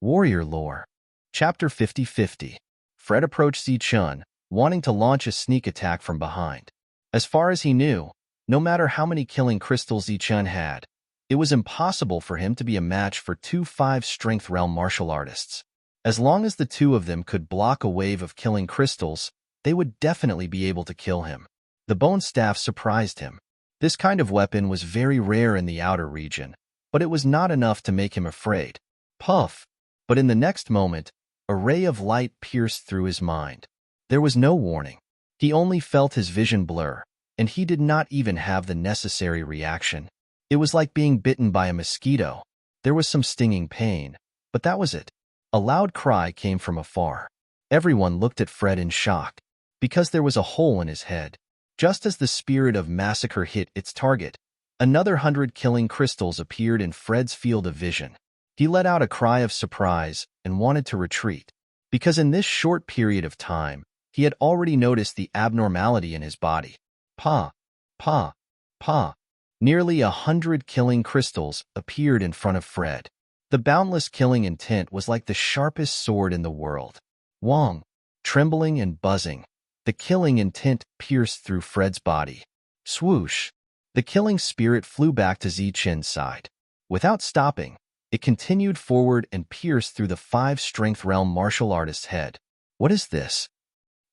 Warrior Lore. Chapter 50-50. Fred approached Zichun, wanting to launch a sneak attack from behind. As far as he knew, no matter how many killing crystals Zichun had, it was impossible for him to be a match for two 5-strength realm martial artists. As long as the two of them could block a wave of killing crystals, they would definitely be able to kill him. The bone staff surprised him. This kind of weapon was very rare in the outer region, but it was not enough to make him afraid. Puff! But in the next moment, a ray of light pierced through his mind. There was no warning. He only felt his vision blur, and he did not even have the necessary reaction. It was like being bitten by a mosquito. There was some stinging pain, but that was it. A loud cry came from afar. Everyone looked at Fred in shock, because there was a hole in his head. Just as the spirit of massacre hit its target, another 100 killing crystals appeared in Fred's field of vision. He let out a cry of surprise and wanted to retreat, because in this short period of time, he had already noticed the abnormality in his body. Pa! Pa! Pa! Nearly 100 killing crystals appeared in front of Fred. The boundless killing intent was like the sharpest sword in the world. Wong! Trembling and buzzing, the killing intent pierced through Fred's body. Swoosh! The killing spirit flew back to Zichun's side. Without stopping, it continued forward and pierced through the 5-strength realm martial artist's head. What is this?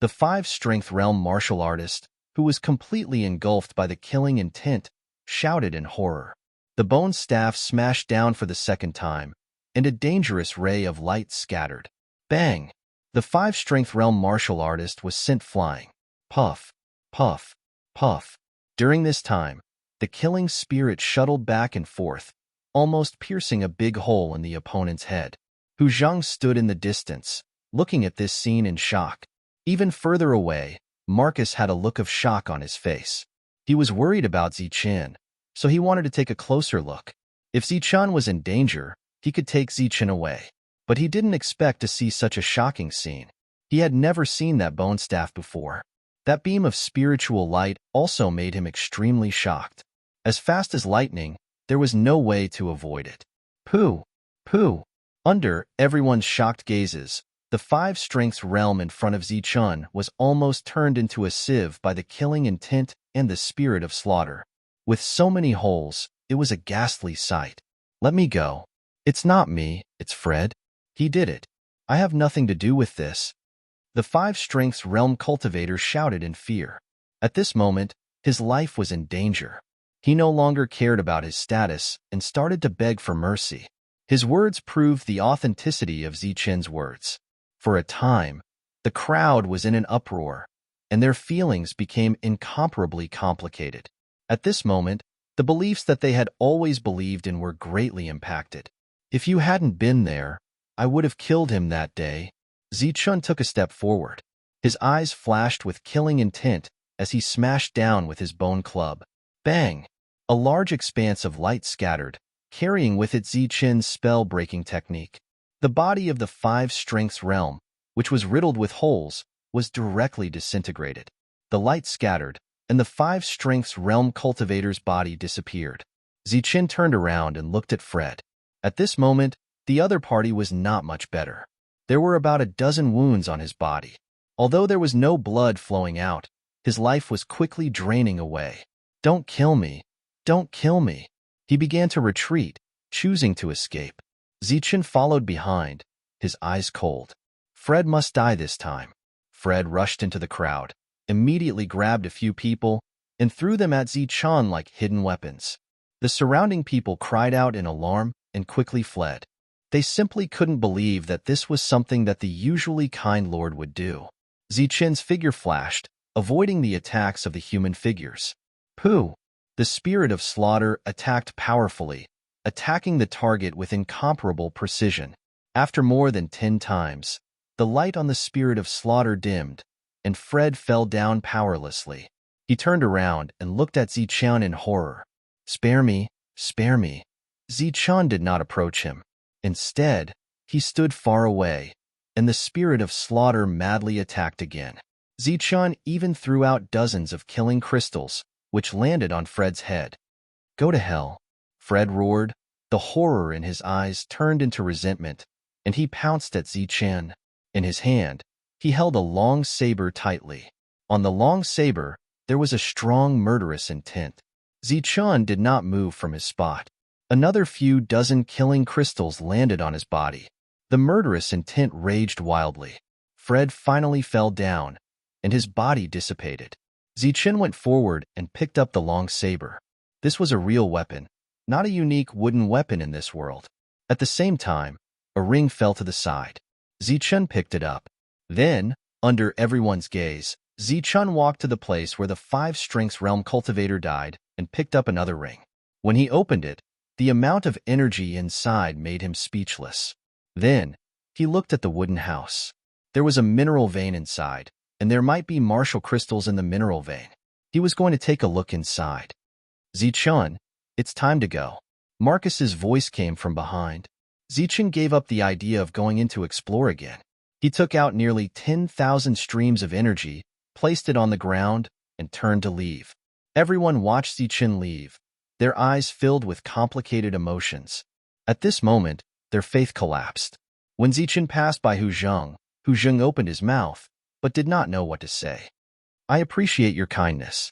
The 5-strength realm martial artist, who was completely engulfed by the killing intent, shouted in horror. The bone staff smashed down for the second time, and a dangerous ray of light scattered. Bang! The 5-strength realm martial artist was sent flying. Puff! Puff! Puff! During this time, the killing spirit shuttled back and forth, almost piercing a big hole in the opponent's head. Hu Zhang stood in the distance, looking at this scene in shock. Even further away, Marcus had a look of shock on his face. He was worried about Zichun, so he wanted to take a closer look. If Zichun was in danger, he could take Zichun away. But he didn't expect to see such a shocking scene. He had never seen that bone staff before. That beam of spiritual light also made him extremely shocked. As fast as lightning, there was no way to avoid it. Pooh! Pooh! Under everyone's shocked gazes, the 5-strengths realm in front of Zichun was almost turned into a sieve by the killing intent and the spirit of slaughter. With so many holes, it was a ghastly sight. Let me go. It's not me, it's Fred. He did it. I have nothing to do with this. The 5-strengths realm cultivator shouted in fear. At this moment, his life was in danger. He no longer cared about his status and started to beg for mercy. His words proved the authenticity of Zichun's words. For a time, the crowd was in an uproar, and their feelings became incomparably complicated. At this moment, the beliefs that they had always believed in were greatly impacted. If you hadn't been there, I would have killed him that day. Zichun took a step forward. His eyes flashed with killing intent as he smashed down with his bone club. Bang! A large expanse of light scattered, carrying with it Zichun's spell-breaking technique. The body of the 5-strengths realm, which was riddled with holes, was directly disintegrated. The light scattered, and the 5-strengths realm cultivator's body disappeared. Zichun turned around and looked at Fred. At this moment, the other party was not much better. There were about a dozen wounds on his body. Although there was no blood flowing out, his life was quickly draining away. Don't kill me. Don't kill me. He began to retreat, choosing to escape. Zichun followed behind, his eyes cold. Fred must die this time. Fred rushed into the crowd, immediately grabbed a few people, and threw them at Zichun like hidden weapons. The surrounding people cried out in alarm and quickly fled. They simply couldn't believe that this was something that the usually kind lord would do. Zichun's figure flashed, avoiding the attacks of the human figures. Pooh! The spirit of slaughter attacked powerfully, attacking the target with incomparable precision. After more than 10 times, the light on the spirit of slaughter dimmed, and Fred fell down powerlessly. He turned around and looked at Zichun in horror. Spare me, spare me. Zichun did not approach him. Instead, he stood far away, and the spirit of slaughter madly attacked again. Zichun even threw out dozens of killing crystals, which landed on Fred's head. Go to hell, Fred roared. The horror in his eyes turned into resentment, and he pounced at Zichen. In his hand, he held a long saber tightly. On the long saber, there was a strong murderous intent. Zichen did not move from his spot. Another few dozen killing crystals landed on his body. The murderous intent raged wildly. Fred finally fell down, and his body dissipated. Zichen went forward and picked up the long saber. This was a real weapon, not a unique wooden weapon in this world. At the same time, a ring fell to the side. Zichen picked it up. Then, under everyone's gaze, Zichen walked to the place where the 5 strengths realm cultivator died and picked up another ring. When he opened it, the amount of energy inside made him speechless. Then, he looked at the wooden house. There was a mineral vein inside, and there might be martial crystals in the mineral vein. He was going to take a look inside. Zichen, it's time to go. Marcus's voice came from behind. Zichen gave up the idea of going in to explore again. He took out nearly 10,000 streams of energy, placed it on the ground, and turned to leave. Everyone watched Zichen leave, their eyes filled with complicated emotions. At this moment, their faith collapsed. When Zichen passed by Hu Zheng opened his mouth, but did not know what to say. I appreciate your kindness.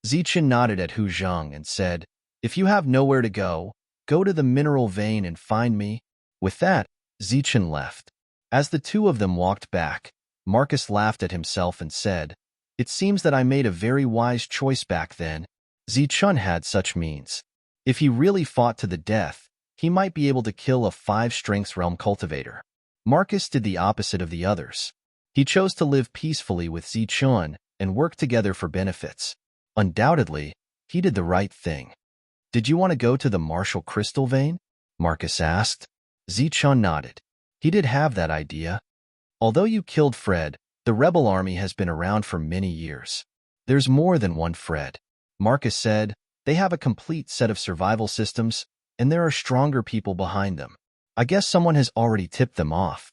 Zichen nodded at Hu Zheng and said, if you have nowhere to go to the mineral vein and find me. With that, Zichen left. As the two of them walked back, Marcus laughed at himself and said, it seems that I made a very wise choice back then. Zichen had such means. If he really fought to the death, he might be able to kill a 5 strengths realm cultivator. Marcus did the opposite of the others. He chose to live peacefully with Zichen and work together for benefits. Undoubtedly, he did the right thing. Did you want to go to the martial crystal vein? Marcus asked. Zichen nodded. He did have that idea. Although you killed Fred, the rebel army has been around for many years. There's more than one Fred. Marcus said, they have a complete set of survival systems, and there are stronger people behind them. I guess someone has already tipped them off.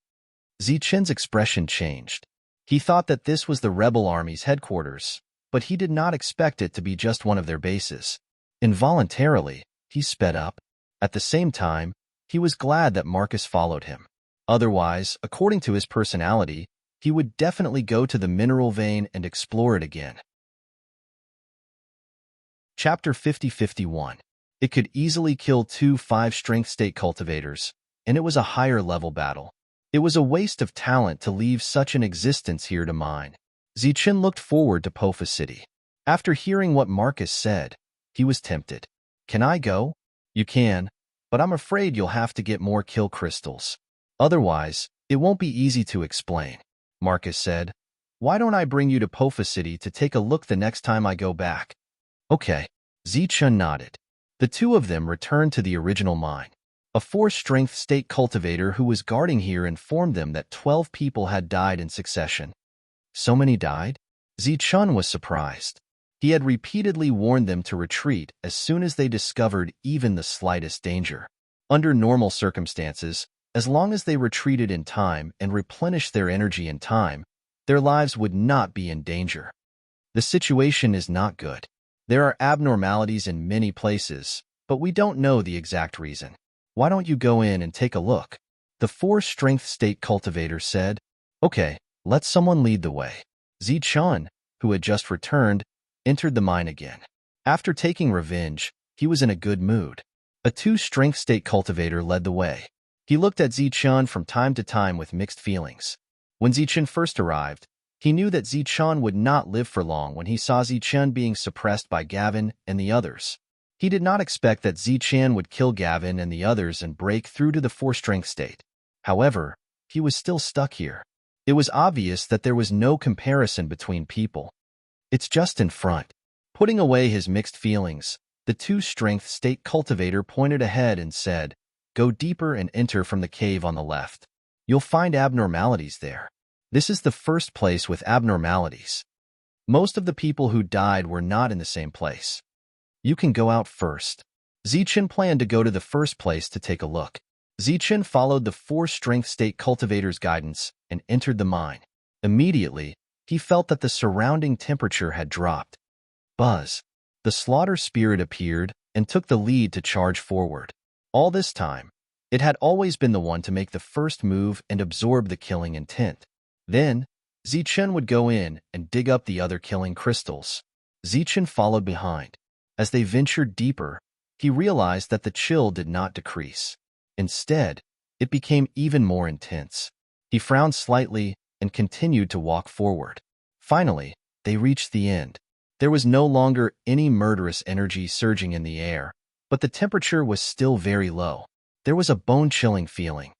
Zichen's expression changed. He thought that this was the rebel army's headquarters, but he did not expect it to be just one of their bases. Involuntarily, he sped up. At the same time, he was glad that Marcus followed him. Otherwise, according to his personality, he would definitely go to the mineral vein and explore it again. Chapter 50-51. It could easily kill 2 5-strength state cultivators, and it was a higher-level battle. It was a waste of talent to leave such an existence here to mine. Zichen looked forward to Pofa City. After hearing what Marcus said, he was tempted. Can I go? You can, but I'm afraid you'll have to get more kill crystals. Otherwise, it won't be easy to explain. Marcus said, why don't I bring you to Pofa City to take a look the next time I go back? Okay. Zichen nodded. The two of them returned to the original mine. A 4-strength state cultivator who was guarding here informed them that 12 people had died in succession. So many died? Zichen was surprised. He had repeatedly warned them to retreat as soon as they discovered even the slightest danger. Under normal circumstances, as long as they retreated in time and replenished their energy in time, their lives would not be in danger. The situation is not good. There are abnormalities in many places, but we don't know the exact reason. Why don't you go in and take a look? The 4-strength state cultivator said. Okay, let someone lead the way. Zichen, who had just returned, entered the mine again. After taking revenge, he was in a good mood. A 2-strength state cultivator led the way. He looked at Zichen from time to time with mixed feelings. When Zichen first arrived, he knew that Zichen would not live for long when he saw Zichen being suppressed by Gavin and the others. He did not expect that Zichen would kill Gavin and the others and break through to the 4-strength state. However, he was still stuck here. It was obvious that there was no comparison between people. It's just in front. Putting away his mixed feelings, the 2-strength state cultivator pointed ahead and said, go deeper and enter from the cave on the left. You'll find abnormalities there. This is the first place with abnormalities. Most of the people who died were not in the same place. You can go out first. Zichen planned to go to the first place to take a look. Zichen followed the 4-strength state cultivator's guidance and entered the mine. Immediately, he felt that the surrounding temperature had dropped. Buzz. The slaughter spirit appeared and took the lead to charge forward. All this time, It had always been the one to make the first move and absorb the killing intent. Then, Zichen would go in and dig up the other killing crystals. Zichen followed behind. As they ventured deeper, he realized that the chill did not decrease. Instead, it became even more intense. He frowned slightly and continued to walk forward. Finally, they reached the end. There was no longer any murderous energy surging in the air, but the temperature was still very low. There was a bone-chilling feeling.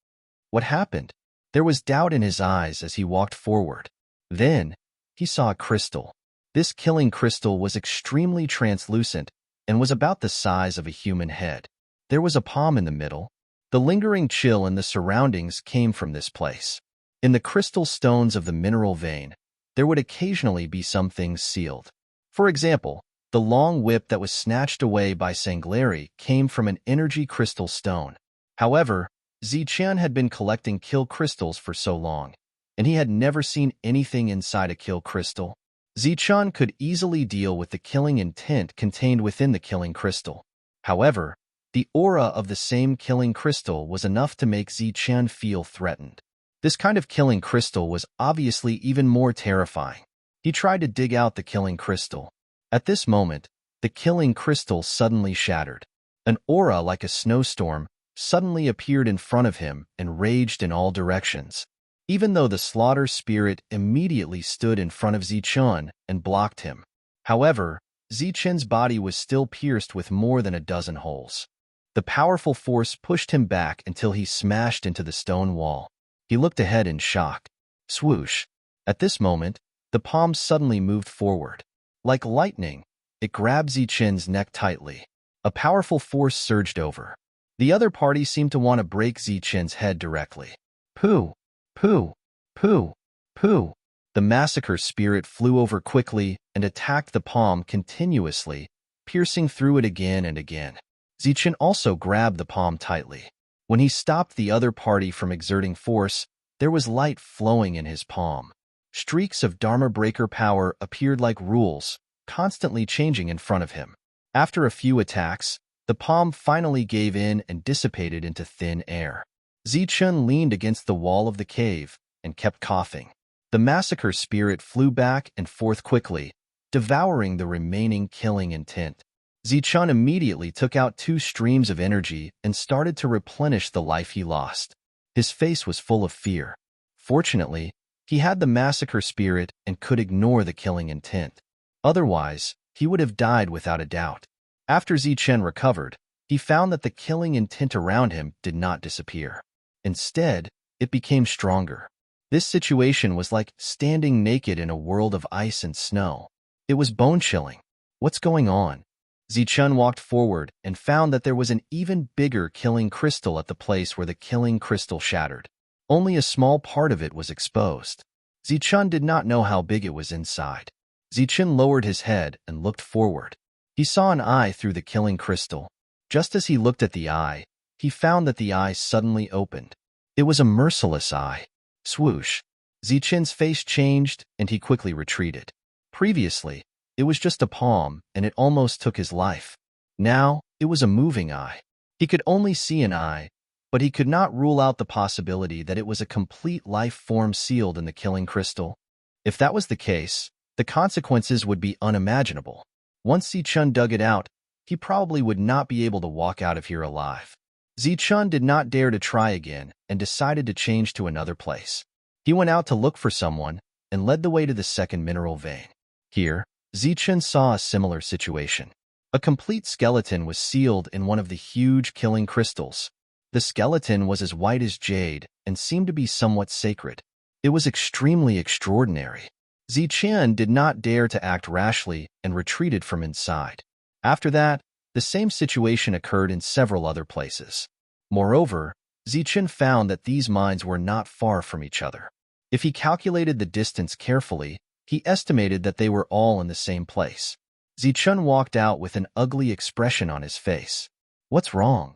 What happened? There was doubt in his eyes as he walked forward. Then, he saw a crystal. This killing crystal was extremely translucent and was about the size of a human head. There was a palm in the middle. The lingering chill in the surroundings came from this place. In the crystal stones of the mineral vein, there would occasionally be some things sealed. For example, the long whip that was snatched away by Sanglari came from an energy crystal stone. However, Zichen had been collecting kill crystals for so long, and he had never seen anything inside a kill crystal. Zichen could easily deal with the killing intent contained within the killing crystal. However, the aura of the same killing crystal was enough to make Zichen feel threatened. This kind of killing crystal was obviously even more terrifying. He tried to dig out the killing crystal. At this moment, the killing crystal suddenly shattered. An aura like a snowstorm suddenly appeared in front of him and raged in all directions. Even though the slaughter spirit immediately stood in front of Zichen and blocked him. However, Zichen's body was still pierced with more than a dozen holes. The powerful force pushed him back until he smashed into the stone wall. He looked ahead in shock. Swoosh! At this moment, the palm suddenly moved forward. Like lightning, it grabbed Zichen's neck tightly. A powerful force surged over. The other party seemed to want to break Zichen's head directly. Pooh! Pooh! Pooh! Pooh! The massacre spirit flew over quickly and attacked the palm continuously, piercing through it again and again. Zichen also grabbed the palm tightly. When he stopped the other party from exerting force, there was light flowing in his palm. Streaks of Dharma Breaker power appeared like rules, constantly changing in front of him. After a few attacks, the palm finally gave in and dissipated into thin air. Zichen leaned against the wall of the cave and kept coughing. The massacre spirit flew back and forth quickly, devouring the remaining killing intent. Zichen immediately took out 2 streams of energy and started to replenish the life he lost. His face was full of fear. Fortunately, he had the massacre spirit and could ignore the killing intent. Otherwise, he would have died without a doubt. After Zichen recovered, he found that the killing intent around him did not disappear. Instead, it became stronger. This situation was like standing naked in a world of ice and snow. It was bone-chilling. What's going on? Zichen walked forward and found that there was an even bigger killing crystal at the place where the killing crystal shattered. Only a small part of it was exposed. Zichen did not know how big it was inside. Zichen lowered his head and looked forward. He saw an eye through the killing crystal. Just as he looked at the eye, he found that the eye suddenly opened. It was a merciless eye. Swoosh! Zichen's face changed and he quickly retreated. Previously, it was just a palm and it almost took his life. Now, it was a moving eye. He could only see an eye, but he could not rule out the possibility that it was a complete life form sealed in the killing crystal. If that was the case, the consequences would be unimaginable. Once Zichen dug it out, he probably would not be able to walk out of here alive. Zichen did not dare to try again and decided to change to another place. He went out to look for someone and led the way to the second mineral vein. Here, Zichen saw a similar situation. A complete skeleton was sealed in one of the huge killing crystals. The skeleton was as white as jade and seemed to be somewhat sacred. It was extremely extraordinary. Zichen did not dare to act rashly and retreated from inside. After that, the same situation occurred in several other places. Moreover, Zichen found that these mines were not far from each other. If he calculated the distance carefully, he estimated that they were all in the same place. Zichen walked out with an ugly expression on his face. "What's wrong?"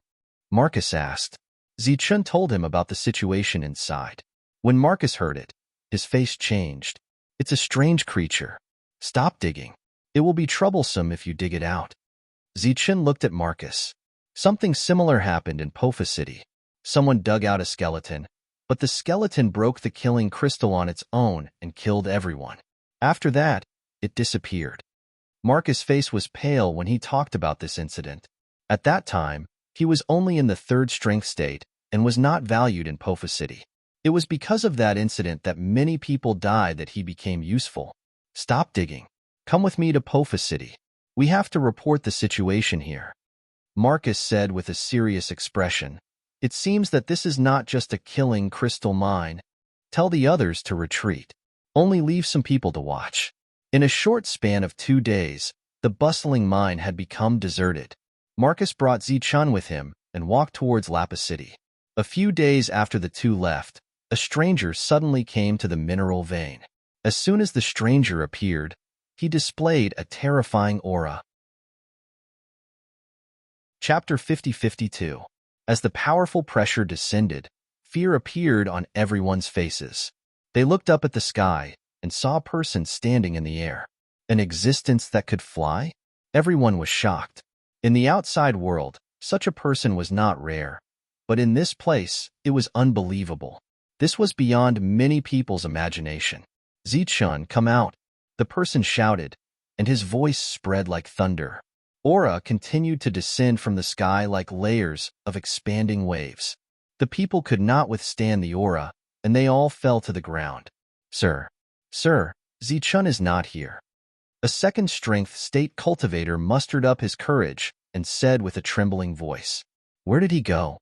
Marcus asked. Zichen told him about the situation inside. When Marcus heard it, his face changed. "It's a strange creature. Stop digging. It will be troublesome if you dig it out." Zichen looked at Marcus. Something similar happened in Pofa City. Someone dug out a skeleton, but the skeleton broke the killing crystal on its own and killed everyone. After that, it disappeared. Marcus' face was pale when he talked about this incident. At that time, he was only in the 3rd strength state and was not valued in Pofa City. It was because of that incident that many people died that he became useful. Stop digging. Come with me to Pofa City. We have to report the situation here, Marcus said with a serious expression. It seems that this is not just a killing crystal mine. Tell the others to retreat. Only leave some people to watch. In a short span of 2 days, the bustling mine had become deserted. Marcus brought Zichun with him and walked towards Lapis City. A few days after the two left, a stranger suddenly came to the mineral vein. As soon as the stranger appeared, he displayed a terrifying aura. Chapter 50-52. As the powerful pressure descended, fear appeared on everyone's faces. They looked up at the sky and saw a person standing in the air. An existence that could fly? Everyone was shocked. In the outside world, such a person was not rare, but in this place, it was unbelievable. This was beyond many people's imagination. Zichun, come out, the person shouted, and his voice spread like thunder. Aura continued to descend from the sky like layers of expanding waves. The people could not withstand the aura, and they all fell to the ground. Sir, Zichun is not here. A 2nd strength state cultivator mustered up his courage and said with a trembling voice, "Where did he go?"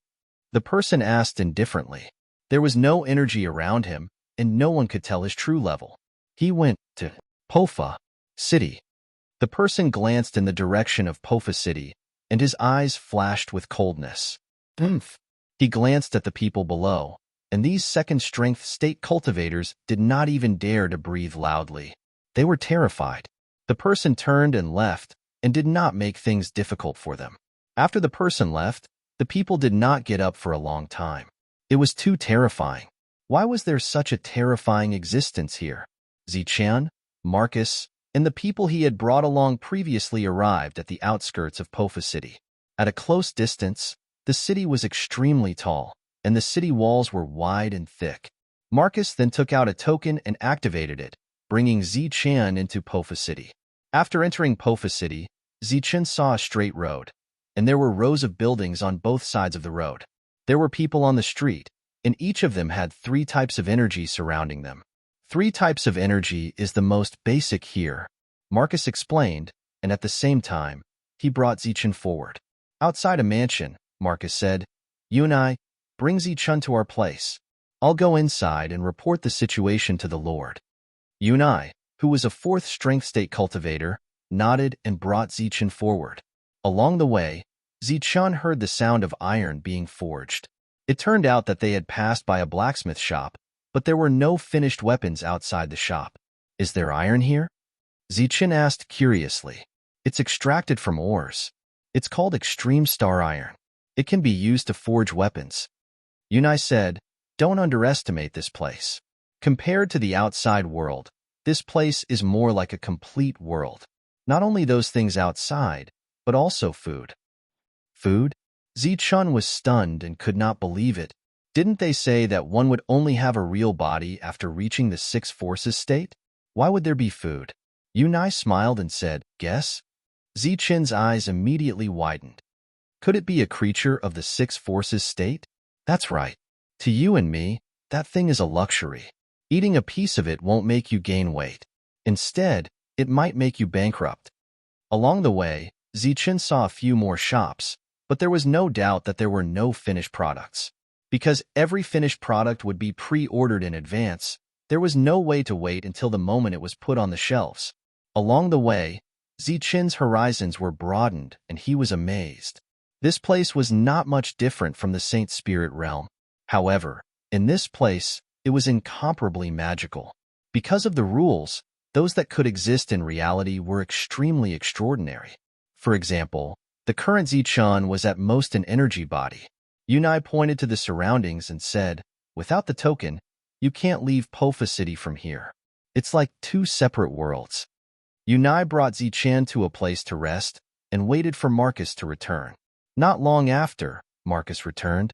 The person asked indifferently. There was no energy around him, and no one could tell his true level. He went to Pofa City. The person glanced in the direction of Pofa City, and his eyes flashed with coldness. He glanced at the people below, and these 2nd strength state cultivators did not even dare to breathe loudly. They were terrified. The person turned and left, and did not make things difficult for them. After the person left, the people did not get up for a long time. It was too terrifying. Why was there such a terrifying existence here? Zichun, Marcus, and the people he had brought along previously arrived at the outskirts of Pofa City. At a close distance, the city was extremely tall, and the city walls were wide and thick. Marcus then took out a token and activated it, bringing Zichun into Pofa City. After entering Pofa City, Zichun saw a straight road, and there were rows of buildings on both sides of the road. There were people on the street, and each of them had 3 types of energy surrounding them. 3 types of energy is the most basic here, Marcus explained, and at the same time, he brought Zichun forward. Outside a mansion, Marcus said, "You and I, bring Zichun to our place. I'll go inside and report the situation to the Lord." Yunai, who was a 4th strength state cultivator, nodded and brought Zichun forward. Along the way, Zichun heard the sound of iron being forged. It turned out that they had passed by a blacksmith shop, but there were no finished weapons outside the shop. "Is there iron here?" Zichun asked curiously. "It's extracted from ores. It's called extreme star iron. It can be used to forge weapons." Yunai said, "Don't underestimate this place. Compared to the outside world, this place is more like a complete world. Not only those things outside, but also food." Food? Zichun was stunned and could not believe it. Didn't they say that one would only have a real body after reaching the 6 forces state? Why would there be food? Yunai smiled and said, "Guess?" Zichun's eyes immediately widened. Could it be a creature of the 6 forces state? That's right. To you and me, that thing is a luxury. Eating a piece of it won't make you gain weight. Instead, it might make you bankrupt. Along the way, Zichun saw a few more shops, but there was no doubt that there were no finished products. Because every finished product would be pre-ordered in advance, there was no way to wait until the moment it was put on the shelves. Along the way, Zichun's horizons were broadened, and he was amazed. This place was not much different from the Saint Spirit realm. However, in this place, it was incomparably magical. Because of the rules, those that could exist in reality were extremely extraordinary. For example, the current Zichun was at most an energy body. Yunai pointed to the surroundings and said, "Without the token, you can't leave Pofa City from here. It's like 2 separate worlds." Yunai brought Zichun to a place to rest and waited for Marcus to return. Not long after, Marcus returned.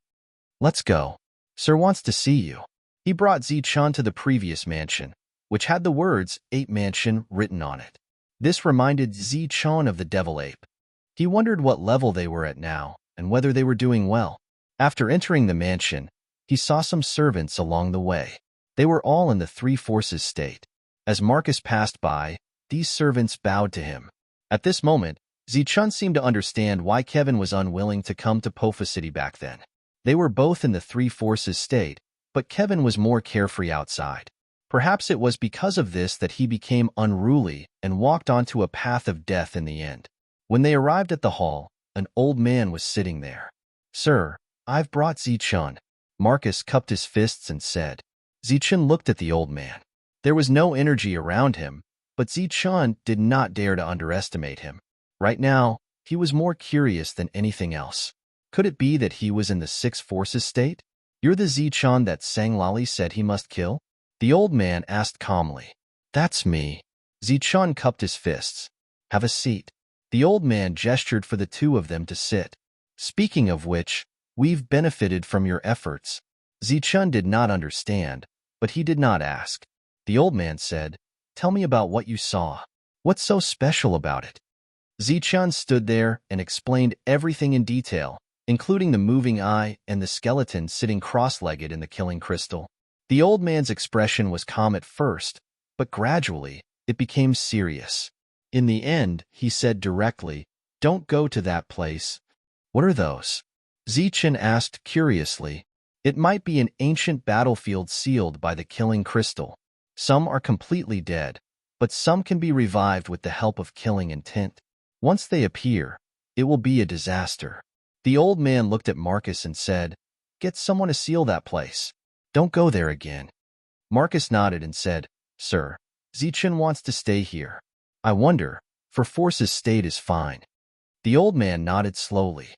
Let's go. Sir wants to see you. He brought Zichun to the previous mansion, which had the words 8 Mansion written on it. This reminded Zichun of the devil ape. He wondered what level they were at now and whether they were doing well. After entering the mansion, he saw some servants along the way. They were all in the three forces state. As Marcus passed by, these servants bowed to him. At this moment, Zichun seemed to understand why Kevin was unwilling to come to Pofa City back then. They were both in the three forces state, but Kevin was more carefree outside. Perhaps it was because of this that he became unruly and walked onto a path of death in the end. When they arrived at the hall, an old man was sitting there. Sir, I've brought Zichun. Marcus cupped his fists and said. Zichun looked at the old man. There was no energy around him, but Zichun did not dare to underestimate him. Right now, he was more curious than anything else. Could it be that he was in the six forces state? You're the Zichun that Sanglali said he must kill? The old man asked calmly. That's me. Zichun cupped his fists. Have a seat. The old man gestured for the two of them to sit. Speaking of which, we've benefited from your efforts. Zichun did not understand, but he did not ask. The old man said, Tell me about what you saw. What's so special about it? Zichun stood there and explained everything in detail, including the moving eye and the skeleton sitting cross-legged in the killing crystal. The old man's expression was calm at first, but gradually it became serious. In the end, he said directly, Don't go to that place. What are those? Zichun asked curiously. It might be an ancient battlefield sealed by the killing crystal. Some are completely dead, but some can be revived with the help of killing intent. Once they appear, it will be a disaster. The old man looked at Marcus and said, Get someone to seal that place. Don't go there again. Marcus nodded and said, Sir, Zichun wants to stay here. I wonder, for Force's state is fine. The old man nodded slowly.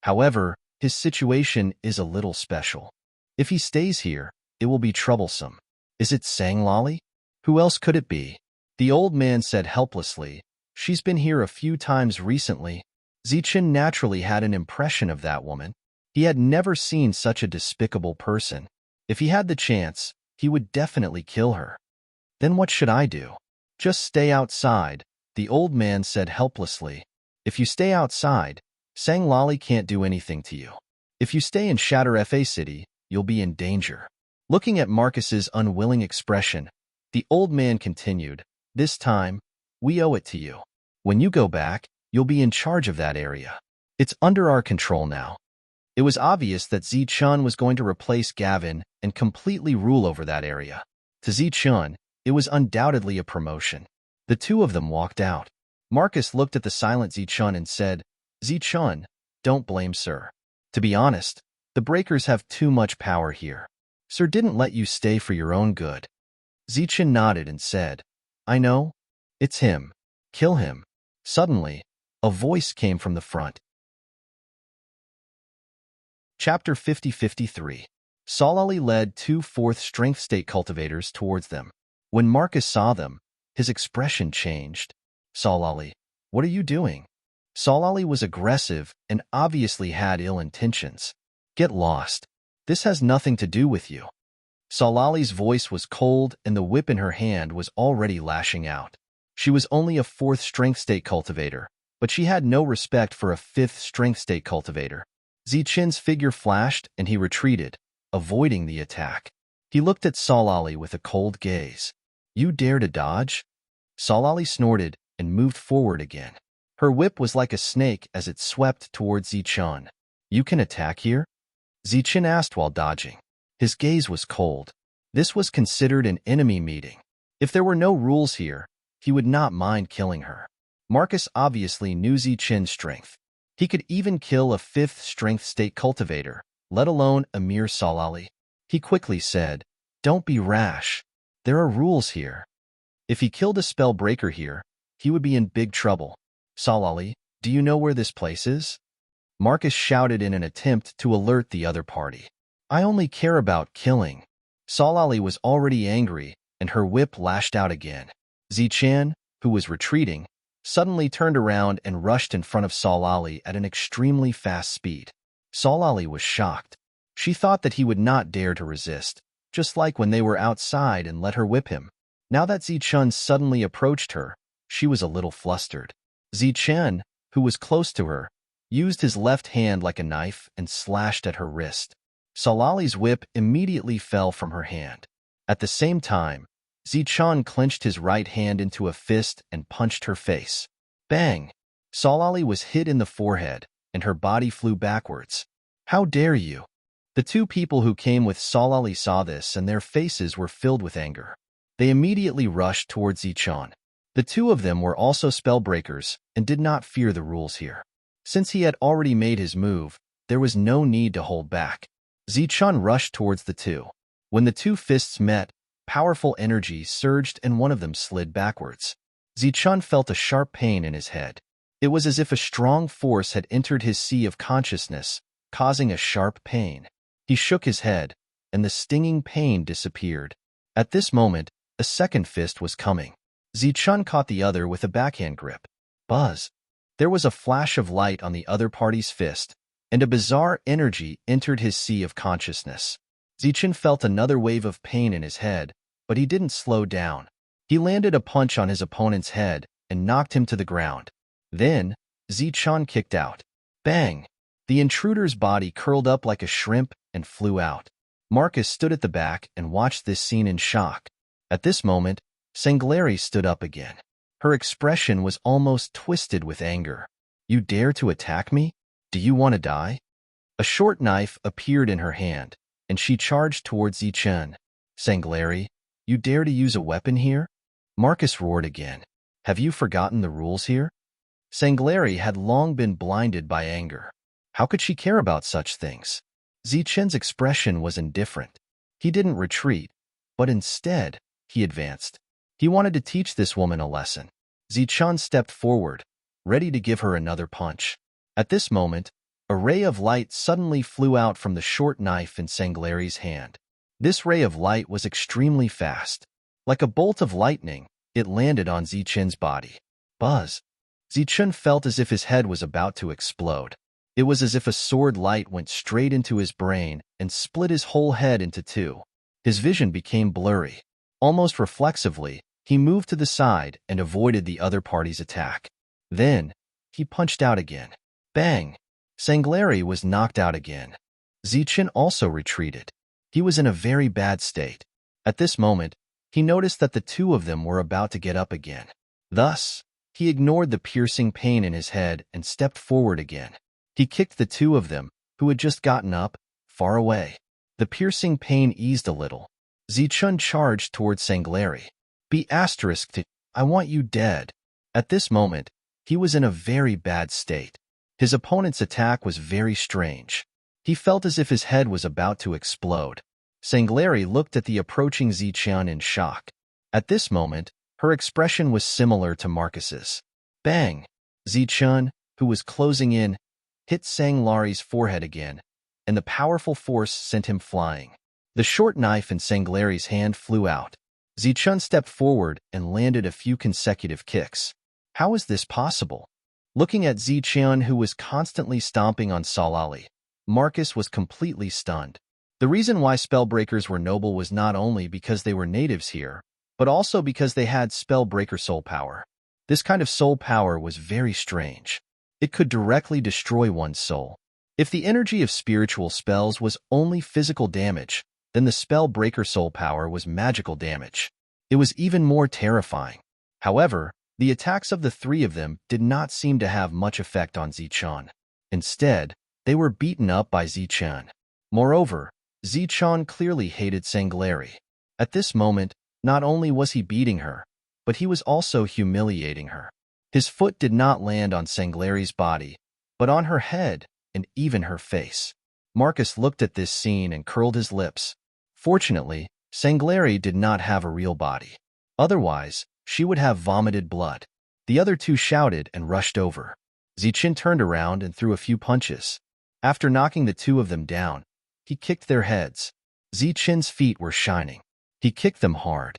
However, his situation is a little special. If he stays here, it will be troublesome. Is it Sanglali? Who else could it be? The old man said helplessly, She's been here a few times recently. Zichun naturally had an impression of that woman. He had never seen such a despicable person. If he had the chance, he would definitely kill her. Then what should I do? Just stay outside, the old man said helplessly. If you stay outside, Sanglali can't do anything to you. If you stay in Shatter Fa City, you'll be in danger. Looking at Marcus's unwilling expression, the old man continued, This time, we owe it to you. When you go back, you'll be in charge of that area. It's under our control now. It was obvious that Zichun was going to replace Gavin and completely rule over that area. To Zichun, it was undoubtedly a promotion. The two of them walked out. Marcus looked at the silent Zichun and said, Zichun, don't blame Sir. To be honest, the Breakers have too much power here. Sir didn't let you stay for your own good. Zichun nodded and said, I know. It's him. Kill him. Suddenly, a voice came from the front. Chapter 50-53. Solali led 2 fourth strength state cultivators towards them. When Marcus saw them, his expression changed. Solali, what are you doing? Solali was aggressive and obviously had ill intentions. Get lost. This has nothing to do with you. Solali's voice was cold and the whip in her hand was already lashing out. She was only a 4th strength state cultivator, but she had no respect for a 5th strength state cultivator. Zichun's figure flashed and he retreated, avoiding the attack. He looked at Solali with a cold gaze. You dare to dodge? Solali snorted and moved forward again. Her whip was like a snake as it swept towards Zichun. You can attack here? Zichun asked while dodging. His gaze was cold. This was considered an enemy meeting. If there were no rules here, he would not mind killing her. Marcus obviously knew Zichun's strength. He could even kill a 5th strength state cultivator, let alone a mere Solali. He quickly said, Don't be rash. There are rules here. If he killed a spell breaker here, he would be in big trouble. Solali, do you know where this place is? Marcus shouted in an attempt to alert the other party. I only care about killing. Solali was already angry, and her whip lashed out again. Zichun, who was retreating, suddenly turned around and rushed in front of Solali at an extremely fast speed. Solali was shocked. She thought that he would not dare to resist, just like when they were outside and let her whip him. Now that Zichun suddenly approached her, she was a little flustered. Zichun, who was close to her, used his left hand like a knife and slashed at her wrist. Salali's whip immediately fell from her hand. At the same time, Zichun clenched his right hand into a fist and punched her face. Bang! Salali was hit in the forehead, and her body flew backwards. How dare you! The two people who came with Salali saw this, and their faces were filled with anger. They immediately rushed towards Zichun. The two of them were also spellbreakers and did not fear the rules here. Since he had already made his move, there was no need to hold back. Zichun rushed towards the two. When the two fists met, powerful energy surged and one of them slid backwards. Zichun felt a sharp pain in his head. It was as if a strong force had entered his sea of consciousness, causing a sharp pain. He shook his head, and the stinging pain disappeared. At this moment, a second fist was coming. Zichun caught the other with a backhand grip. Buzz! There was a flash of light on the other party's fist, and a bizarre energy entered his sea of consciousness. Zichun felt another wave of pain in his head, but he didn't slow down. He landed a punch on his opponent's head and knocked him to the ground. Then, Zichun kicked out. Bang! The intruder's body curled up like a shrimp and flew out. Marcus stood at the back and watched this scene in shock. At this moment, Sanglari stood up again. Her expression was almost twisted with anger. You dare to attack me? Do you want to die? A short knife appeared in her hand, and she charged towards Zichun. Sanglari, you dare to use a weapon here? Marcus roared again. Have you forgotten the rules here? Sanglari had long been blinded by anger. How could she care about such things? Zichun's expression was indifferent. He didn't retreat, but instead, he advanced. He wanted to teach this woman a lesson. Zichun stepped forward, ready to give her another punch. At this moment, a ray of light suddenly flew out from the short knife in Sanglari's hand. This ray of light was extremely fast. Like a bolt of lightning, it landed on Zichun's body. Buzz! Zichun felt as if his head was about to explode. It was as if a sword light went straight into his brain and split his whole head into two. His vision became blurry. Almost reflexively, he moved to the side and avoided the other party's attack. Then, he punched out again. Bang! Sanglari was knocked out again. Zichun also retreated. He was in a very bad state. At this moment, he noticed that the two of them were about to get up again. Thus, he ignored the piercing pain in his head and stepped forward again. He kicked the two of them, who had just gotten up, far away. The piercing pain eased a little. Zichun charged towards Sanglari. Be asterisked, I want you dead. At this moment, he was in a very bad state. His opponent's attack was very strange. He felt as if his head was about to explode. Sanglari looked at the approaching Zichun in shock. At this moment, her expression was similar to Marcus's. Bang! Zichun, who was closing in, hit Sanglari's forehead again, and the powerful force sent him flying. The short knife in Sanglari's hand flew out. Zichun stepped forward and landed a few consecutive kicks. How is this possible? Looking at Zichun, who was constantly stomping on Salali, Marcus was completely stunned. The reason why spellbreakers were noble was not only because they were natives here, but also because they had spellbreaker soul power. This kind of soul power was very strange. It could directly destroy one's soul. If the energy of spiritual spells was only physical damage, then the spellbreaker soul power was magical damage. It was even more terrifying. However, the attacks of the three of them did not seem to have much effect on Zichun. Instead, they were beaten up by Zichun. Moreover, Zichun clearly hated Sanglari. At this moment, not only was he beating her, but he was also humiliating her. His foot did not land on Sanglari's body, but on her head and even her face. Marcus looked at this scene and curled his lips. Fortunately, Sanglari did not have a real body. Otherwise, she would have vomited blood. The other two shouted and rushed over. Zichun turned around and threw a few punches. After knocking the two of them down, he kicked their heads. Zichun's feet were shining. He kicked them hard.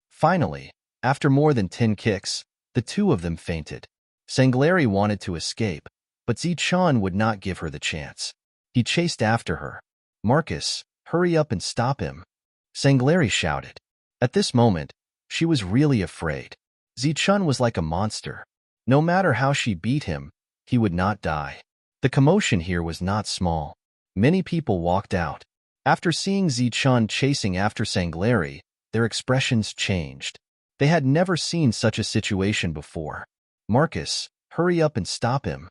Finally, after more than 10 kicks, the two of them fainted. Sanglari wanted to escape, but Zichun would not give her the chance. He chased after her. "Marcus, hurry up and stop him," Sanglari shouted. At this moment, she was really afraid. Zichun was like a monster. No matter how she beat him, he would not die. The commotion here was not small. Many people walked out. After seeing Zichun chasing after Sanglari, their expressions changed. They had never seen such a situation before. "Marcus, hurry up and stop him,"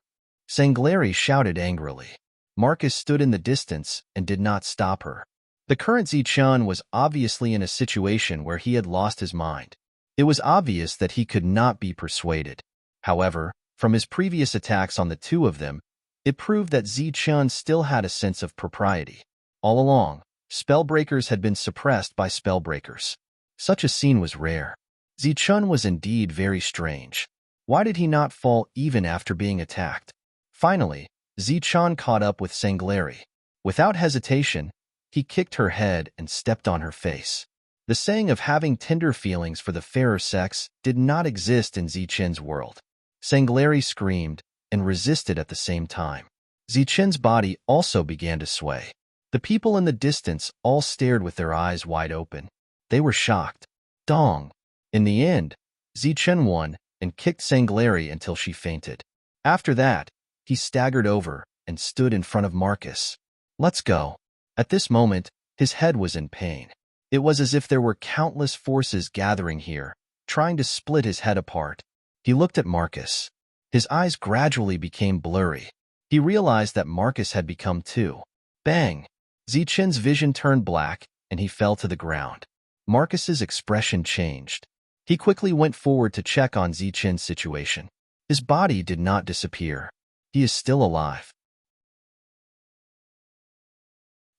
Sanglari shouted angrily. Marcus stood in the distance and did not stop her. The current Zichun was obviously in a situation where he had lost his mind. It was obvious that he could not be persuaded. However, from his previous attacks on the two of them, it proved that Zichun still had a sense of propriety. All along, spellbreakers had been suppressed by spellbreakers. Such a scene was rare. Zichun was indeed very strange. Why did he not fall even after being attacked? Finally, Zichun caught up with Sanglari. Without hesitation, he kicked her head and stepped on her face. The saying of having tender feelings for the fairer sex did not exist in Zichun's world. Sanglari screamed and resisted at the same time. Zichun's body also began to sway. The people in the distance all stared with their eyes wide open. They were shocked. Dong! In the end, Zichun won and kicked Sanglari until she fainted. After that, he staggered over and stood in front of Marcus. "Let's go." At this moment, his head was in pain. It was as if there were countless forces gathering here, trying to split his head apart. He looked at Marcus. His eyes gradually became blurry. He realized that Marcus had become too. Bang! Zichun's vision turned black, and he fell to the ground. Marcus's expression changed. He quickly went forward to check on Zichun's situation. His body did not disappear. He is still alive.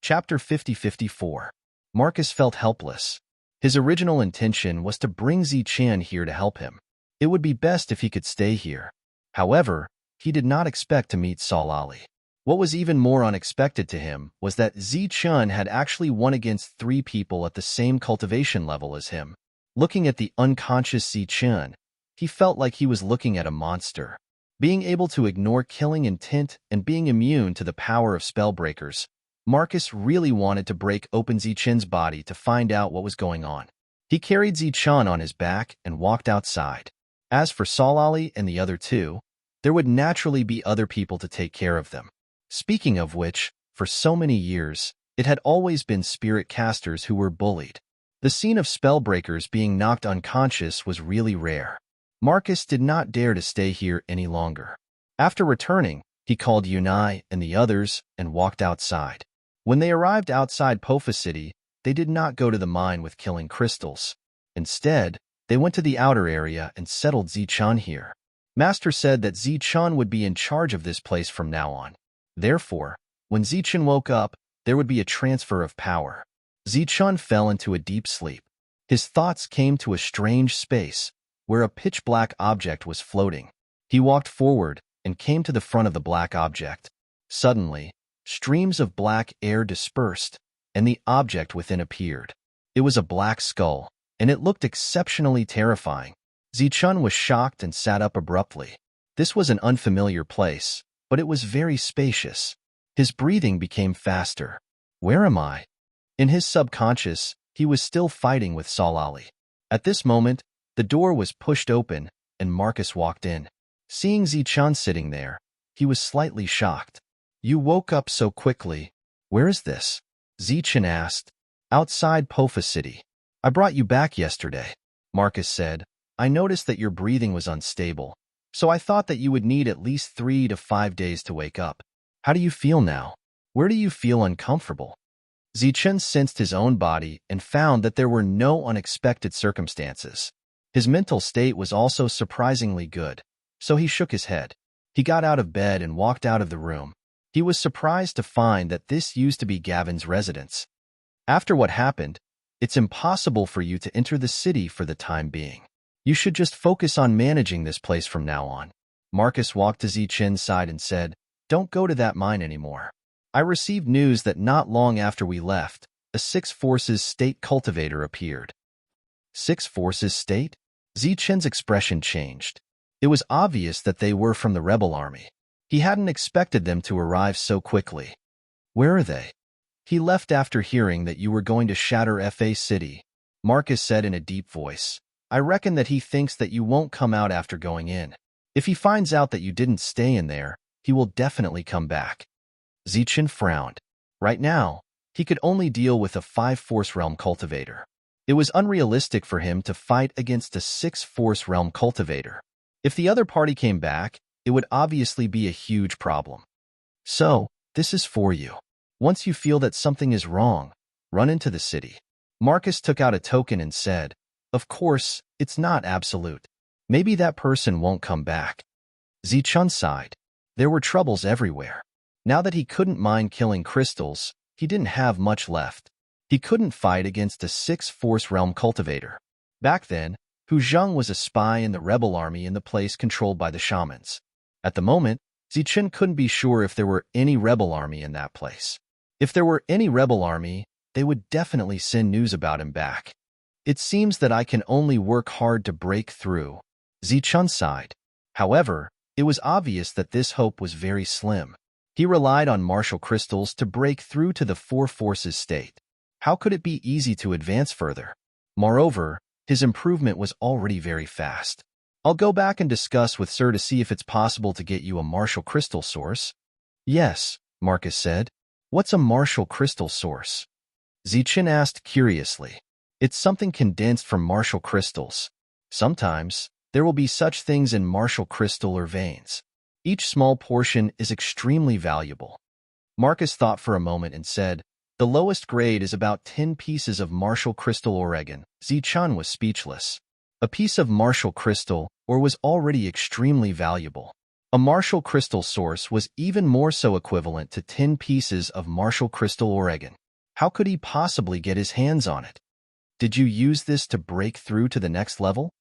Chapter 50-54. Marcus felt helpless. His original intention was to bring Zichun here to help him. It would be best if he could stay here. However, he did not expect to meet Solali. What was even more unexpected to him was that Zichun had actually won against 3 people at the same cultivation level as him. Looking at the unconscious Zichun, he felt like he was looking at a monster. Being able to ignore killing intent and being immune to the power of spellbreakers, Marcus really wanted to break open Zichun's body to find out what was going on. He carried Zichun on his back and walked outside. As for Solali and the other 2, there would naturally be other people to take care of them. Speaking of which, for so many years, it had always been spirit casters who were bullied. The scene of spellbreakers being knocked unconscious was really rare. Marcus did not dare to stay here any longer. After returning, he called Unai and the others and walked outside. When they arrived outside Pofa City, they did not go to the mine with killing crystals. Instead, they went to the outer area and settled Zichun here. Master said that Zichun would be in charge of this place from now on. Therefore, when Zichun woke up, there would be a transfer of power. Zichun fell into a deep sleep. His thoughts came to a strange space, where a pitch-black object was floating. He walked forward and came to the front of the black object. Suddenly, streams of black air dispersed, and the object within appeared. It was a black skull, and it looked exceptionally terrifying. Zichun was shocked and sat up abruptly. This was an unfamiliar place, but it was very spacious. His breathing became faster. Where am I? In his subconscious, he was still fighting with Solali. At this moment, the door was pushed open, and Marcus walked in. Seeing Zichun sitting there, he was slightly shocked. "You woke up so quickly. Where is this?" Zichun asked. "Outside Pofa City. I brought you back yesterday," Marcus said. "I noticed that your breathing was unstable, so I thought that you would need at least 3 to 5 days to wake up. How do you feel now? Where do you feel uncomfortable?" Zichun sensed his own body and found that there were no unexpected circumstances. His mental state was also surprisingly good, so he shook his head. He got out of bed and walked out of the room. He was surprised to find that this used to be Gavin's residence. After what happened, it's impossible for you to enter the city for the time being. You should just focus on managing this place from now on. Marcus walked to Zichun's side and said, "Don't go to that mine anymore. I received news that not long after we left, a 6 Forces State cultivator appeared." 6 Forces State? Zichun's expression changed. It was obvious that they were from the rebel army. He hadn't expected them to arrive so quickly. Where are they? He left after hearing that you were going to shatter Fa City, Marcus said in a deep voice. I reckon that he thinks that you won't come out after going in. If he finds out that you didn't stay in there, he will definitely come back. Zichen frowned. Right now, he could only deal with a 5-force realm cultivator. It was unrealistic for him to fight against a 6-force realm cultivator. If the other party came back, it would obviously be a huge problem. So, this is for you. Once you feel that something is wrong, run into the city. Marcus took out a token and said, of course, it's not absolute. Maybe that person won't come back. Zichun sighed. There were troubles everywhere. Now that he couldn't mind killing crystals, he didn't have much left. He couldn't fight against a 6-force realm cultivator. Back then, Hu Zheng was a spy in the rebel army in the place controlled by the shamans. At the moment, Zichun couldn't be sure if there were any rebel army in that place. If there were any rebel army, they would definitely send news about him back. It seems that I can only work hard to break through. Zichun sighed. However, it was obvious that this hope was very slim. He relied on martial crystals to break through to the 4-forces state. How could it be easy to advance further? Moreover, his improvement was already very fast. I'll go back and discuss with Sir to see if it's possible to get you a martial crystal source. Yes, Marcus said. What's a martial crystal source? Zichen asked curiously. It's something condensed from martial crystals. Sometimes, there will be such things in martial crystal or veins. Each small portion is extremely valuable. Marcus thought for a moment and said, the lowest grade is about 10 pieces of martial crystal Oregon. Zichun was speechless. A piece of martial crystal ore was already extremely valuable. A martial crystal source was even more so equivalent to 10 pieces of martial crystal Oregon. How could he possibly get his hands on it? Did you use this to break through to the next level?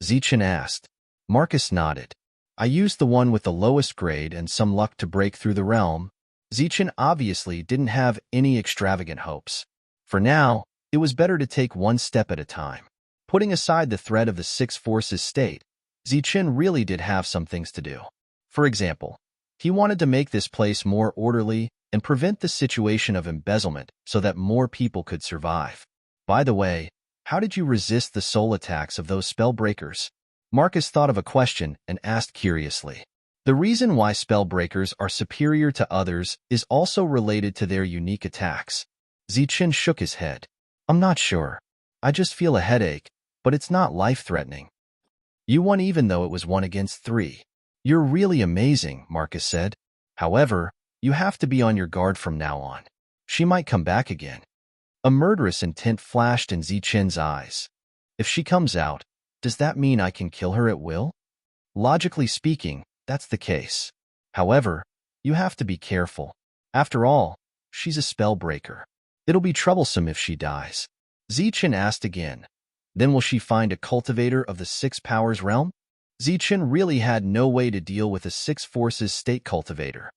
Zichen asked. Marcus nodded. I used the one with the lowest grade and some luck to break through the realm. Zichen obviously didn't have any extravagant hopes. For now, it was better to take one step at a time. Putting aside the threat of the 6-forces state, Zichen really did have some things to do. For example, he wanted to make this place more orderly and prevent the situation of embezzlement so that more people could survive. By the way, how did you resist the soul attacks of those spellbreakers? Marcus thought of a question and asked curiously. The reason why spellbreakers are superior to others is also related to their unique attacks. Zichen shook his head. I'm not sure. I just feel a headache, but it's not life-threatening. You won even though it was 1 against 3. You're really amazing, Marcus said. However, you have to be on your guard from now on. She might come back again. A murderous intent flashed in Zichen's eyes. If she comes out, does that mean I can kill her at will? Logically speaking, that's the case. However, you have to be careful. After all, she's a spellbreaker. It'll be troublesome if she dies. Zichen asked again. Then will she find a cultivator of the 6 powers realm? Zichen really had no way to deal with a 6-forces state cultivator.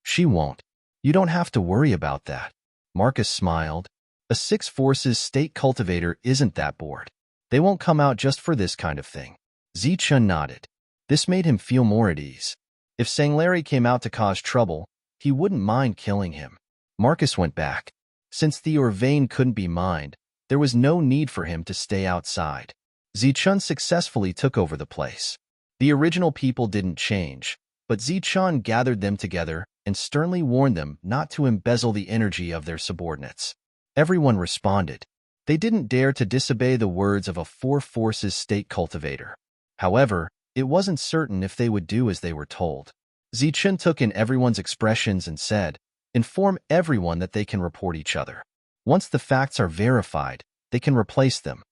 She won't. You don't have to worry about that. Marcus smiled. A 6-forces state cultivator isn't that bored. They won't come out just for this kind of thing. Zichen nodded. This made him feel more at ease. If Sangleri came out to cause trouble, he wouldn't mind killing him. Marcus went back. Since the vein couldn't be mined, there was no need for him to stay outside. Zichun successfully took over the place. The original people didn't change, but Zichun gathered them together and sternly warned them not to embezzle the energy of their subordinates. Everyone responded. They didn't dare to disobey the words of a 4-forces state cultivator. However, it wasn't certain if they would do as they were told. Zichun took in everyone's expressions and said, inform everyone that they can report each other. Once the facts are verified, they can replace them.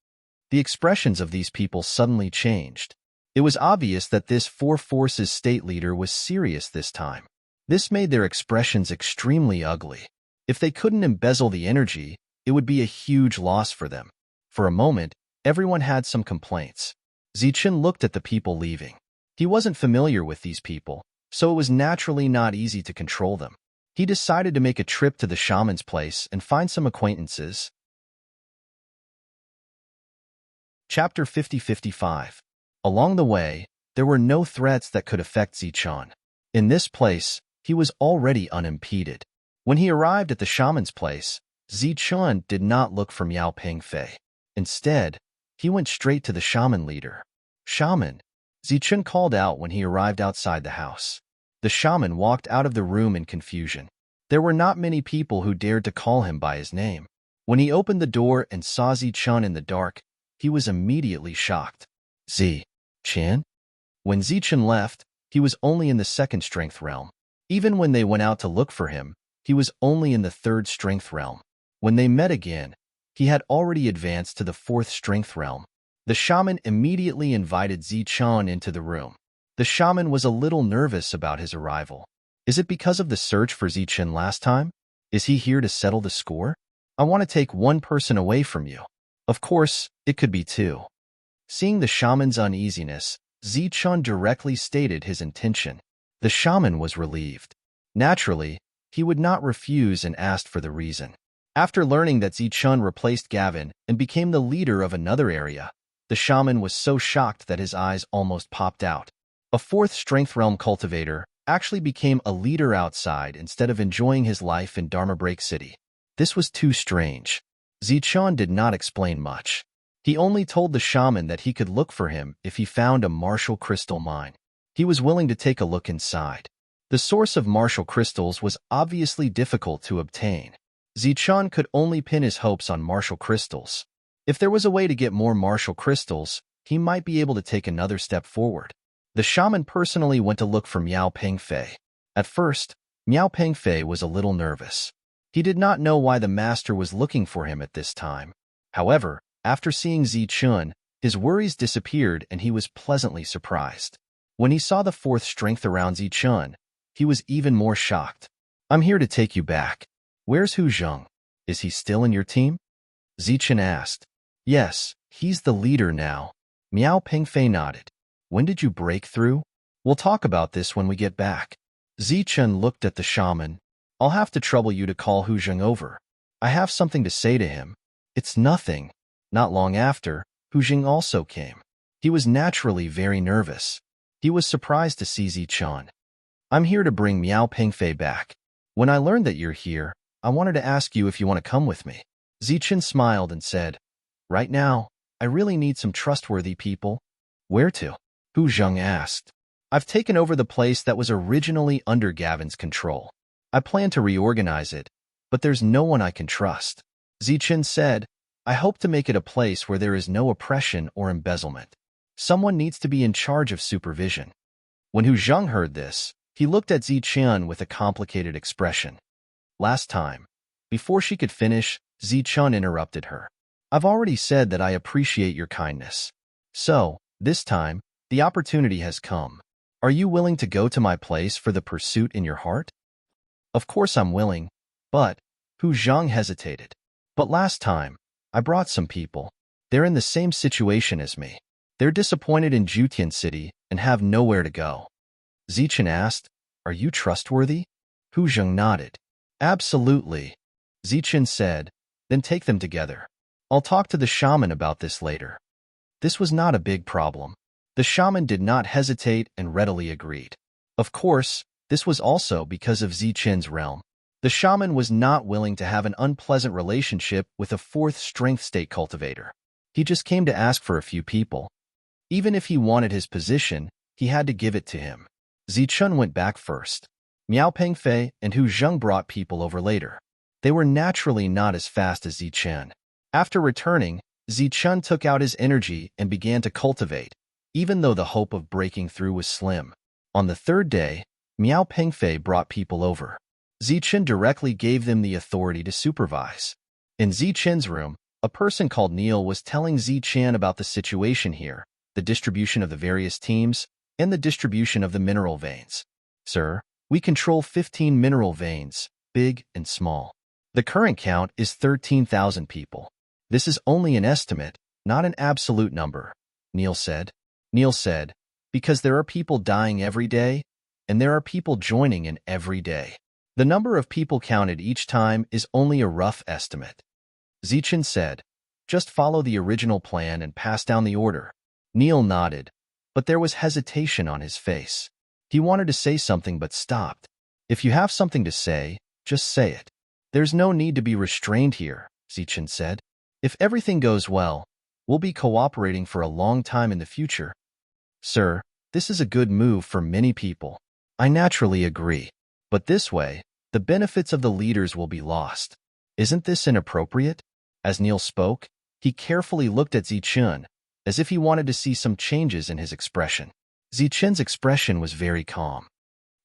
The expressions of these people suddenly changed. It was obvious that this 4-forces state leader was serious this time. This made their expressions extremely ugly. If they couldn't embezzle the energy, it would be a huge loss for them. For a moment, everyone had some complaints. Zichen looked at the people leaving. He wasn't familiar with these people, so it was naturally not easy to control them. He decided to make a trip to the shaman's place and find some acquaintances. Chapter 50-55. Along the way, there were no threats that could affect Zichun. In this place, he was already unimpeded. When he arrived at the shaman's place, Zichun did not look for Miao Pengfei. Instead, he went straight to the shaman leader. "Shaman," Zichun called out when he arrived outside the house. The shaman walked out of the room in confusion. There were not many people who dared to call him by his name. When he opened the door and saw Zichun in the dark, he was immediately shocked. "Zi-Chan?" When Zichun left, he was only in the second strength realm. Even when they went out to look for him, he was only in the third strength realm. When they met again, he had already advanced to the fourth strength realm. The shaman immediately invited Zichun into the room. The shaman was a little nervous about his arrival. Is it because of the search for Zichun last time? Is he here to settle the score? "I want to take one person away from you." Of course, it could be two. Seeing the shaman's uneasiness, Zichun directly stated his intention. The shaman was relieved. Naturally, he would not refuse and asked for the reason. After learning that Zichun replaced Gavin and became the leader of another area, the shaman was so shocked that his eyes almost popped out. A fourth strength realm cultivator actually became a leader outside instead of enjoying his life in Dharma Break City. This was too strange. Zichun did not explain much. He only told the shaman that he could look for him if he found a martial crystal mine. He was willing to take a look inside. The source of martial crystals was obviously difficult to obtain. Zichun could only pin his hopes on martial crystals. If there was a way to get more martial crystals, he might be able to take another step forward. The shaman personally went to look for Miao Pengfei. At first, Miao Pengfei was a little nervous. He did not know why the master was looking for him at this time. However, after seeing Zichun, his worries disappeared and he was pleasantly surprised. When he saw the fourth strength around Zichun, he was even more shocked. "I'm here to take you back. Where's Hu Zheng? Is he still in your team?" Zichun asked. "Yes, he's the leader now." Miao Pengfei nodded. "When did you break through?" "We'll talk about this when we get back." Zichun looked at the shaman. "I'll have to trouble you to call Hu Zheng over. I have something to say to him." "It's nothing." Not long after, Hu Zheng also came. He was naturally very nervous. He was surprised to see Zichun. "I'm here to bring Miao Pengfei back. When I learned that you're here, I wanted to ask you if you want to come with me." Zichun smiled and said, "Right now, I really need some trustworthy people." "Where to?" Hu Zheng asked. "I've taken over the place that was originally under Gavin's control. I plan to reorganize it, but there's no one I can trust." Zichun said, "I hope to make it a place where there is no oppression or embezzlement. Someone needs to be in charge of supervision." When Hu Zheng heard this, he looked at Zichun with a complicated expression. Last time, before she could finish, Zichun interrupted her. "I've already said that I appreciate your kindness. So, this time, the opportunity has come. Are you willing to go to my place for the pursuit in your heart?" "Of course I'm willing, but..." Hu Zheng hesitated. "But last time, I brought some people. They're in the same situation as me. They're disappointed in Jutian City and have nowhere to go." Zichun asked, "Are you trustworthy?" Hu Zheng nodded. "Absolutely," Zichun said, "then take them together. I'll talk to the shaman about this later." This was not a big problem. The shaman did not hesitate and readily agreed. Of course, this was also because of Zichun's realm. The shaman was not willing to have an unpleasant relationship with a fourth strength state cultivator. He just came to ask for a few people. Even if he wanted his position, he had to give it to him. Zichun went back first. Miao Pengfei and Hu Zheng brought people over later. They were naturally not as fast as Zichun. After returning, Zichun took out his energy and began to cultivate, even though the hope of breaking through was slim. On the third day, Miao Pengfei brought people over. Zichun directly gave them the authority to supervise. In Zichun's room, a person called Neil was telling Zichun about the situation here, the distribution of the various teams, and the distribution of the mineral veins. "Sir, we control 15 mineral veins, big and small. The current count is 13,000 people. This is only an estimate, not an absolute number," Neil said. Neil said, "Because there are people dying every day, and there are people joining in every day. The number of people counted each time is only a rough estimate." Zichun said, "Just follow the original plan and pass down the order." Neil nodded, but there was hesitation on his face. He wanted to say something but stopped. "If you have something to say, Just say it. There's no need to be restrained here, Zichen said. If everything goes well, we'll be cooperating for a long time in the future. Sir, this is a good move for many people. I naturally agree. But this way, the benefits of the leaders will be lost. Isn't this inappropriate? As Neil spoke, he carefully looked at Zichen, as if he wanted to see some changes in his expression. Zichen's expression was very calm.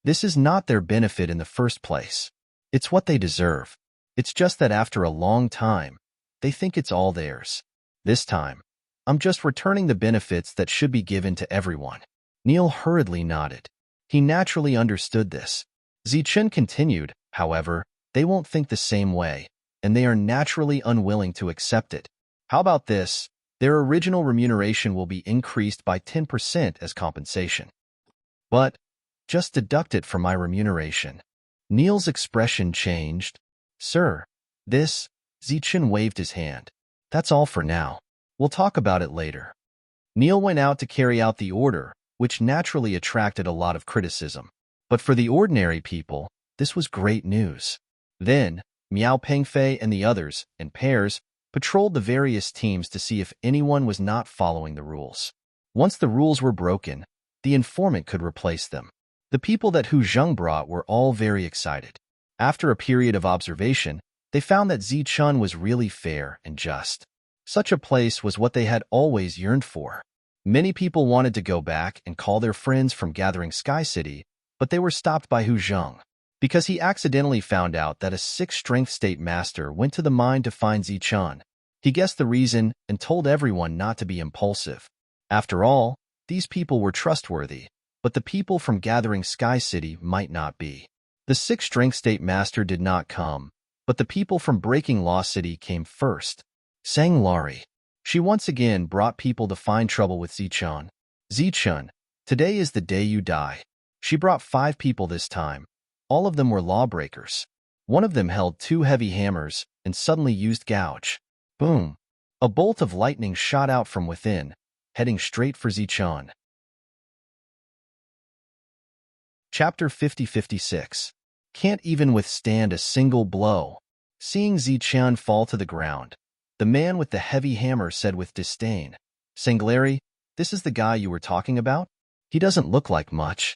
This is not their benefit in the first place. It's what they deserve. It's just that after a long time, they think it's all theirs. This time, I'm just returning the benefits that should be given to everyone. Neil hurriedly nodded. He naturally understood this. Zichen continued, however, they won't think the same way, and they are naturally unwilling to accept it. How about this? Their original remuneration will be increased by 10% as compensation. But, just deduct it from my remuneration. Neil's expression changed. Sir, Zichen waved his hand. That's all for now. We'll talk about it later. Neil went out to carry out the order, which naturally attracted a lot of criticism. But for the ordinary people, this was great news. Then, Miao Pengfei and the others, in pairs, patrolled the various teams to see if anyone was not following the rules. Once the rules were broken, the informant could replace them. The people that Hu Zheng brought were all very excited. After a period of observation, they found that Zichen was really fair and just. Such a place was what they had always yearned for. Many people wanted to go back and call their friends from Gathering Sky City, but they were stopped by Hu Zheng, because he accidentally found out that a 6th strength state master went to the mine to find Zichen. He guessed the reason and told everyone not to be impulsive. After all, these people were trustworthy, but the people from Gathering Sky City might not be. The 6th strength state master did not come, but the people from Breaking Law City came first. Sang Lari. She once again brought people to find trouble with Zichen. Zichen, today is the day you die. She brought 5 people this time. All of them were lawbreakers. One of them held 2 heavy hammers and suddenly used gouge. Boom! A bolt of lightning shot out from within, heading straight for Zichen. Chapter 50-56. Can't even withstand a single blow. Seeing Zichen fall to the ground, the man with the heavy hammer said with disdain, Sanglari, this is the guy you were talking about? He doesn't look like much.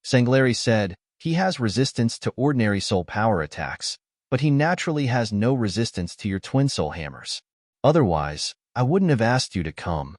Sanglari said, he has resistance to ordinary soul power attacks, but he naturally has no resistance to your twin soul hammers. Otherwise, I wouldn't have asked you to come.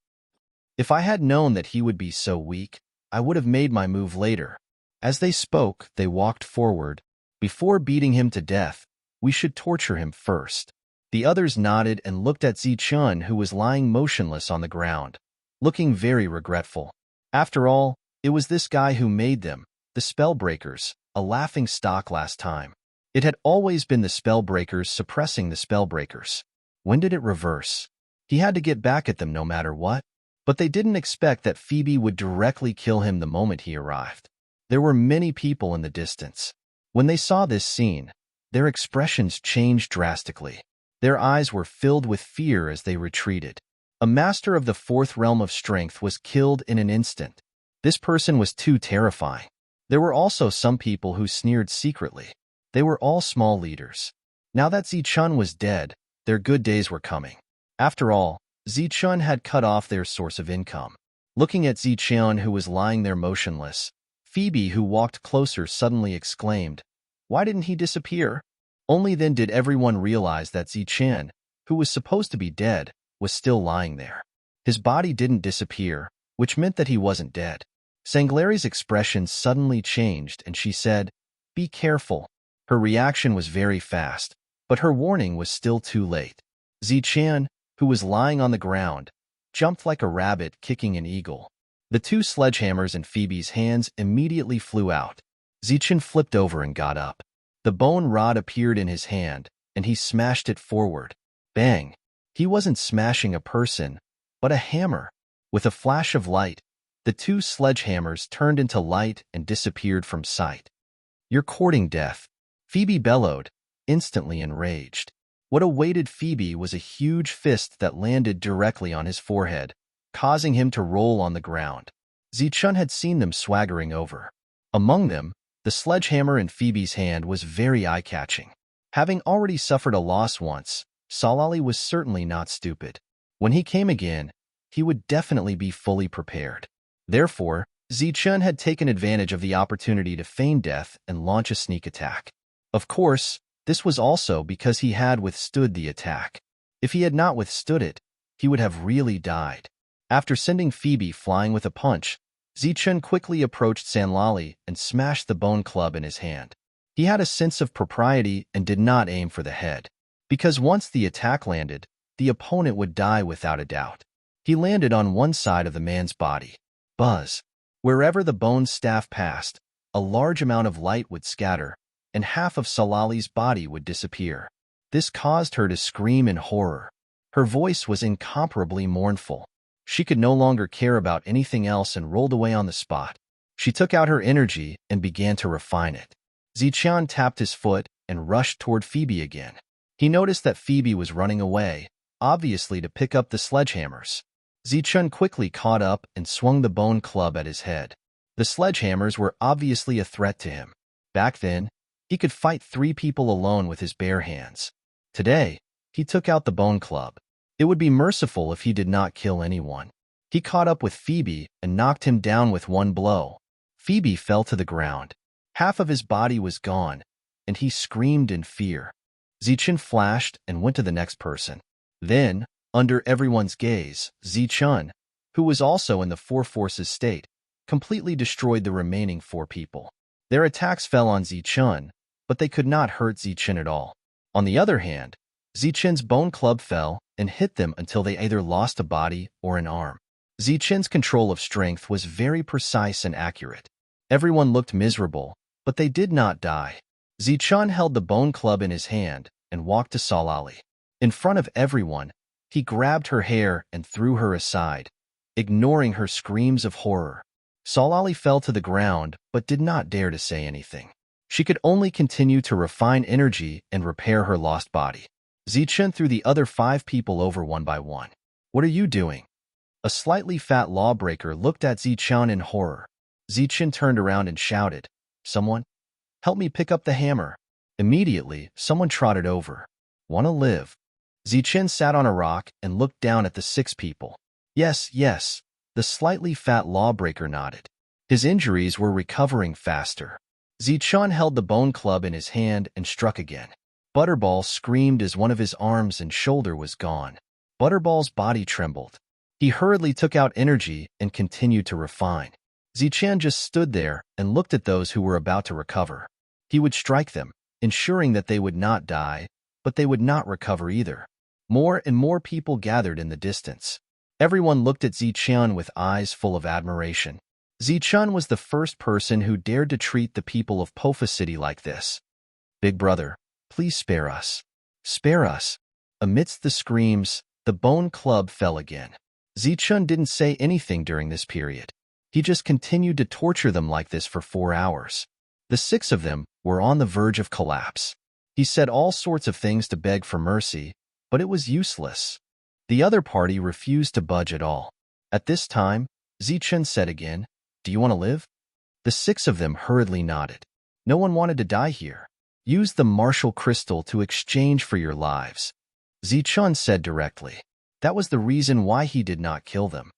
If I had known that he would be so weak, I would have made my move later. As they spoke, they walked forward. Before beating him to death, we should torture him first. The others nodded and looked at Zichen, who was lying motionless on the ground, looking very regretful. After all, it was this guy who made them, the Spellbreakers, a laughing stock last time. It had always been the Spellbreakers suppressing the Spellbreakers. When did it reverse? He had to get back at them no matter what. But they didn't expect that Phoebe would directly kill him the moment he arrived. There were many people in the distance. When they saw this scene, their expressions changed drastically. Their eyes were filled with fear as they retreated. A master of the 4th realm of strength was killed in an instant. This person was too terrifying. There were also some people who sneered secretly. They were all small leaders. Now that Zichen was dead, their good days were coming. After all, Zichen had cut off their source of income. Looking at Zichen, who was lying there motionless, Phoebe, who walked closer, suddenly exclaimed, "Why didn't he disappear?" Only then did everyone realize that Zichen, who was supposed to be dead, was still lying there. His body didn't disappear, which meant that he wasn't dead. Sanglari's expression suddenly changed and she said, "Be careful." Her reaction was very fast, but her warning was still too late. Zichen, who was lying on the ground, jumped like a rabbit kicking an eagle. The 2 sledgehammers in Phoebe's hands immediately flew out. Zichen flipped over and got up. The bone rod appeared in his hand, and he smashed it forward. Bang! He wasn't smashing a person, but a hammer. With a flash of light, the 2 sledgehammers turned into light and disappeared from sight. "You're courting death," Phoebe bellowed, instantly enraged. What awaited Phoebe was a huge fist that landed directly on his forehead, causing him to roll on the ground. Zichen had seen them swaggering over. Among them, the The sledgehammer in Phoebe's hand was very eye-catching. Having already suffered a loss once, Solali was certainly not stupid. When he came again, he would definitely be fully prepared. Therefore, Zichun had taken advantage of the opportunity to feign death and launch a sneak attack. Of course, this was also because he had withstood the attack. If he had not withstood it, he would have really died. After sending Phoebe flying with a punch, Zichun quickly approached Sanlali and smashed the bone club in his hand. He had a sense of propriety and did not aim for the head, because once the attack landed, the opponent would die without a doubt. He landed on one side of the man's body. Buzz. Wherever the bone staff passed, a large amount of light would scatter, and half of Solali's body would disappear. This caused her to scream in horror. Her voice was incomparably mournful. She could no longer care about anything else and rolled away on the spot. She took out her energy and began to refine it. Zichun tapped his foot and rushed toward Phoebe again. He noticed that Phoebe was running away, obviously to pick up the sledgehammers. Zichun quickly caught up and swung the bone club at his head. The sledgehammers were obviously a threat to him. Back then, he could fight 3 people alone with his bare hands. Today, he took out the bone club. It would be merciful if he did not kill anyone. He caught up with Phoebe and knocked him down with one blow. Phoebe fell to the ground. Half of his body was gone, and he screamed in fear. Zichun flashed and went to the next person. Then, under everyone's gaze, Zichun, who was also in the 4 forces state, completely destroyed the remaining 4 people. Their attacks fell on Zichun, but they could not hurt Zichun at all. On the other hand, Zichun's bone club fell and hit them until they either lost a body or an arm. Zichun's control of strength was very precise and accurate. Everyone looked miserable, but they did not die. Zichun held the bone club in his hand and walked to Solali. In front of everyone, he grabbed her hair and threw her aside, ignoring her screams of horror. Solali fell to the ground but did not dare to say anything. She could only continue to refine energy and repair her lost body. Zichun threw the other 5 people over one by one. "What are you doing?" A slightly fat lawbreaker looked at Zichun in horror. Zichun turned around and shouted, "Someone, help me pick up the hammer." Immediately, someone trotted over. "Wanna live?" Zichun sat on a rock and looked down at the 6 people. Yes, yes, the slightly fat lawbreaker nodded. His injuries were recovering faster. Zichun held the bone club in his hand and struck again. Butterball screamed as one of his arms and shoulder was gone. Butterball's body trembled. He hurriedly took out energy and continued to refine. Zichun just stood there and looked at those who were about to recover. He would strike them, ensuring that they would not die, but they would not recover either. More and more people gathered in the distance. Everyone looked at Zichun with eyes full of admiration. Zichun was the first person who dared to treat the people of Pofa City like this. "Big brother, please spare us. Spare us." Amidst the screams, the bone club fell again. Zichun didn't say anything during this period. He just continued to torture them like this for 4 hours. The 6 of them were on the verge of collapse. He said all sorts of things to beg for mercy, but it was useless. The other party refused to budge at all. At this time, Zichun said again, "Do you want to live?" The 6 of them hurriedly nodded. No one wanted to die here. "Use the martial crystal to exchange for your lives," Zichun said directly. That was the reason why he did not kill them.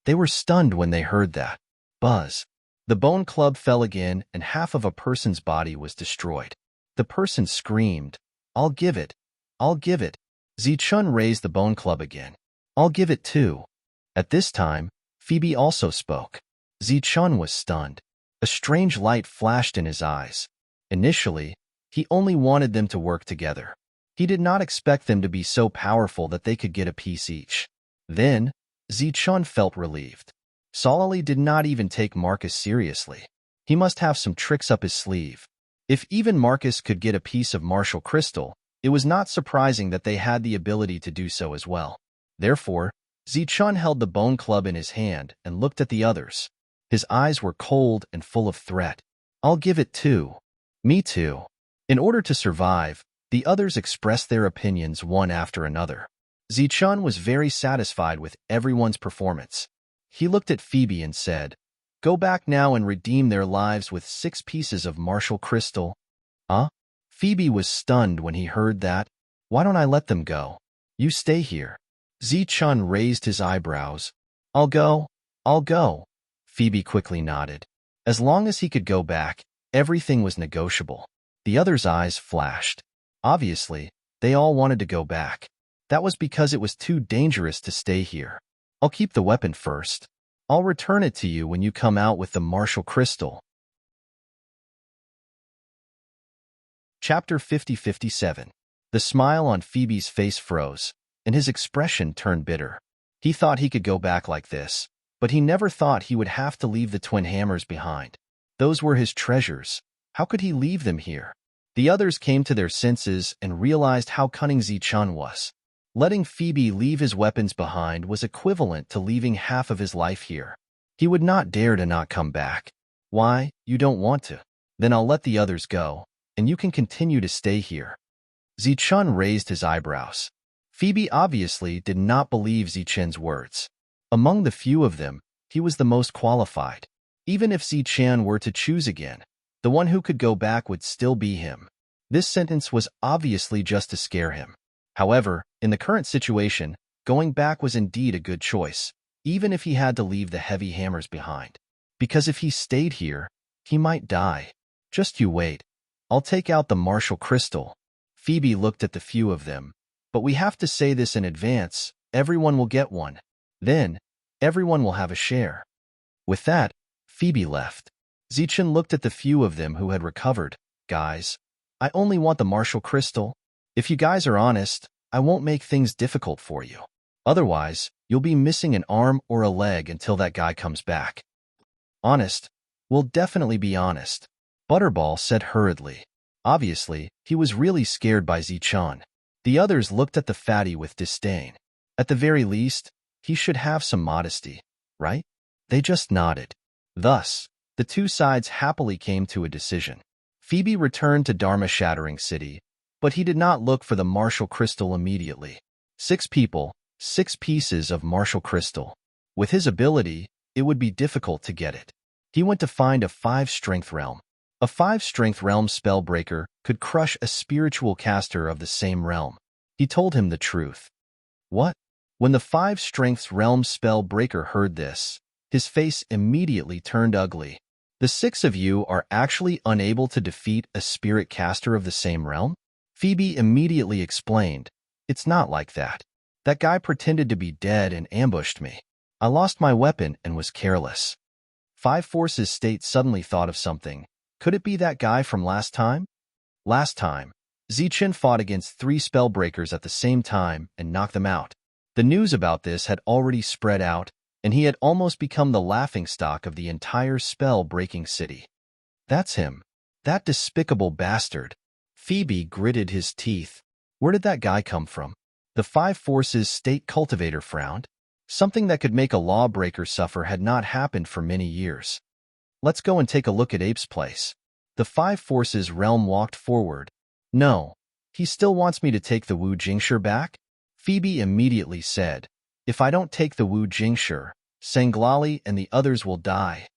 They were stunned when they heard that. Buzz. The bone club fell again and half of a person's body was destroyed. The person screamed, "I'll give it. I'll give it." Zichun raised the bone club again. "I'll give it too." At this time, Phoebe also spoke. Zichun was stunned. A strange light flashed in his eyes. Initially, he only wanted them to work together. He did not expect them to be so powerful that they could get a piece each. Then, Zichun felt relieved. Solali did not even take Marcus seriously. He must have some tricks up his sleeve. If even Marcus could get a piece of martial crystal, it was not surprising that they had the ability to do so as well. Therefore, Zichun held the bone club in his hand and looked at the others. His eyes were cold and full of threat. "I'll give it too." "Me too." In order to survive, the others expressed their opinions one after another. Zichun was very satisfied with everyone's performance. He looked at Phoebe and said, Go back now and redeem their lives with 6 pieces of martial crystal. Huh? Phoebe was stunned when he heard that. Why don't I let them go? You stay here. Zi-chun raised his eyebrows. I'll go. I'll go. Phoebe quickly nodded. As long as he could go back, everything was negotiable. The others' eyes flashed. Obviously, they all wanted to go back. That was because it was too dangerous to stay here. I'll keep the weapon first. I'll return it to you when you come out with the martial crystal. Chapter 50-57. The smile on Phoebe's face froze, and his expression turned bitter. He thought he could go back like this, but he never thought he would have to leave the twin hammers behind. Those were his treasures. How could he leave them here? The others came to their senses and realized how cunning Zi-chun was. Letting Phoebe leave his weapons behind was equivalent to leaving half of his life here. He would not dare to not come back. Why? You don't want to? Then I'll let the others go, and you can continue to stay here. Zi-chun raised his eyebrows. Phoebe obviously did not believe Zi-chun's words. Among the few of them, he was the most qualified. Even if Zi-chun were to choose again, the one who could go back would still be him. This sentence was obviously just to scare him. However, in the current situation, going back was indeed a good choice, even if he had to leave the heavy hammers behind. Because if he stayed here, he might die. Just you wait. I'll take out the martial crystal. Phoebe looked at the few of them. But we have to say this in advance. Everyone will get one. Then, everyone will have a share. With that, Phoebe left. Zi-chun looked at the few of them who had recovered. Guys, I only want the martial crystal. If you guys are honest, I won't make things difficult for you. Otherwise, you'll be missing an arm or a leg until that guy comes back. Honest? We'll definitely be honest, Butterball said hurriedly. Obviously, he was really scared by Zi-chun. The others looked at the fatty with disdain. At the very least, he should have some modesty, right? They just nodded. Thus, the two sides happily came to a decision. Phoebe returned to Dharma-shattering city, but he did not look for the martial crystal immediately. 6 people, 6 pieces of martial crystal. With his ability, it would be difficult to get it. He went to find a 5-strength realm. A 5-strength realm spellbreaker could crush a spiritual caster of the same realm. He told him the truth. What? When the 5-strength realm spellbreaker heard this, his face immediately turned ugly. The 6 of you are actually unable to defeat a spirit caster of the same realm? Phoebe immediately explained, it's not like that. That guy pretended to be dead and ambushed me. I lost my weapon and was careless. 5 Forces State suddenly thought of something. Could it be that guy from last time? Last time, Zi-chun fought against 3 spellbreakers at the same time and knocked them out. The news about this had already spread out, and he had almost become the laughingstock of the entire spell-breaking city. That's him. That despicable bastard. Phoebe gritted his teeth. Where did that guy come from? The 5 Forces State cultivator frowned. Something that could make a lawbreaker suffer had not happened for many years. Let's go and take a look at Ape's place. The 5 Forces realm walked forward. No, he still wants me to take the Wu Jingshi back? Phoebe immediately said, if I don't take the Wu Jingshi, Sanglali and the others will die.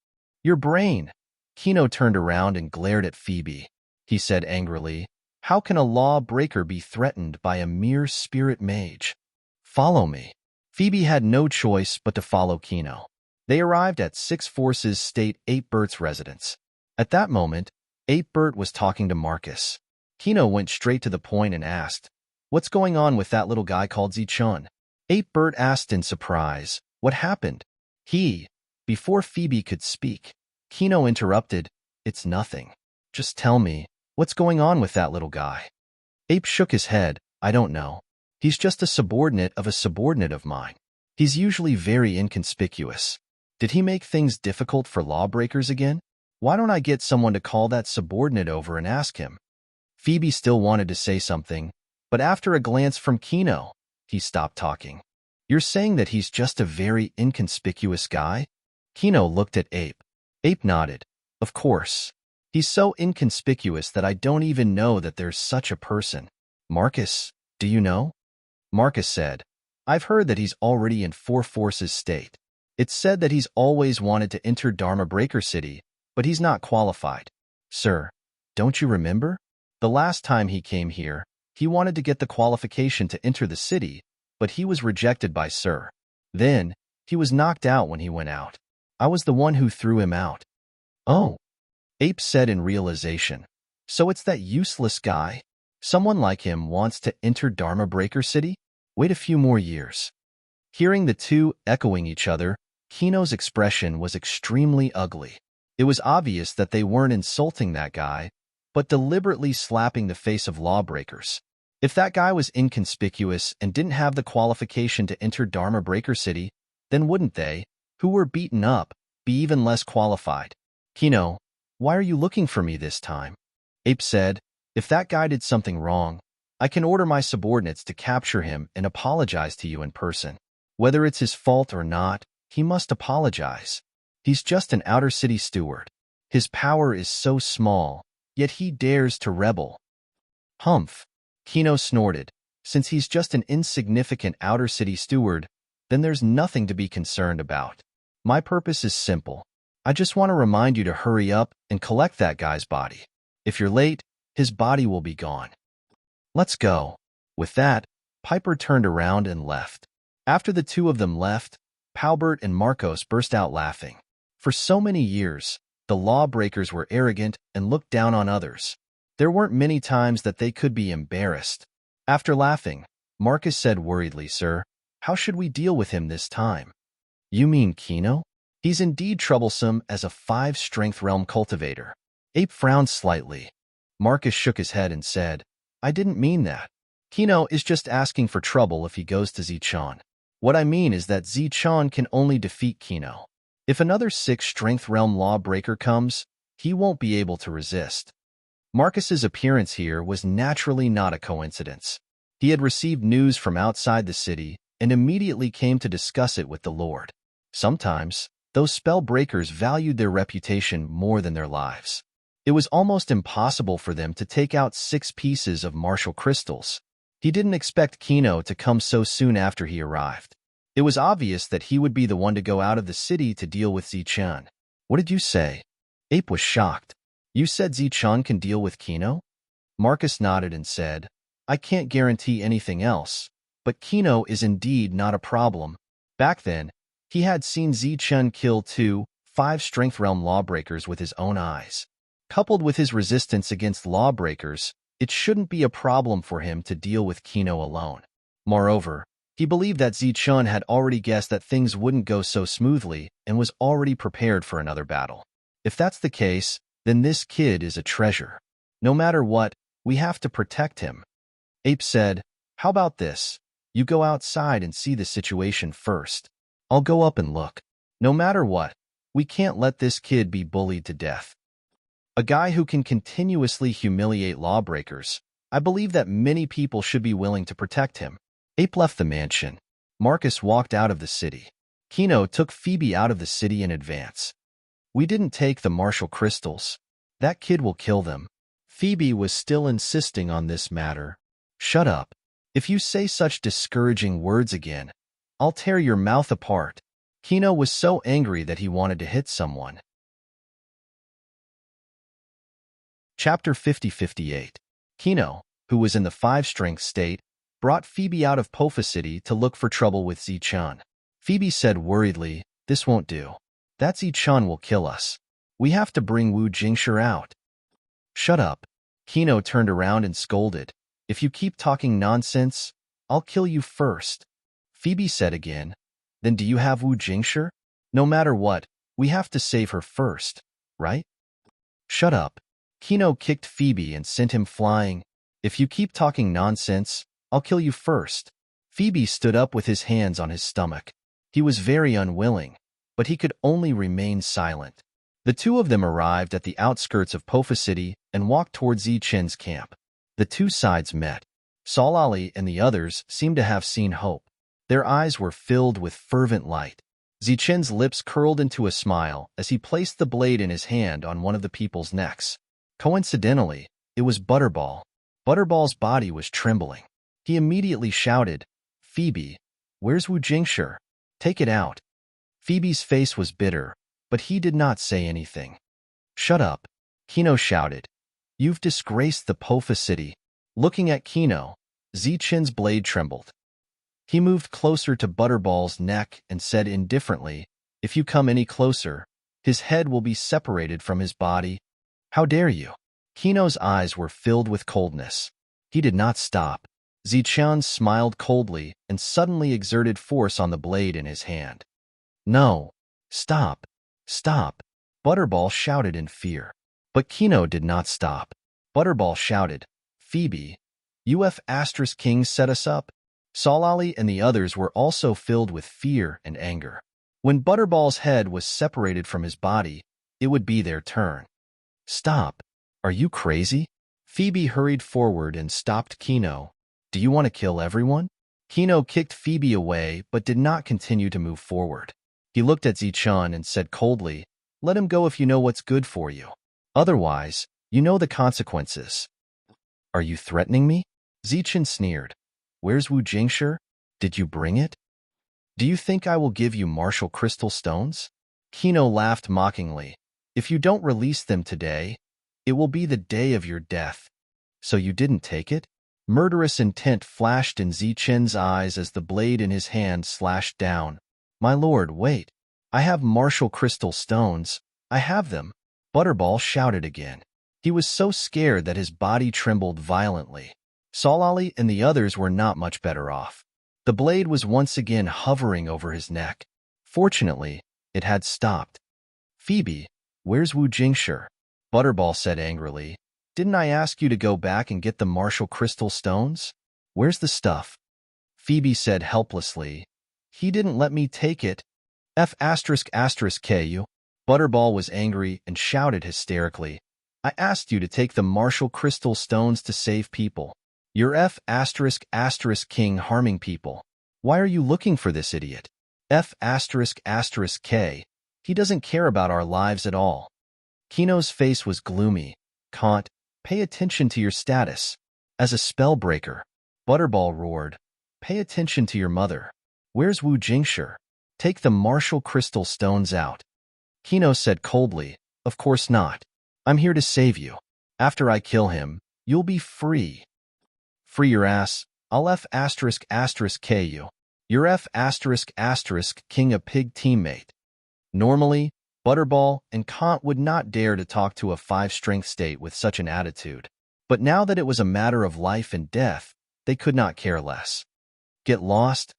Your brain. Kino turned around and glared at Phoebe. He said angrily, how can a lawbreaker be threatened by a mere spirit mage? Follow me. Phoebe had no choice but to follow Kino. They arrived at 6 Forces State 8-Bert's residence. At that moment, 8-Bert was talking to Marcus. Kino went straight to the point and asked, what's going on with that little guy called Zi-chun? 8-Bert asked in surprise, what happened? Before Phoebe could speak, Kino interrupted, it's nothing. Just tell me, what's going on with that little guy? Ape shook his head, I don't know. He's just a subordinate of a subordinate of mine. He's usually very inconspicuous. Did he make things difficult for lawbreakers again? Why don't I get someone to call that subordinate over and ask him? Phoebe still wanted to say something, but after a glance from Kino, he stopped talking. You're saying that he's just a very inconspicuous guy? Kino looked at Ape. Ape nodded. Of course. He's so inconspicuous that I don't even know that there's such a person. Marcus, do you know? Marcus said, I've heard that he's already in 4 Forces State. It's said that he's always wanted to enter Dharma Breaker City, but he's not qualified. Sir, don't you remember? The last time he came here, he wanted to get the qualification to enter the city, but he was rejected by Sir. Then, he was knocked out when he went out. I was the one who threw him out. Oh, Ape said in realization. So it's that useless guy? Someone like him wants to enter Dharma Breaker City? Wait a few more years. Hearing the two echoing each other, Kino's expression was extremely ugly. It was obvious that they weren't insulting that guy, but deliberately slapping the face of lawbreakers. If that guy was inconspicuous and didn't have the qualification to enter Dharma Breaker City, then wouldn't they, who were beaten up, be even less qualified? Kino, why are you looking for me this time? Ape said, if that guy did something wrong, I can order my subordinates to capture him and apologize to you in person. Whether it's his fault or not, he must apologize. He's just an outer city steward. His power is so small, yet he dares to rebel. Humph, Kino snorted. Since he's just an insignificant outer city steward, then there's nothing to be concerned about. My purpose is simple. I just want to remind you to hurry up and collect that guy's body. If you're late, his body will be gone. Let's go. With that, Piper turned around and left. After the two of them left, Paubert and Marcos burst out laughing. For so many years, the lawbreakers were arrogant and looked down on others. There weren't many times that they could be embarrassed. After laughing, Marcus said worriedly, Sir, how should we deal with him this time? You mean Kino? He's indeed troublesome as a 5-strength realm cultivator. Ape frowned slightly. Marcus shook his head and said, I didn't mean that. Kino is just asking for trouble if he goes to Zichan. What I mean is that Zichan can only defeat Kino. If another 6-strength realm lawbreaker comes, he won't be able to resist. Marcus's appearance here was naturally not a coincidence. He had received news from outside the city and immediately came to discuss it with the Lord. Sometimes, those spell breakers valued their reputation more than their lives. It was almost impossible for them to take out 6 pieces of martial crystals. He didn't expect Kino to come so soon after he arrived. It was obvious that he would be the one to go out of the city to deal with Zichan. What did you say? Ape was shocked. You said Zichan can deal with Kino? Marcus nodded and said, I can't guarantee anything else, but Kino is indeed not a problem. Back then, he had seen Zichan kill 2 5-strength realm lawbreakers with his own eyes. Coupled with his resistance against lawbreakers, it shouldn't be a problem for him to deal with Kino alone. Moreover, he believed that Zichan had already guessed that things wouldn't go so smoothly and was already prepared for another battle. If that's the case, then this kid is a treasure. No matter what, we have to protect him. Ape said, how about this? You go outside and see the situation first. I'll go up and look. No matter what, we can't let this kid be bullied to death. A guy who can continuously humiliate lawbreakers, I believe that many people should be willing to protect him. Ape left the mansion. Marcus walked out of the city. Kino took Phoebe out of the city in advance. We didn't take the martial crystals. That kid will kill them. Phoebe was still insisting on this matter. Shut up. If you say such discouraging words again, I'll tear your mouth apart. Kino was so angry that he wanted to hit someone. Chapter 50-58. Kino, who was in the 5-strength state, brought Phoebe out of Pofa City to look for trouble with Zichan. Phoebe said worriedly, this won't do. That Zichan will kill us. We have to bring Wu Jingshi out. Shut up. Kino turned around and scolded. If you keep talking nonsense, I'll kill you first. Phoebe said again, then do you have Wu Jingshi? No matter what, we have to save her first, right? Shut up. Kino kicked Phoebe and sent him flying. If you keep talking nonsense, I'll kill you first. Phoebe stood up with his hands on his stomach. He was very unwilling, but he could only remain silent. The two of them arrived at the outskirts of Pofa City and walked towards Zichen's camp. The two sides met. Solali and the others seemed to have seen hope. Their eyes were filled with fervent light. Zichen's lips curled into a smile as he placed the blade in his hand on one of the people's necks. Coincidentally, it was Butterball. Butterball's body was trembling. He immediately shouted, Phoebe, where's Wu Jingshi? Take it out. Phoebe's face was bitter, but he did not say anything. Shut up, Kino shouted. You've disgraced the Pofa city. Looking at Kino, Zichen's blade trembled. He moved closer to Butterball's neck and said indifferently, if you come any closer, his head will be separated from his body. How dare you? Kino's eyes were filled with coldness. He did not stop. Zichen smiled coldly and suddenly exerted force on the blade in his hand. No. Stop. Stop. Butterball shouted in fear. But Kino did not stop. Butterball shouted, Phoebe, King set us up. Solali and the others were also filled with fear and anger. When Butterball's head was separated from his body, it would be their turn. Stop. Are you crazy? Phoebe hurried forward and stopped Kino. Do you want to kill everyone? Kino kicked Phoebe away but did not continue to move forward. He looked at Zichen and said coldly, let him go if you know what's good for you. Otherwise, you know the consequences. Are you threatening me? Zichen sneered. Where's Wu Jingshi? Did you bring it? Do you think I will give you martial crystal stones? Kino laughed mockingly. If you don't release them today, it will be the day of your death. So you didn't take it? Murderous intent flashed in Zichen's eyes as the blade in his hand slashed down. My lord, wait. I have martial crystal stones. I have them. Butterball shouted again. He was so scared that his body trembled violently. Solali and the others were not much better off. The blade was once again hovering over his neck. Fortunately, it had stopped. Phoebe, where's Wu Jingshi? Butterball said angrily. Didn't I ask you to go back and get the martial crystal stones? Where's the stuff? Phoebe said helplessly. He didn't let me take it. Ku. Butterball was angry and shouted hysterically. I asked you to take the martial crystal stones to save people. You're King harming people. Why are you looking for this idiot? K. He doesn't care about our lives at all. Kino's face was gloomy. Can't. Pay attention to your status. As a spellbreaker. Butterball roared. Pay attention to your mother. Where's Wu Jingshi? Take the martial crystal stones out. Kino said coldly, of course not. I'm here to save you. After I kill him, you'll be free. Free your ass. I'll Ku. You're King a pig teammate. Normally, Butterball and Kant would not dare to talk to a 5-strength state with such an attitude. But now that it was a matter of life and death, they could not care less. Get lost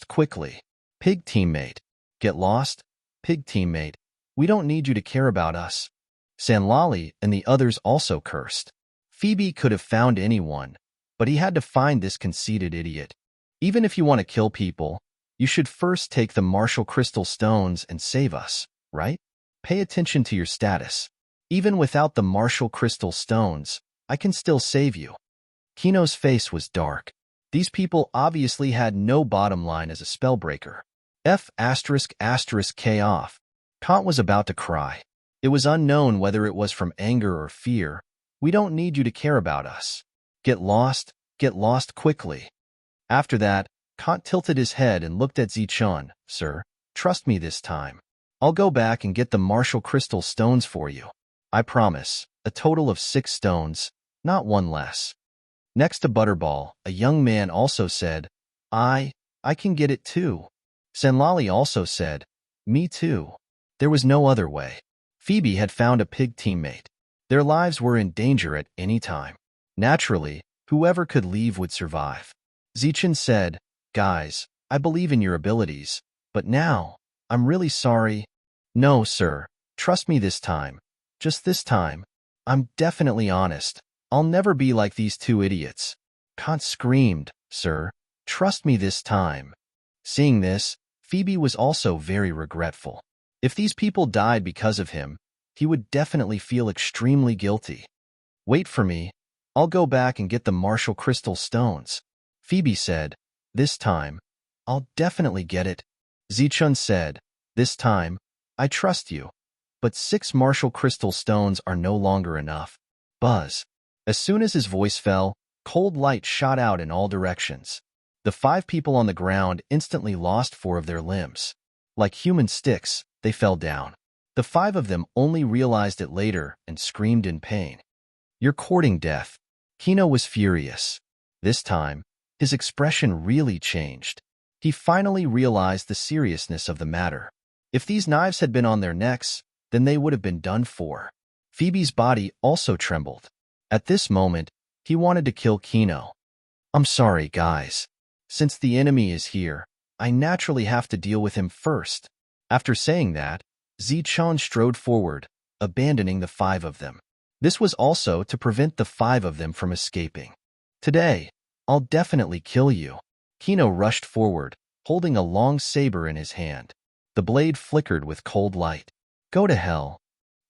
quickly. Pig teammate. Get lost, pig teammate. We don't need you to care about us. Sanlali and the others also cursed. Phoebe could have found anyone, but he had to find this conceited idiot. Even if you want to kill people, you should first take the martial crystal stones and save us, right? Pay attention to your status. Even without the martial crystal stones, I can still save you. Kino's face was dark. These people obviously had no bottom line as a spellbreaker. K off. Kant was about to cry. It was unknown whether it was from anger or fear. We don't need you to care about us. Get lost quickly. After that, Kant tilted his head and looked at Zichen. Sir, trust me this time. I'll go back and get the martial crystal stones for you. I promise, a total of 6 stones, not one less. Next to Butterball, a young man also said, I can get it too. Sanlali also said, me too. There was no other way. Phoebe had found a pig teammate. Their lives were in danger at any time. Naturally, whoever could leave would survive. Zichen said, guys, I believe in your abilities, but now, I'm really sorry. No, sir, trust me this time. Just this time. I'm definitely honest. I'll never be like these 2 idiots. Kant screamed, sir, trust me this time. Seeing this, Phoebe was also very regretful. If these people died because of him, he would definitely feel extremely guilty. Wait for me. I'll go back and get the martial crystal stones. Phoebe said, this time, I'll definitely get it. Zichen said, this time, I trust you. But 6 martial crystal stones are no longer enough. Buzz. As soon as his voice fell, cold light shot out in all directions. The 5 people on the ground instantly lost 4 of their limbs. Like human sticks, they fell down. The 5 of them only realized it later and screamed in pain. "You're courting death." Kino was furious. This time, his expression really changed. He finally realized the seriousness of the matter. If these knives had been on their necks, then they would have been done for. Phoebe's body also trembled. At this moment, he wanted to kill Kino. "I'm sorry, guys. Since the enemy is here, I naturally have to deal with him first." After saying that, Zichun strode forward, abandoning the 5 of them. This was also to prevent the 5 of them from escaping. "Today, I'll definitely kill you." Kino rushed forward, holding a long saber in his hand. The blade flickered with cold light. "Go to hell."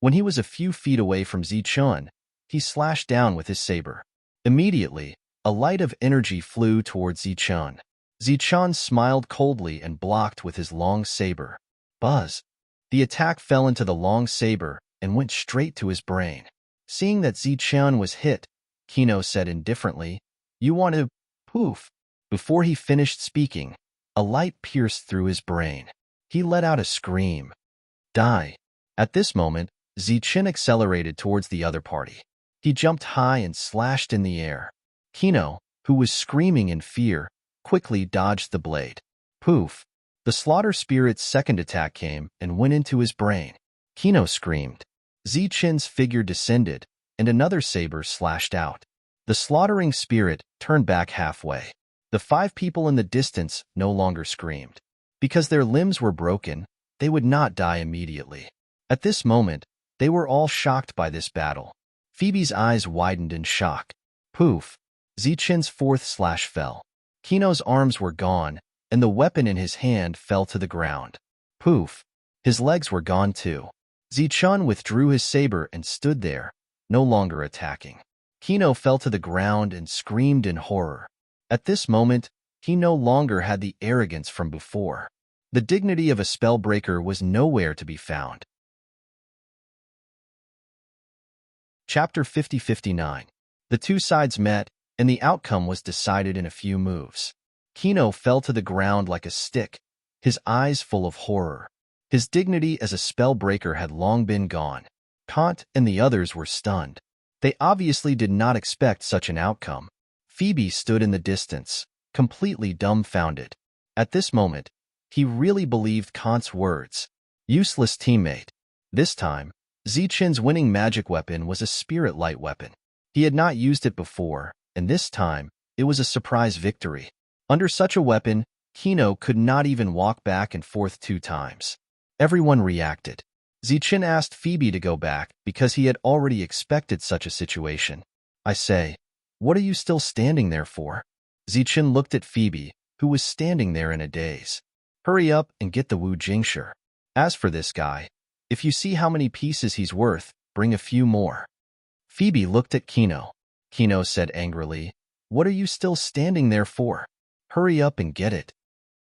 When he was a few feet away from Zichun, he slashed down with his saber. Immediately, a light of energy flew towards Zichun. Zichun smiled coldly and blocked with his long saber. Buzz! The attack fell into the long saber and went straight to his brain. Seeing that Zichun was hit, Kino said indifferently, "You want to..." Poof! Before he finished speaking, a light pierced through his brain. He let out a scream. "Die!" At this moment, Zichun accelerated towards the other party. He jumped high and slashed in the air. Kino, who was screaming in fear, quickly dodged the blade. Poof! The slaughter spirit's second attack came and went into his brain. Kino screamed. Zichun's figure descended, and another saber slashed out. The slaughtering spirit turned back halfway. The 5 people in the distance no longer screamed. Because their limbs were broken, they would not die immediately. At this moment, they were all shocked by this battle. Phoebe's eyes widened in shock. Poof! Zichun's 4th slash fell. Kino's arms were gone, and the weapon in his hand fell to the ground. Poof! His legs were gone too. Zichun withdrew his saber and stood there, no longer attacking. Kino fell to the ground and screamed in horror. At this moment, he no longer had the arrogance from before. The dignity of a spellbreaker was nowhere to be found. Chapter 50-59. The 2 sides met, and the outcome was decided in a few moves. Kino fell to the ground like a stick, his eyes full of horror. His dignity as a spellbreaker had long been gone. Kant and the others were stunned. They obviously did not expect such an outcome. Phoebe stood in the distance, completely dumbfounded. At this moment, he really believed Kant's words. Useless teammate. This time, Zichun's winning magic weapon was a spirit light weapon. He had not used it before, and this time, it was a surprise victory. Under such a weapon, Kino could not even walk back and forth 2 times. Everyone reacted. Zichun asked Phoebe to go back because he had already expected such a situation. "I say, what are you still standing there for?" Zichun looked at Phoebe, who was standing there in a daze. "Hurry up and get the Wu Jingshi. As for this guy, if you see how many pieces he's worth, bring a few more." Phoebe looked at Kino. Kino said angrily, "What are you still standing there for? Hurry up and get it."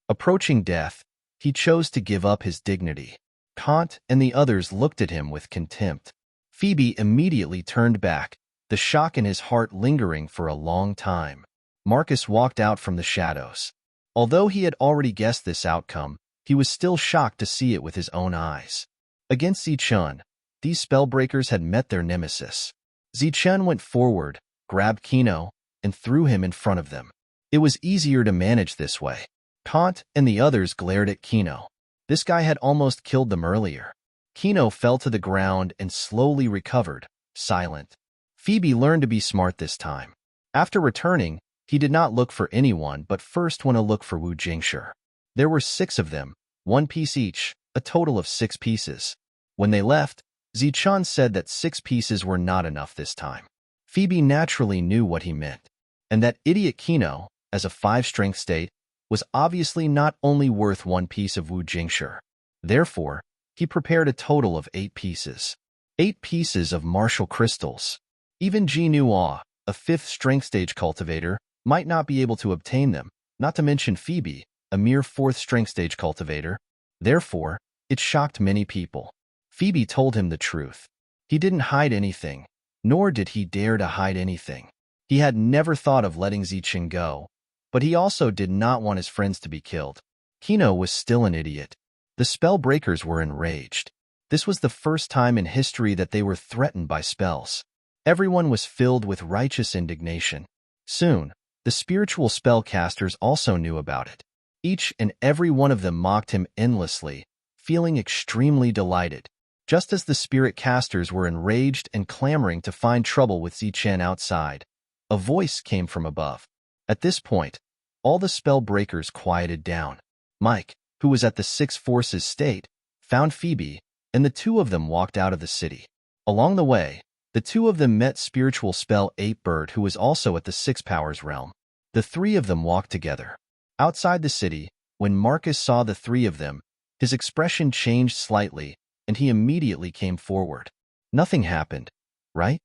Approaching death, he chose to give up his dignity. Kant and the others looked at him with contempt. Phoebe immediately turned back, the shock in his heart lingering for a long time. Marcus walked out from the shadows. Although he had already guessed this outcome, he was still shocked to see it with his own eyes. Against Zichun, these spellbreakers had met their nemesis. Zichun went forward, grabbed Kino, and threw him in front of them. It was easier to manage this way. Kant and the others glared at Kino. This guy had almost killed them earlier. Kino fell to the ground and slowly recovered, silent. Phoebe learned to be smart this time. After returning, he did not look for anyone but first went to look for Wu Jingshi. There were 6 of them, 1 piece each, a total of 6 pieces. When they left, Zichun said that 6 pieces were not enough this time. Phoebe naturally knew what he meant, and that idiot Kino, as a 5 strength state, was obviously not only worth 1 piece of Wu Jingshi. Therefore, he prepared a total of 8 pieces. 8 pieces of martial crystals. Even Ji Nuo, a 5th strength stage cultivator, might not be able to obtain them, not to mention Phoebe, a mere 4th strength stage cultivator. Therefore, it shocked many people. Phoebe told him the truth. He didn't hide anything, nor did he dare to hide anything. He had never thought of letting Zichun go, but he also did not want his friends to be killed. Kino was still an idiot. The spell breakers were enraged. This was the first time in history that they were threatened by spells. Everyone was filled with righteous indignation. Soon, the spiritual spellcasters also knew about it. Each and every one of them mocked him endlessly, feeling extremely delighted. Just as the spirit casters were enraged and clamoring to find trouble with Zichen outside, a voice came from above. At this point, all the spell breakers quieted down. Mike, who was at the Six Forces state, found Phoebe, and the two of them walked out of the city. Along the way, the two of them met spiritual spell 8-Bird, who was also at the Six Powers realm. The three of them walked together. Outside the city, when Marcus saw the three of them, his expression changed slightly, and he immediately came forward. Nothing happened, right?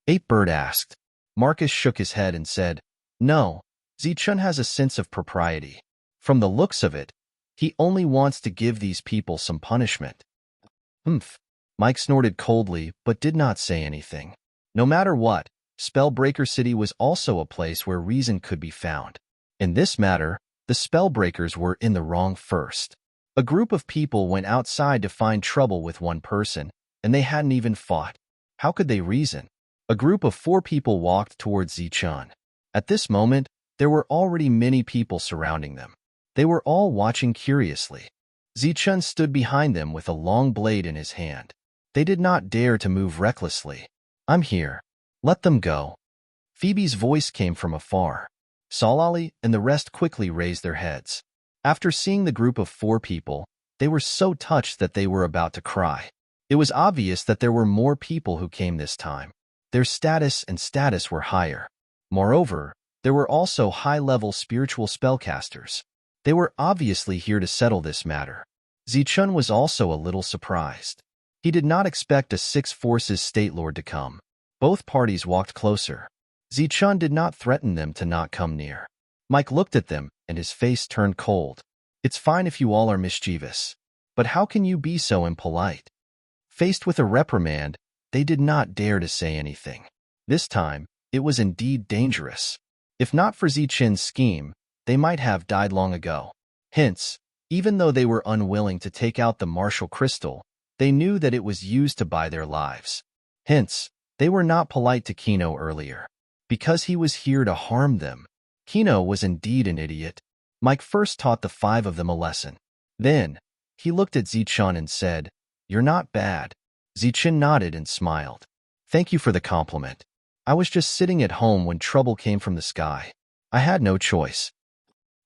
8-Bird asked. Marcus shook his head and said, No, Zichun has a sense of propriety. From the looks of it, he only wants to give these people some punishment. Humph. Mike snorted coldly but did not say anything. No matter what, Spellbreaker City was also a place where reason could be found. In this matter, the Spellbreakers were in the wrong first. A group of people went outside to find trouble with one person, and they hadn't even fought. How could they reason? A group of 4 people walked towards Zichun. At this moment, there were already many people surrounding them. They were all watching curiously. Zichun stood behind them with a long blade in his hand. They did not dare to move recklessly. I'm here. Let them go. Phoebe's voice came from afar. Solali and the rest quickly raised their heads. After seeing the group of 4 people, they were so touched that they were about to cry. It was obvious that there were more people who came this time. Their status were higher. Moreover, there were also high-level spiritual spellcasters. They were obviously here to settle this matter. Zichun was also a little surprised. He did not expect a Six Forces State Lord to come. Both parties walked closer. Zichun did not threaten them to not come near. Mike looked at them, and his face turned cold. It's fine if you all are mischievous, but how can you be so impolite? Faced with a reprimand, they did not dare to say anything. This time, it was indeed dangerous. If not for Zichen's scheme, they might have died long ago. Hence, even though they were unwilling to take out the martial crystal, they knew that it was used to buy their lives. Hence, they were not polite to Kino earlier. Because he was here to harm them. Kino was indeed an idiot. Mike first taught the 5 of them a lesson. Then, he looked at Zichun and said, You're not bad. Zichun nodded and smiled. Thank you for the compliment. I was just sitting at home when trouble came from the sky. I had no choice.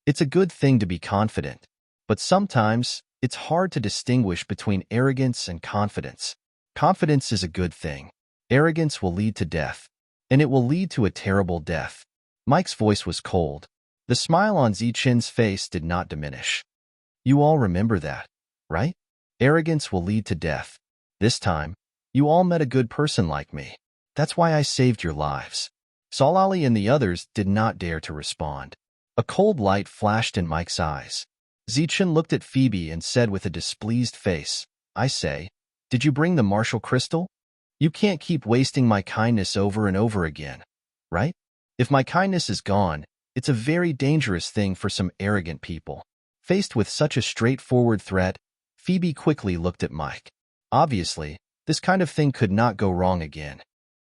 It's a good thing to be confident, but sometimes it's hard to distinguish between arrogance and confidence. Confidence is a good thing. Arrogance will lead to death, and it will lead to a terrible death. Mike's voice was cold. The smile on Zichen's face did not diminish. You all remember that, right? Arrogance will lead to death. This time, you all met a good person like me. That's why I saved your lives. Solali and the others did not dare to respond. A cold light flashed in Mike's eyes. Zichen looked at Phoebe and said with a displeased face, I say, did you bring the martial crystal? You can't keep wasting my kindness over and over again, right? If my kindness is gone, it's a very dangerous thing for some arrogant people. Faced with such a straightforward threat, Phoebe quickly looked at Mike. Obviously, this kind of thing could not go wrong again.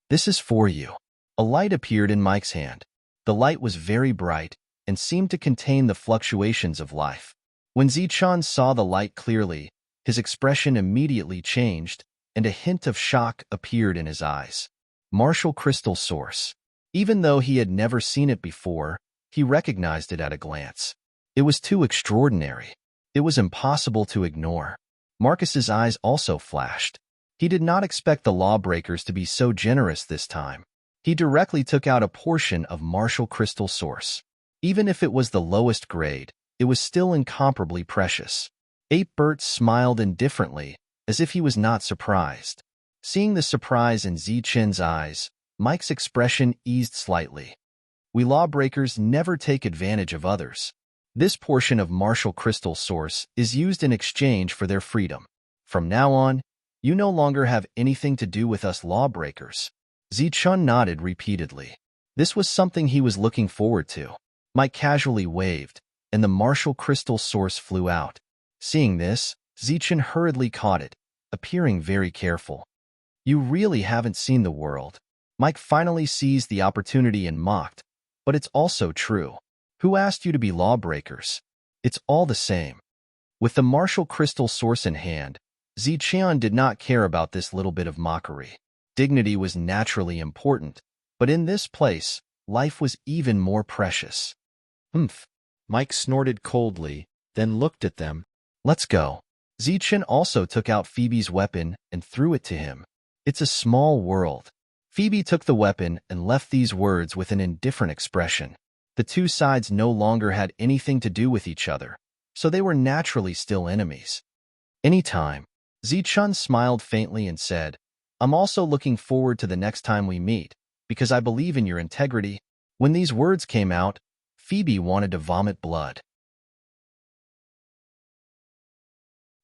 This is for you. A light appeared in Mike's hand. The light was very bright and seemed to contain the fluctuations of life. When Zichun saw the light clearly, his expression immediately changed, and a hint of shock appeared in his eyes. Martial crystal source. Even though he had never seen it before, he recognized it at a glance. It was too extraordinary. It was impossible to ignore. Marcus's eyes also flashed. He did not expect the lawbreakers to be so generous this time. He directly took out a portion of martial crystal source. Even if it was the lowest grade, it was still incomparably precious. 8-Bert smiled indifferently, as if he was not surprised. Seeing the surprise in Zichen's eyes, Mike's expression eased slightly. We lawbreakers never take advantage of others. This portion of martial crystal source is used in exchange for their freedom. From now on, you no longer have anything to do with us lawbreakers. Zichun nodded repeatedly. This was something he was looking forward to. Mike casually waved, and the martial crystal source flew out. Seeing this, Zichen hurriedly caught it, appearing very careful. You really haven't seen the world. Mike finally seized the opportunity and mocked, but it's also true. Who asked you to be lawbreakers? It's all the same. With the martial crystal source in hand, Zichen did not care about this little bit of mockery. Dignity was naturally important, but in this place, life was even more precious. Humph. Mike snorted coldly, then looked at them. Let's go. Zichen also took out Phoebe's weapon and threw it to him. It's a small world. Phoebe took the weapon and left these words with an indifferent expression. The two sides no longer had anything to do with each other, so they were naturally still enemies. Anytime. Zichen smiled faintly and said, I'm also looking forward to the next time we meet, because I believe in your integrity. When these words came out, Phoebe wanted to vomit blood.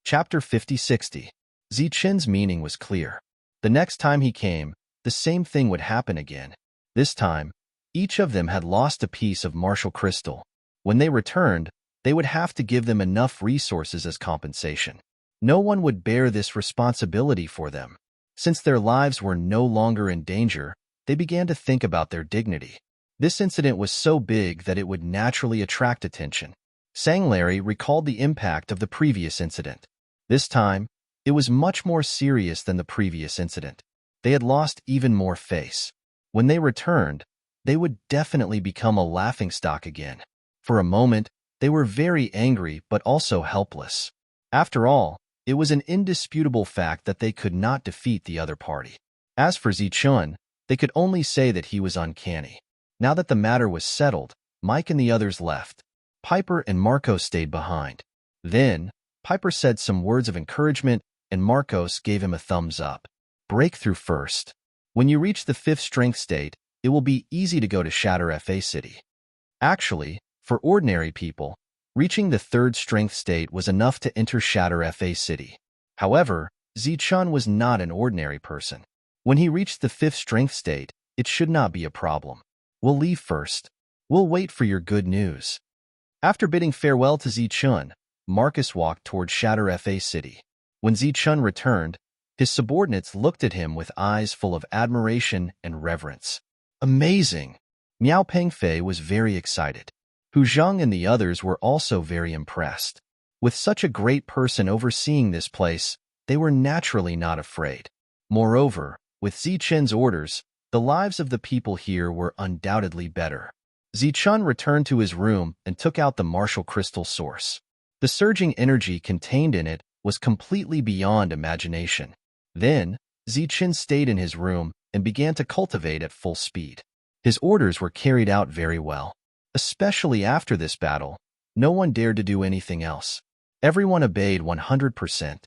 Chapter 50-60. Zichen's meaning was clear. The next time he came, the same thing would happen again. This time, each of them had lost a piece of martial crystal. When they returned, they would have to give them enough resources as compensation. No one would bear this responsibility for them. Since their lives were no longer in danger, they began to think about their dignity. This incident was so big that it would naturally attract attention. Sanglarry recalled the impact of the previous incident. This time, it was much more serious than the previous incident. They had lost even more face. When they returned, they would definitely become a laughingstock again. For a moment, they were very angry but also helpless. After all, it was an indisputable fact that they could not defeat the other party. As for Zichen, they could only say that he was uncanny. Now that the matter was settled, Mike and the others left. Piper and Marcos stayed behind. Then, Piper said some words of encouragement, and Marcos gave him a thumbs up. Breakthrough first. When you reach the 5th strength state, it will be easy to go to Shatter FA City. Actually, for ordinary people, reaching the 3rd strength state was enough to enter Shatter FA City. However, Zichen was not an ordinary person. When he reached the 5th strength state, it should not be a problem. We'll leave first. We'll wait for your good news. After bidding farewell to Zichen, Marcus walked toward Shatter FA City. When Zichen returned, his subordinates looked at him with eyes full of admiration and reverence. Amazing! Miao Pengfei was very excited. Hu Zheng and the others were also very impressed. With such a great person overseeing this place, they were naturally not afraid. Moreover, with Zichen's orders, the lives of the people here were undoubtedly better. Zichen returned to his room and took out the martial crystal source. The surging energy contained in it was completely beyond imagination. Then, Zichen stayed in his room and began to cultivate at full speed. His orders were carried out very well. Especially after this battle, no one dared to do anything else. Everyone obeyed 100%.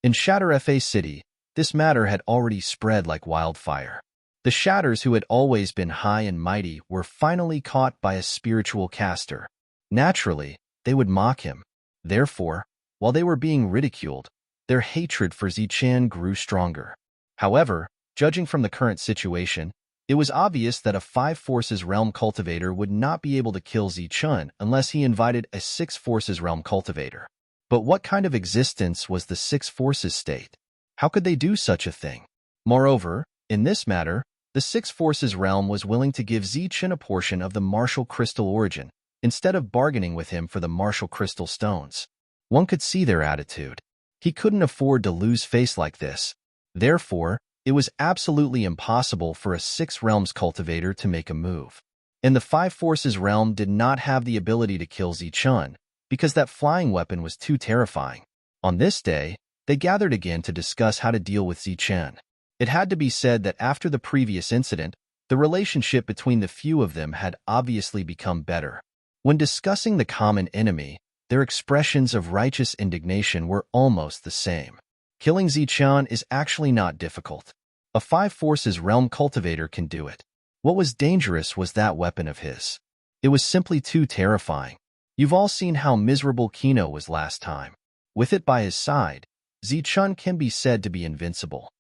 In Shatter FA City, this matter had already spread like wildfire. The Shatters who had always been high and mighty were finally caught by a spiritual caster. Naturally, they would mock him. Therefore, while they were being ridiculed, their hatred for Zichen grew stronger. However, judging from the current situation, it was obvious that a 5-forces realm cultivator would not be able to kill Zichen unless he invited a 6-forces realm cultivator. But what kind of existence was the 6-forces state? How could they do such a thing? Moreover, in this matter, the 6-forces realm was willing to give Zichen a portion of the martial crystal origin, instead of bargaining with him for the martial crystal stones. One could see their attitude. He couldn't afford to lose face like this. Therefore, it was absolutely impossible for a 6-realms cultivator to make a move. And the 5-forces realm did not have the ability to kill Zichen, because that flying weapon was too terrifying. On this day, they gathered again to discuss how to deal with Zichen. It had to be said that after the previous incident, the relationship between the few of them had obviously become better. When discussing the common enemy, their expressions of righteous indignation were almost the same. Killing Zichen is actually not difficult. A 5-forces realm cultivator can do it. What was dangerous was that weapon of his. It was simply too terrifying. You've all seen how miserable Kino was last time. With it by his side, Zichen can be said to be invincible.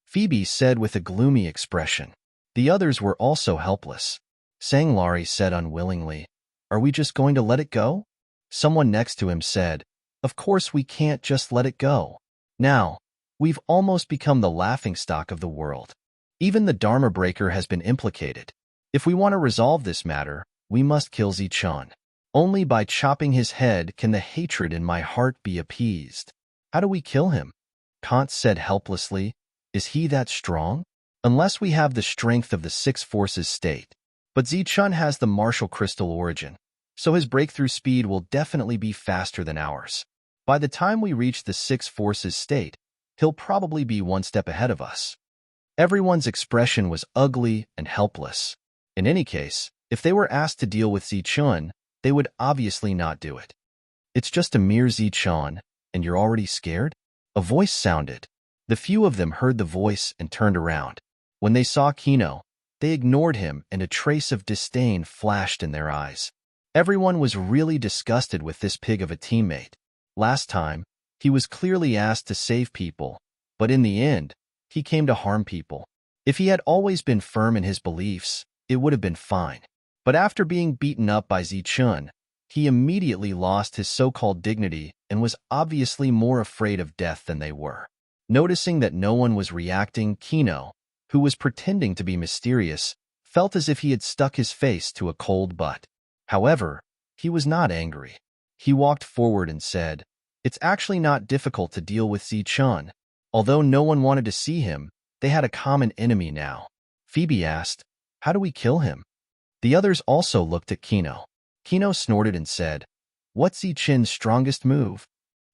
Phoebe said with a gloomy expression. The others were also helpless. Sanglarry said unwillingly, Are we just going to let it go? Someone next to him said, Of course, we can't just let it go. Now, we've almost become the laughingstock of the world. Even the Dharma Breaker has been implicated. If we want to resolve this matter, we must kill Zichun. Only by chopping his head can the hatred in my heart be appeased. How do we kill him? Kant said helplessly. Is he that strong? Unless we have the strength of the six forces state. But Zichun has the martial crystal origin, so his breakthrough speed will definitely be faster than ours. By the time we reach the six forces state, he'll probably be one step ahead of us. Everyone's expression was ugly and helpless. In any case, if they were asked to deal with Zichun, they would obviously not do it. It's just a mere Zichun, and you're already scared? A voice sounded. The few of them heard the voice and turned around. When they saw Kino, they ignored him and a trace of disdain flashed in their eyes. Everyone was really disgusted with this pig of a teammate. Last time, he was clearly asked to save people, but in the end, he came to harm people. If he had always been firm in his beliefs, it would have been fine. But after being beaten up by Zichun, he immediately lost his so-called dignity and was obviously more afraid of death than they were. Noticing that no one was reacting, Kino, who was pretending to be mysterious, felt as if he had stuck his face to a cold butt. However, he was not angry. He walked forward and said, "It's actually not difficult to deal with Zichun. Although no one wanted to see him, they had a common enemy now." Phoebe asked, "How do we kill him?" The others also looked at Kino. Kino snorted and said, "What's Zichun's strongest move?"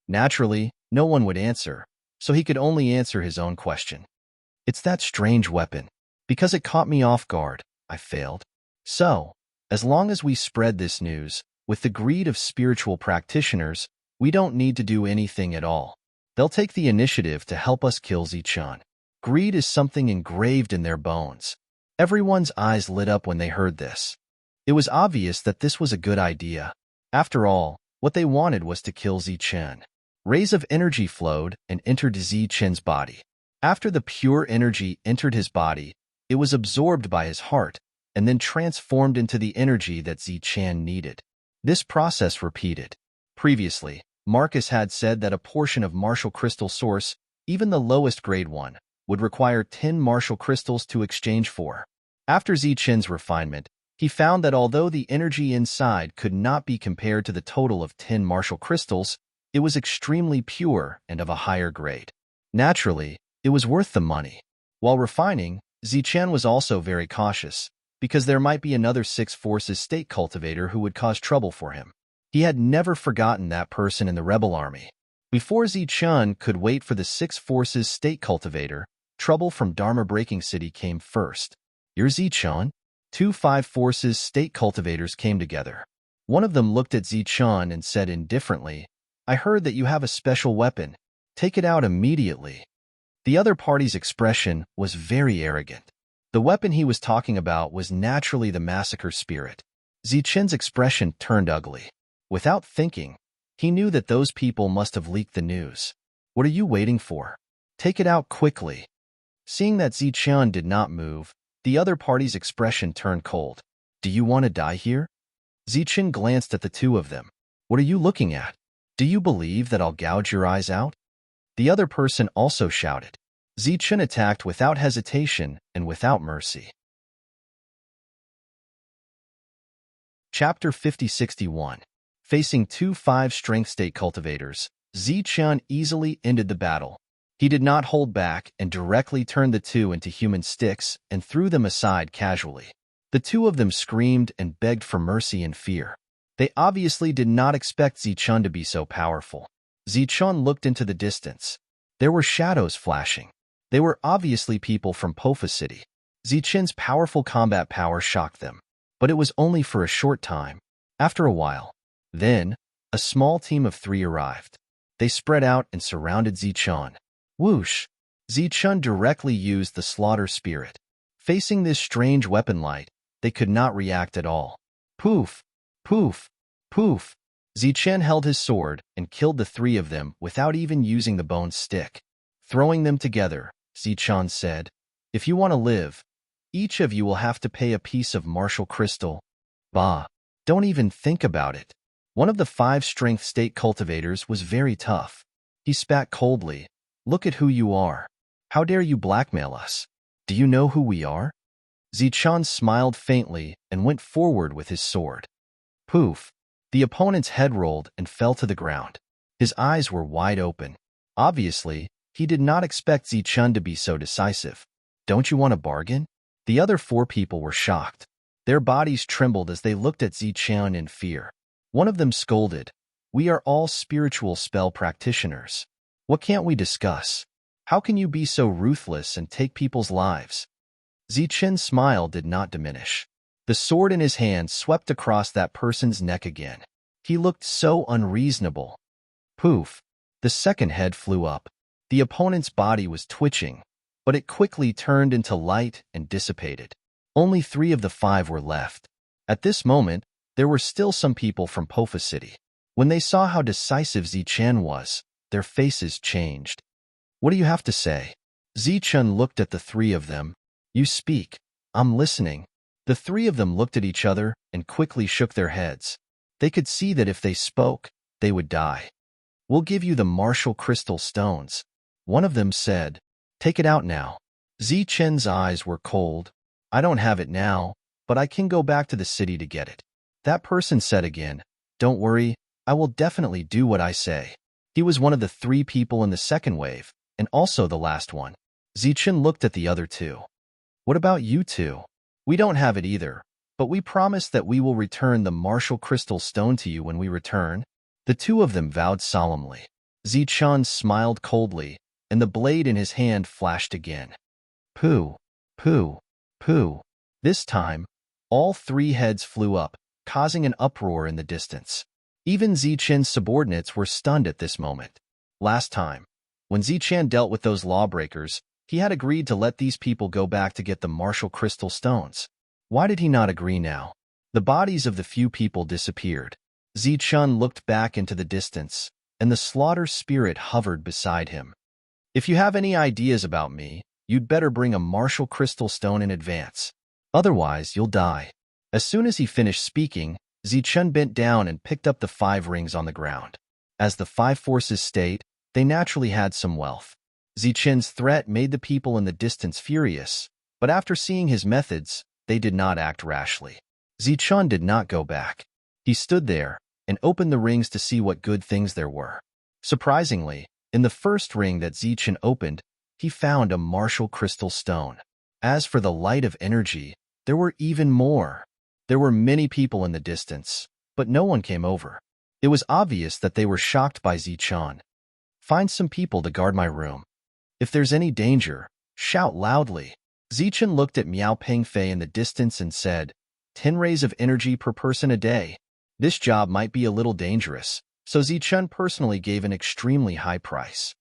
Naturally, no one would answer, so he could only answer his own question. "It's that strange weapon. Because it caught me off guard, I failed." So, as long as we spread this news, with the greed of spiritual practitioners, we don't need to do anything at all. They'll take the initiative to help us kill Zichun. Greed is something engraved in their bones. Everyone's eyes lit up when they heard this. It was obvious that this was a good idea. After all, what they wanted was to kill Zichun. Rays of energy flowed and entered Zichun's body. After the pure energy entered his body, it was absorbed by his heart and then transformed into the energy that Zichun needed. This process repeated. Previously, Marcus had said that a portion of martial crystal source, even the lowest grade one, would require 10 martial crystals to exchange for. After Zichun's refinement, he found that although the energy inside could not be compared to the total of 10 martial crystals, it was extremely pure and of a higher grade. Naturally, it was worth the money. While refining, Zichun was also very cautious, because there might be another six forces state cultivator who would cause trouble for him. He had never forgotten that person in the rebel army. Before Zichun could wait for the six forces state cultivator, trouble from Dharma Breaking City came first. "You're Zichun?" Two five forces state cultivators came together. One of them looked at Zichun and said indifferently, "I heard that you have a special weapon. Take it out immediately." The other party's expression was very arrogant. The weapon he was talking about was naturally the massacre spirit. Zichun's expression turned ugly. Without thinking, he knew that those people must have leaked the news. "What are you waiting for? Take it out quickly." Seeing that Zichun did not move, the other party's expression turned cold. "Do you want to die here?" Zichun glanced at the two of them. "What are you looking at? Do you believe that I'll gouge your eyes out?" The other person also shouted. Zichun attacked without hesitation and without mercy. Chapter 5061. Facing two 5-strength state cultivators, Zichun easily ended the battle. He did not hold back and directly turned the two into human sticks and threw them aside casually. The two of them screamed and begged for mercy and fear. They obviously did not expect Zichun to be so powerful. Zichun looked into the distance. There were shadows flashing. They were obviously people from Pofa City. Zichun's powerful combat power shocked them, but it was only for a short time. After a while, then, a small team of 3 arrived. They spread out and surrounded Zichun. Whoosh! Zichun directly used the slaughter spirit. Facing this strange weapon light, they could not react at all. Poof! Poof! Poof! Zichun held his sword and killed the 3 of them without even using the bone stick. Throwing them together, Zichun said, "If you want to live, each of you will have to pay a piece of martial crystal." Bah! Don't even think about it. One of the 5 strength state cultivators was very tough. He spat coldly. Look at who you are. How dare you blackmail us? Do you know who we are? Zichun smiled faintly and went forward with his sword. Poof! The opponent's head rolled and fell to the ground. His eyes were wide open. Obviously, he did not expect Zichun to be so decisive. Don't you want a bargain? The other 4 people were shocked. Their bodies trembled as they looked at Zichun in fear. One of them scolded, "We are all spiritual spell practitioners. What can't we discuss? How can you be so ruthless and take people's lives?" Zichen's smile did not diminish. The sword in his hand swept across that person's neck again. He looked so unreasonable. Poof! The second head flew up. The opponent's body was twitching, but it quickly turned into light and dissipated. Only 3 of the 5 were left. At this moment, there were still some people from Pofa City. When they saw how decisive Zichen was, their faces changed. What do you have to say? Zichen looked at the 3 of them. You speak. I'm listening. The 3 of them looked at each other and quickly shook their heads. They could see that if they spoke, they would die. We'll give you the martial crystal stones. One of them said, Take it out now. Zichen's eyes were cold. I don't have it now, but I can go back to the city to get it. That person said again, Don't worry, I will definitely do what I say. He was one of the 3 people in the second wave, and also the last one. Zichen looked at the other 2. What about you 2? We don't have it either, but we promise that we will return the martial crystal stone to you when we return. The 2 of them vowed solemnly. Zichen smiled coldly, and the blade in his hand flashed again. Pooh, pooh, pooh. This time, all 3 heads flew up, causing an uproar in the distance. Even Zichen's subordinates were stunned at this moment. Last time, when Zichen dealt with those lawbreakers, he had agreed to let these people go back to get the martial crystal stones. Why did he not agree now? The bodies of the few people disappeared. Zichen looked back into the distance, and the slaughter spirit hovered beside him. If you have any ideas about me, you'd better bring a martial crystal stone in advance. Otherwise, you'll die. As soon as he finished speaking, Zichen bent down and picked up the 5 rings on the ground. As the 5 forces state, they naturally had some wealth. Zichen's threat made the people in the distance furious, but after seeing his methods, they did not act rashly. Zichen did not go back. He stood there and opened the rings to see what good things there were. Surprisingly, in the first ring that Zichen opened, he found a martial crystal stone. As for the light of energy, there were even more. There were many people in the distance, but no one came over. It was obvious that they were shocked by Zichen. Find some people to guard my room. If there's any danger, shout loudly. Zichen looked at Miao Pengfei in the distance and said, 10 rays of energy per person a day. This job might be a little dangerous, so Zichen personally gave an extremely high price.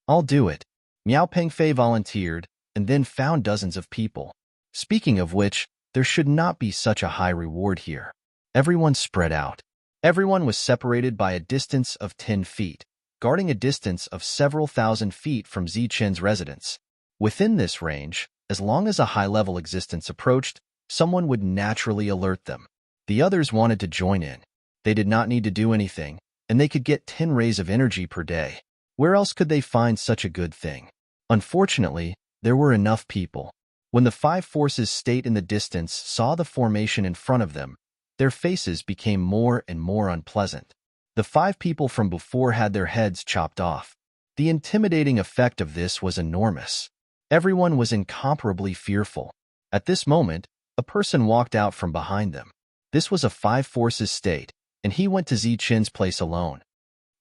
I'll do it. Miao Pengfei volunteered, and then found dozens of people. Speaking of which, there should not be such a high reward here. Everyone spread out. Everyone was separated by a distance of 10 feet, guarding a distance of several thousand feet from Zichen's residence. Within this range, as long as a high-level existence approached, someone would naturally alert them. The others wanted to join in. They did not need to do anything, and they could get 10 rays of energy per day. Where else could they find such a good thing? Unfortunately, there were enough people. When the 5 forces state in the distance saw the formation in front of them, their faces became more and more unpleasant. The 5 people from before had their heads chopped off. The intimidating effect of this was enormous. Everyone was incomparably fearful. At this moment, a person walked out from behind them. This was a 5 forces state, and he went to Zichen's place alone.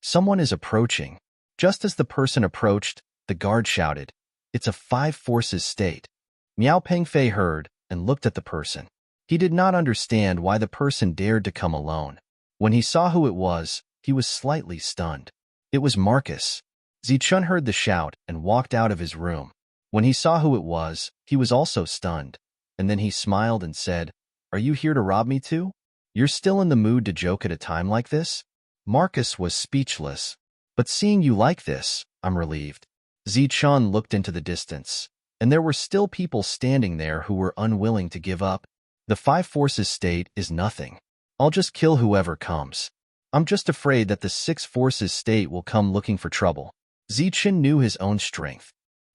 Someone is approaching. Just as the person approached, the guard shouted, It's a 5 forces state. Miao Pengfei heard and looked at the person. He did not understand why the person dared to come alone. When he saw who it was, he was slightly stunned. It was Marcus. Zichen heard the shout and walked out of his room. When he saw who it was, he was also stunned. And then he smiled and said, Are you here to rob me too? You're still in the mood to joke at a time like this? Marcus was speechless. But seeing you like this, I'm relieved. Zichen looked into the distance, and there were still people standing there who were unwilling to give up. The 5 forces state is nothing. I'll just kill whoever comes. I'm just afraid that the six forces state will come looking for trouble. Zichen knew his own strength.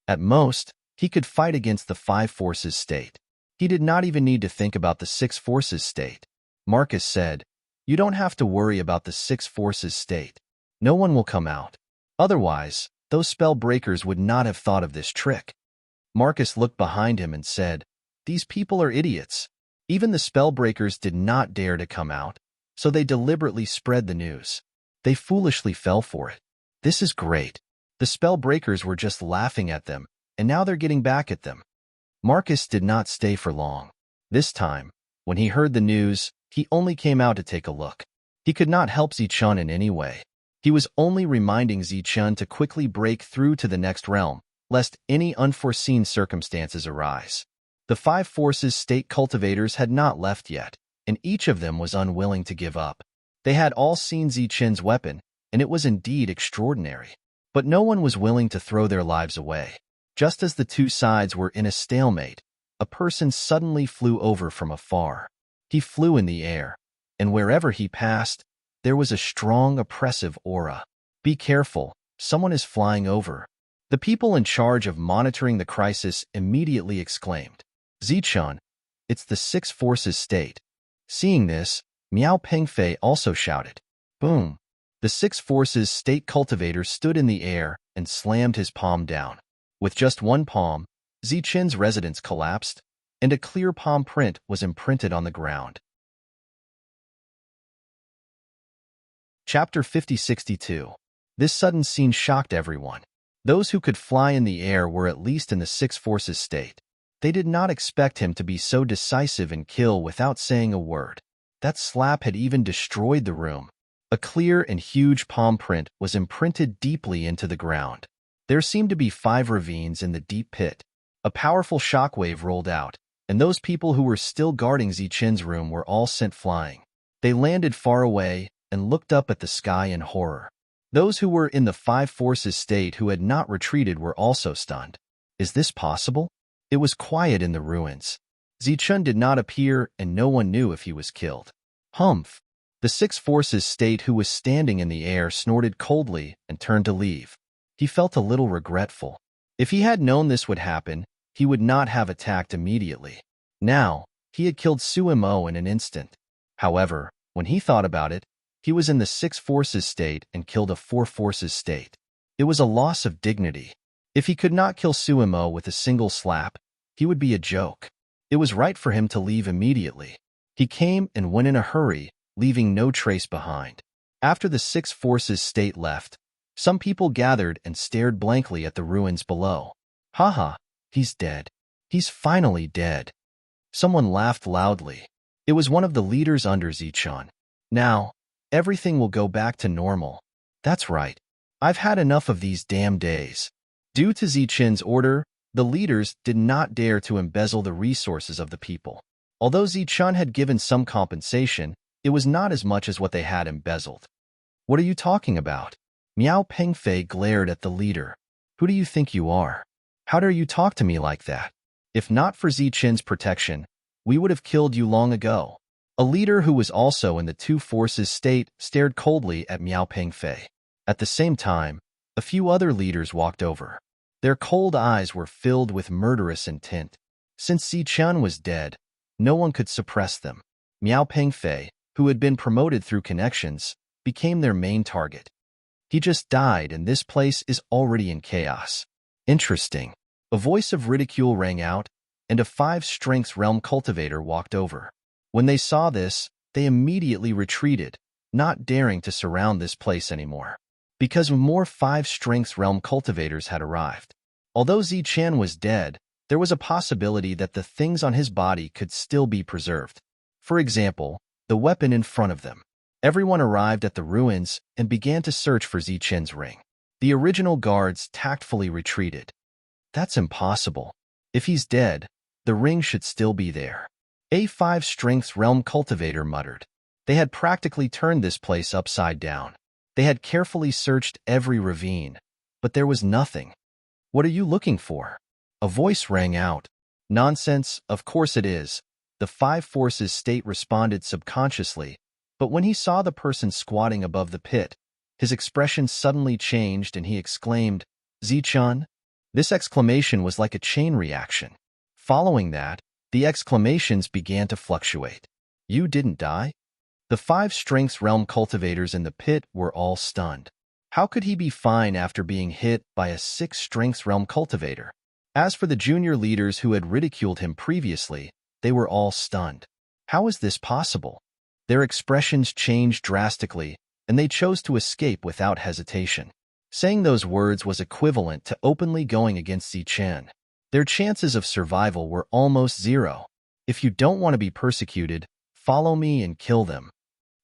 At most, he could fight against the five forces state. He did not even need to think about the six forces state. Marcus said, "You don't have to worry about the six forces state. No one will come out. Otherwise, those spell breakers would not have thought of this trick." Marcus looked behind him and said, "These people are idiots." Even the spell breakers did not dare to come out, so they deliberately spread the news. They foolishly fell for it. This is great. The spell breakers were just laughing at them, and now they're getting back at them. Marcus did not stay for long. This time, when he heard the news, he only came out to take a look. He could not help Zichun in any way. He was only reminding Zichun to quickly break through to the next realm, lest any unforeseen circumstances arise. The five forces state cultivators had not left yet, and each of them was unwilling to give up. They had all seen Zichun's weapon, and it was indeed extraordinary. But no one was willing to throw their lives away. Just as the two sides were in a stalemate, a person suddenly flew over from afar. He flew in the air, and wherever he passed, there was a strong, oppressive aura. "Be careful, someone is flying over." The people in charge of monitoring the crisis immediately exclaimed, "Zichun, it's the six forces state." Seeing this, Miao Pengfei also shouted, "Boom!" The six forces state cultivator stood in the air and slammed his palm down. With just one palm, Zichun's residence collapsed, and a clear palm print was imprinted on the ground. Chapter 5062. This sudden scene shocked everyone. Those who could fly in the air were at least in the six forces state. They did not expect him to be so decisive and kill without saying a word. That slap had even destroyed the room. A clear and huge palm print was imprinted deeply into the ground. There seemed to be 5 ravines in the deep pit. A powerful shockwave rolled out, and those people who were still guarding Zichun's room were all sent flying. They landed far away and looked up at the sky in horror. Those who were in the five forces state who had not retreated were also stunned. Is this possible? It was quiet in the ruins. Zichun did not appear, and no one knew if he was killed. Humph! The six forces state who was standing in the air snorted coldly and turned to leave. He felt a little regretful. If he had known this would happen, he would not have attacked immediately. Now, he had killed Suimo in an instant. However, when he thought about it, he was in the six forces state and killed a four forces state. It was a loss of dignity. If he could not kill Suimo with a single slap, he would be a joke. It was right for him to leave immediately. He came and went in a hurry, leaving no trace behind. After the six forces state left, some people gathered and stared blankly at the ruins below. "Haha, he's dead. He's finally dead." Someone laughed loudly. It was one of the leaders under Zichun. "Now, everything will go back to normal." "That's right. I've had enough of these damn days." Due to Zichun's order, the leaders did not dare to embezzle the resources of the people. Although Zichun had given some compensation, it was not as much as what they had embezzled. "What are you talking about?" Miao Pengfei glared at the leader. "Who do you think you are? How dare you talk to me like that? If not for Zichun's protection, we would have killed you long ago." A leader who was also in the two forces state stared coldly at Miao Pengfei. At the same time, a few other leaders walked over. Their cold eyes were filled with murderous intent. Since Zichun was dead, no one could suppress them. Miao Pengfei, who had been promoted through connections, became their main target. "He just died and this place is already in chaos." "Interesting." A voice of ridicule rang out, and a 5-strength realm cultivator walked over. When they saw this, they immediately retreated, not daring to surround this place anymore. Because more 5-strength realm cultivators had arrived. Although Zichun was dead, there was a possibility that the things on his body could still be preserved. For example, the weapon in front of them. Everyone arrived at the ruins and began to search for Zichun's ring. The original guards tactfully retreated. "That's impossible. If he's dead, the ring should still be there." A 5-strength realm cultivator muttered. They had practically turned this place upside down. They had carefully searched every ravine, but there was nothing. "What are you looking for?" A voice rang out. "Nonsense, of course it is." The 5 forces state responded subconsciously, But when he saw the person squatting above the pit, his expression suddenly changed and he exclaimed, "Zichun?" This exclamation was like a chain reaction. Following that, the exclamations began to fluctuate. "You didn't die?" The 5 strengths realm cultivators in the pit were all stunned. How could he be fine after being hit by a 6 strengths realm cultivator? As for the junior leaders who had ridiculed him previously, they were all stunned. How is this possible? Their expressions changed drastically, and they chose to escape without hesitation. Saying those words was equivalent to openly going against Zichun. Their chances of survival were almost zero. "If you don't want to be persecuted, follow me and kill them."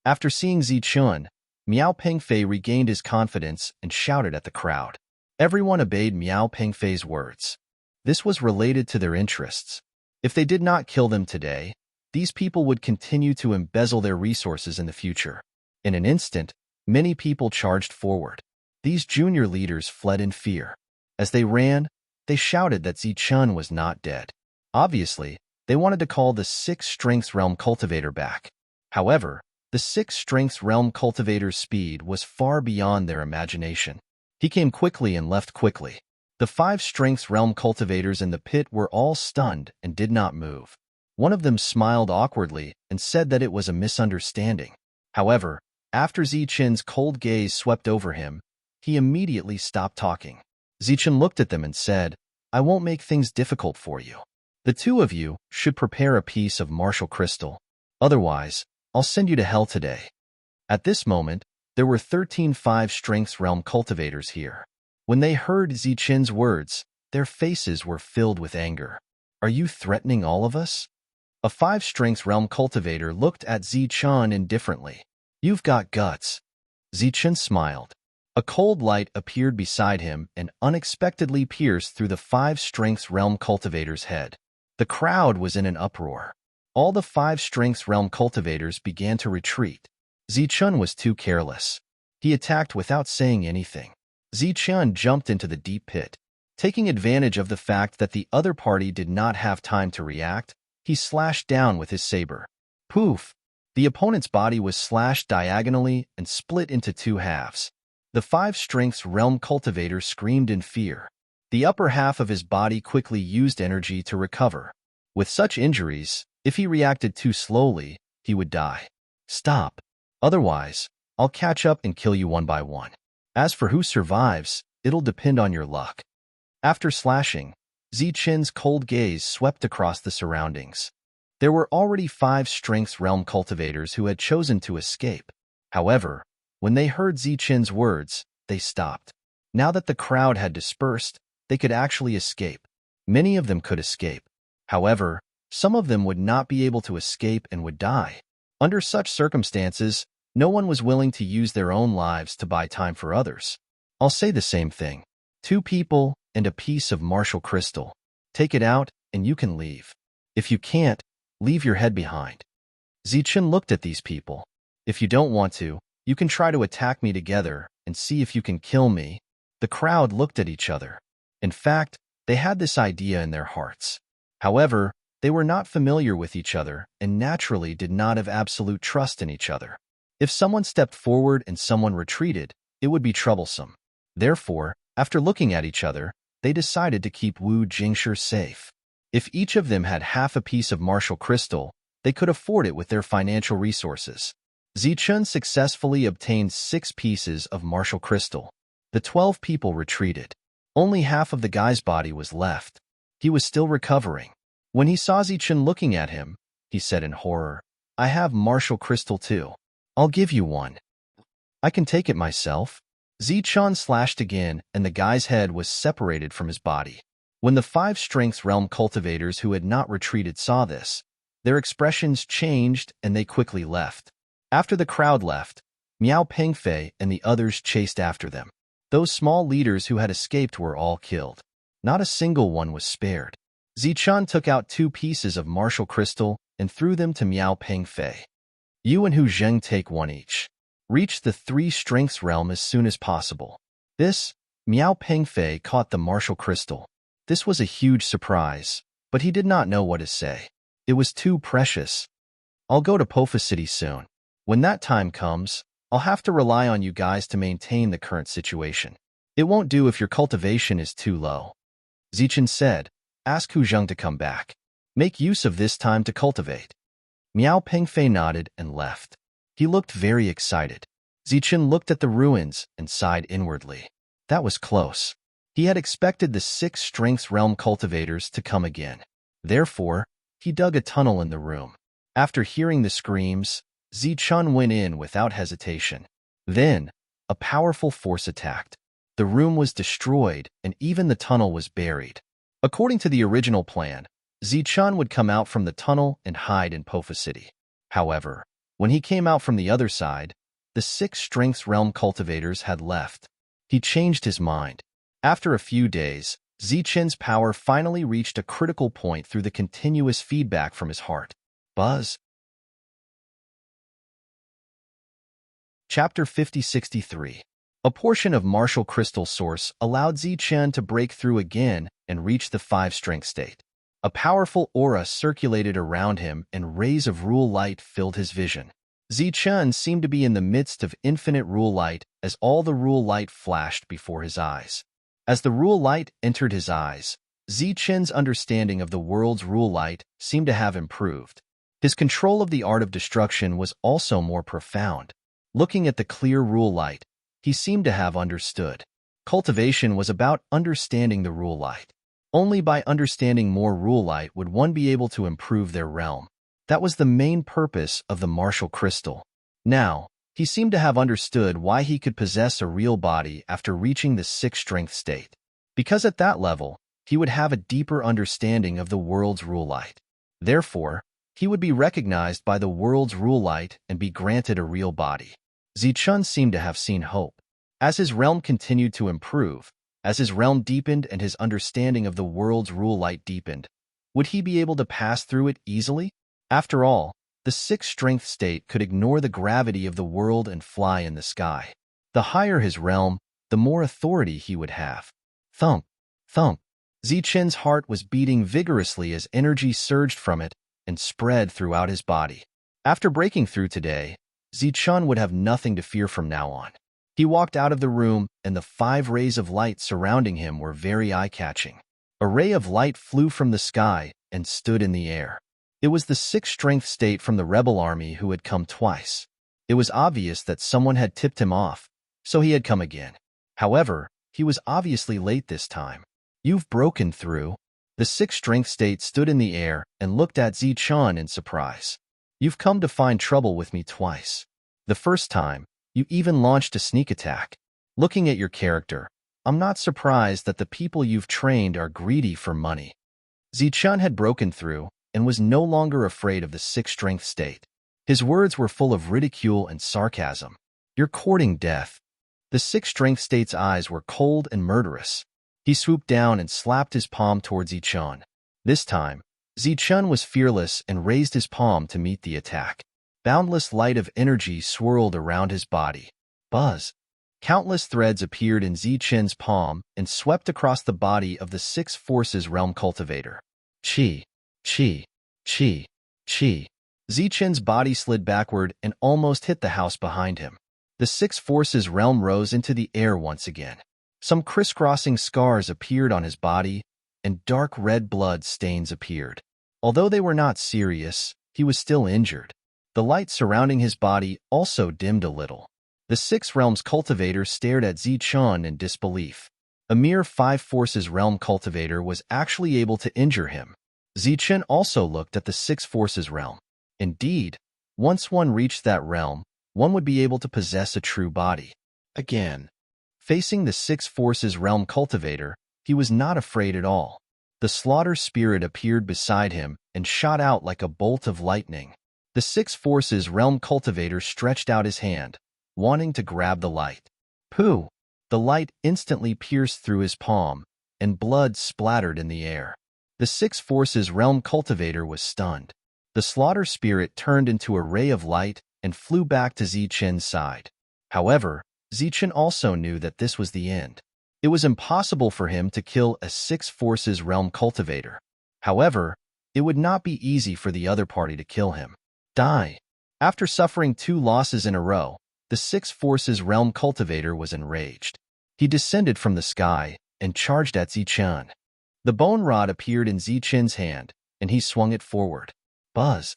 After seeing Zichun, Miao Pengfei regained his confidence and shouted at the crowd. Everyone obeyed Miao Pengfei's words. This was related to their interests. If they did not kill them today, these people would continue to embezzle their resources in the future. In an instant, many people charged forward. These junior leaders fled in fear. As they ran, they shouted that Zichun was not dead. Obviously, they wanted to call the 6 strengths realm cultivator back. However, the 6 strengths realm cultivator's speed was far beyond their imagination. He came quickly and left quickly. The 5 strengths realm cultivators in the pit were all stunned and did not move. One of them smiled awkwardly and said that it was a misunderstanding. However, after Zichun's cold gaze swept over him, he immediately stopped talking. Zichun looked at them and said, "I won't make things difficult for you. The 2 of you should prepare a piece of martial crystal. Otherwise, I'll send you to hell today." At this moment, there were 13 5 strengths realm cultivators here. When they heard Zichun's words, their faces were filled with anger. "Are you threatening all of us?" A 5 strengths realm cultivator looked at Zichun indifferently. "You've got guts." Zichun smiled. A cold light appeared beside him and unexpectedly pierced through the 5 strengths realm cultivator's head. The crowd was in an uproar. All the 5 strengths realm cultivators began to retreat. Zichun was too careless. He attacked without saying anything. Zichun jumped into the deep pit. Taking advantage of the fact that the other party did not have time to react, he slashed down with his saber. Poof! The opponent's body was slashed diagonally and split into 2 halves. The 5 strengths realm cultivator screamed in fear. The upper half of his body quickly used energy to recover. With such injuries, if he reacted too slowly, he would die. "Stop. Otherwise, I'll catch up and kill you one by one. As for who survives, it'll depend on your luck." After slashing, Zichun's cold gaze swept across the surroundings. There were already 5 strengths realm cultivators who had chosen to escape. However, when they heard Zichun's words, they stopped. Now that the crowd had dispersed, they could actually escape. Many of them could escape. However, some of them would not be able to escape and would die. Under such circumstances, no one was willing to use their own lives to buy time for others. I'll say the same thing. 2 people and a piece of martial crystal. Take it out and you can leave. If you can't, leave your head behind. Zichun looked at these people. "If you don't want to, you can try to attack me together and see if you can kill me." The crowd looked at each other. In fact, they had this idea in their hearts. However, they were not familiar with each other and naturally did not have absolute trust in each other. If someone stepped forward and someone retreated, it would be troublesome. Therefore, after looking at each other, they decided to keep Wu Jingshi safe. If each of them had half a piece of martial crystal, they could afford it with their financial resources. Zichun successfully obtained 6 pieces of martial crystal. The 12 people retreated. Only half of the guy's body was left. He was still recovering. When he saw Zichun looking at him, he said in horror, "I have martial crystal too. I'll give you one. I can take it myself." Zichun slashed again, and the guy's head was separated from his body. When the 5 strengths realm cultivators who had not retreated saw this, their expressions changed and they quickly left. After the crowd left, Miao Pengfei and the others chased after them. Those small leaders who had escaped were all killed. Not a single one was spared. Zichun took out 2 pieces of martial crystal and threw them to Miao Pengfei. "You and Hu Zheng take one each. Reach the 3 strengths realm as soon as possible." Miao Pengfei caught the martial crystal. This was a huge surprise, but he did not know what to say. It was too precious. "I'll go to Pofa City soon. When that time comes, I'll have to rely on you guys to maintain the current situation. It won't do if your cultivation is too low. Zichen said, ask Hu Zheng to come back. Make use of this time to cultivate. Miao Pengfei nodded and left. He looked very excited. Zichen looked at the ruins and sighed inwardly. That was close. He had expected the 6 strengths realm cultivators to come again. Therefore, he dug a tunnel in the room. After hearing the screams, Zichen went in without hesitation. Then, a powerful force attacked. The room was destroyed, and even the tunnel was buried. According to the original plan, Zichen would come out from the tunnel and hide in Pofa City. However, when he came out from the other side, the 6 strengths realm cultivators had left. He changed his mind. After a few days, Zichen's power finally reached a critical point through the continuous feedback from his heart. Buzz. Chapter 5063. A portion of martial crystal source allowed Zichen to break through again and reach the 5-strength state. A powerful aura circulated around him and rays of rule light filled his vision. Zichen seemed to be in the midst of infinite rule light as all the rule light flashed before his eyes. As the rule light entered his eyes, Zichen's understanding of the world's rule light seemed to have improved. His control of the art of destruction was also more profound. Looking at the clear rule light, he seemed to have understood. Cultivation was about understanding the rule light. Only by understanding more rule light would one be able to improve their realm. That was the main purpose of the martial crystal. Now, he seemed to have understood why he could possess a real body after reaching the 6th-strength state. Because at that level, he would have a deeper understanding of the world's rule light. Therefore, he would be recognized by the world's rule light and be granted a real body. Zichen seemed to have seen hope. As his realm continued to improve, as his realm deepened and his understanding of the world's rule light deepened, would he be able to pass through it easily? After all, the 6th-strength state could ignore the gravity of the world and fly in the sky. The higher his realm, the more authority he would have. Thump, thump. Zichen's heart was beating vigorously as energy surged from it and spread throughout his body. After breaking through today, Zichen would have nothing to fear from now on. He walked out of the room, and the 5 rays of light surrounding him were very eye-catching. A ray of light flew from the sky and stood in the air. It was the 6th-strength state from the rebel army who had come twice. It was obvious that someone had tipped him off, so he had come again. However, he was obviously late this time. You've broken through. The 6th-strength state stood in the air and looked at Zichen in surprise. You've come to find trouble with me twice. The first time, you even launched a sneak attack. Looking at your character, I'm not surprised that the people you've trained are greedy for money. Zichen had broken through and was no longer afraid of the 6th-strength state. His words were full of ridicule and sarcasm. You're courting death. The 6th-strength state's eyes were cold and murderous. He swooped down and slapped his palm towards Zichen. This time, Zichen was fearless and raised his palm to meet the attack. Boundless light of energy swirled around his body. Buzz. Countless threads appeared in Zichen's palm and swept across the body of the 6 Forces Realm cultivator. Chi. Chi. Chi. Chi. Zichen's body slid backward and almost hit the house behind him. The 6 Forces Realm rose into the air once again. Some crisscrossing scars appeared on his body, and dark red blood stains appeared. Although they were not serious, he was still injured. The light surrounding his body also dimmed a little. The 6 Realms cultivator stared at Zichen in disbelief. A mere 5 Forces Realm cultivator was actually able to injure him. Zichen also looked at the 6 Forces Realm. Indeed, once one reached that realm, one would be able to possess a true body. Again, facing the 6 Forces Realm cultivator, he was not afraid at all. The slaughter spirit appeared beside him and shot out like a bolt of lightning. The 6 Forces Realm cultivator stretched out his hand, wanting to grab the light. Pooh! The light instantly pierced through his palm, and blood splattered in the air. The 6 Forces Realm cultivator was stunned. The slaughter spirit turned into a ray of light and flew back to Zichen's side. However, Zichen also knew that this was the end. It was impossible for him to kill a 6 Forces Realm cultivator. However, it would not be easy for the other party to kill him. Die! After suffering 2 losses in a row, the 6 Forces Realm Cultivator was enraged. He descended from the sky and charged at Zichun. The bone rod appeared in Zichun's hand, and he swung it forward. Buzz!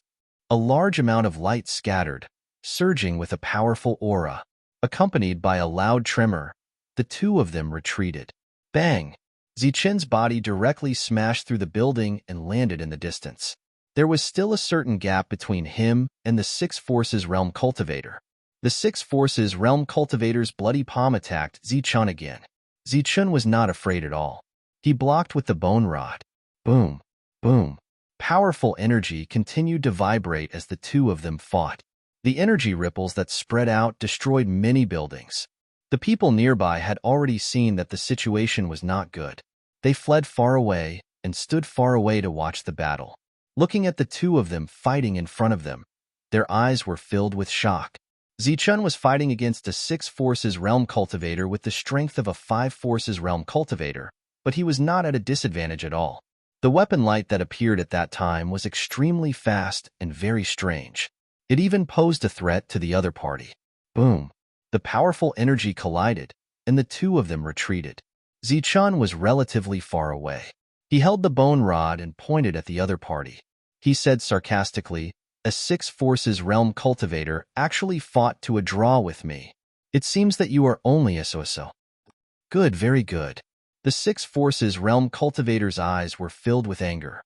A large amount of light scattered, surging with a powerful aura. Accompanied by a loud tremor, the two of them retreated. Bang! Zichun's body directly smashed through the building and landed in the distance. There was still a certain gap between him and the 6 Forces Realm Cultivator. The 6 Forces Realm Cultivator's bloody palm attacked Zichun again. Zichun was not afraid at all. He blocked with the bone rod. Boom! Boom! Powerful energy continued to vibrate as the two of them fought. The energy ripples that spread out destroyed many buildings. The people nearby had already seen that the situation was not good. They fled far away and stood far away to watch the battle. Looking at the two of them fighting in front of them, their eyes were filled with shock. Zichun was fighting against a 6 Forces Realm Cultivator with the strength of a 5 Forces Realm Cultivator, but he was not at a disadvantage at all. The weapon light that appeared at that time was extremely fast and very strange. It even posed a threat to the other party. Boom! The powerful energy collided, and the two of them retreated. Zichun was relatively far away. He held the bone rod and pointed at the other party. He said sarcastically, "A 6 Forces Realm Cultivator actually fought to a draw with me. It seems that you are only a so-so." Good, very good. The 6 Forces Realm Cultivator's eyes were filled with anger.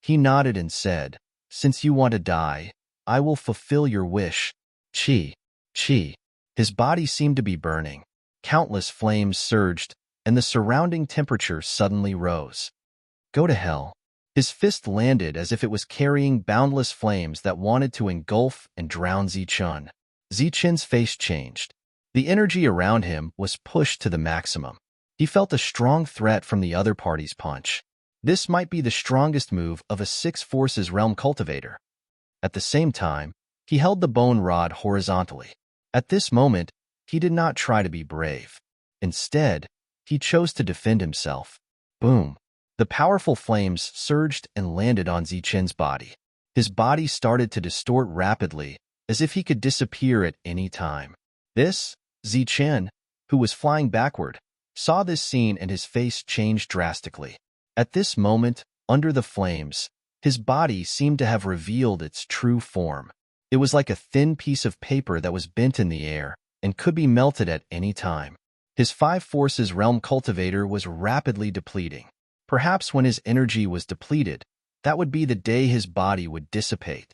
He nodded and said, "Since you want to die, I will fulfill your wish." Chi. Chi. His body seemed to be burning. Countless flames surged, and the surrounding temperature suddenly rose. Go to hell. His fist landed as if it was carrying boundless flames that wanted to engulf and drown Zichun. Zichun's face changed. The energy around him was pushed to the maximum. He felt a strong threat from the other party's punch. This might be the strongest move of a 6 Forces Realm Cultivator. At the same time, he held the bone rod horizontally. At this moment, he did not try to be brave. Instead, he chose to defend himself. Boom! The powerful flames surged and landed on Zichun's body. His body started to distort rapidly, as if he could disappear at any time. Zichun, who was flying backward, saw this scene and his face changed drastically. At this moment, under the flames, his body seemed to have revealed its true form. It was like a thin piece of paper that was bent in the air and could be melted at any time. His 5 Forces Realm Cultivator was rapidly depleting. Perhaps when his energy was depleted, that would be the day his body would dissipate.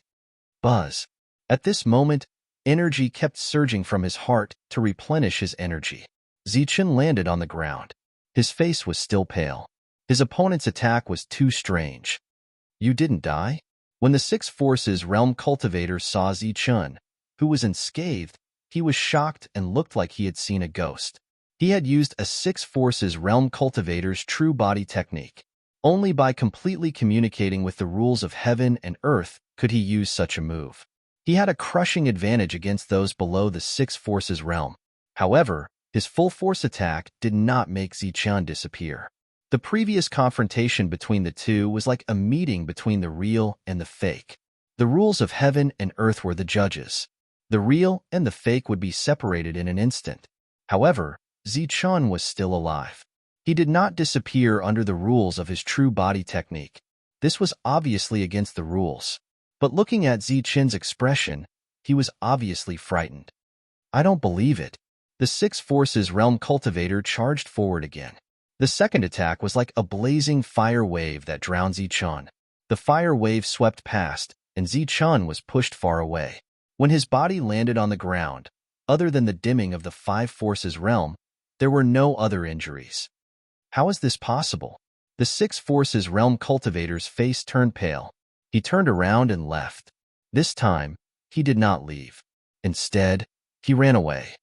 Buzz. At this moment, energy kept surging from his heart to replenish his energy. Zichun landed on the ground. His face was still pale. His opponent's attack was too strange. You didn't die? When the 6 Forces Realm Cultivator saw Zichun, who was unscathed, he was shocked and looked like he had seen a ghost. He had used a 6 Forces Realm Cultivator's true body technique. Only by completely communicating with the rules of heaven and earth could he use such a move. He had a crushing advantage against those below the 6 Forces realm. However, his full force attack did not make Zichun disappear. The previous confrontation between the two was like a meeting between the real and the fake. The rules of heaven and earth were the judges. The real and the fake would be separated in an instant. However, Zichun was still alive. He did not disappear under the rules of his true body technique. This was obviously against the rules. But looking at Zichun's expression, he was obviously frightened. I don't believe it. The 6 Forces Realm Cultivator charged forward again. The second attack was like a blazing fire wave that drowned Zichun. The fire wave swept past, and Zichun was pushed far away. When his body landed on the ground, other than the dimming of the 5 Forces realm, there were no other injuries. How is this possible? The 6 Forces Realm Cultivator's face turned pale. He turned around and left. This time, he did not leave. Instead, he ran away.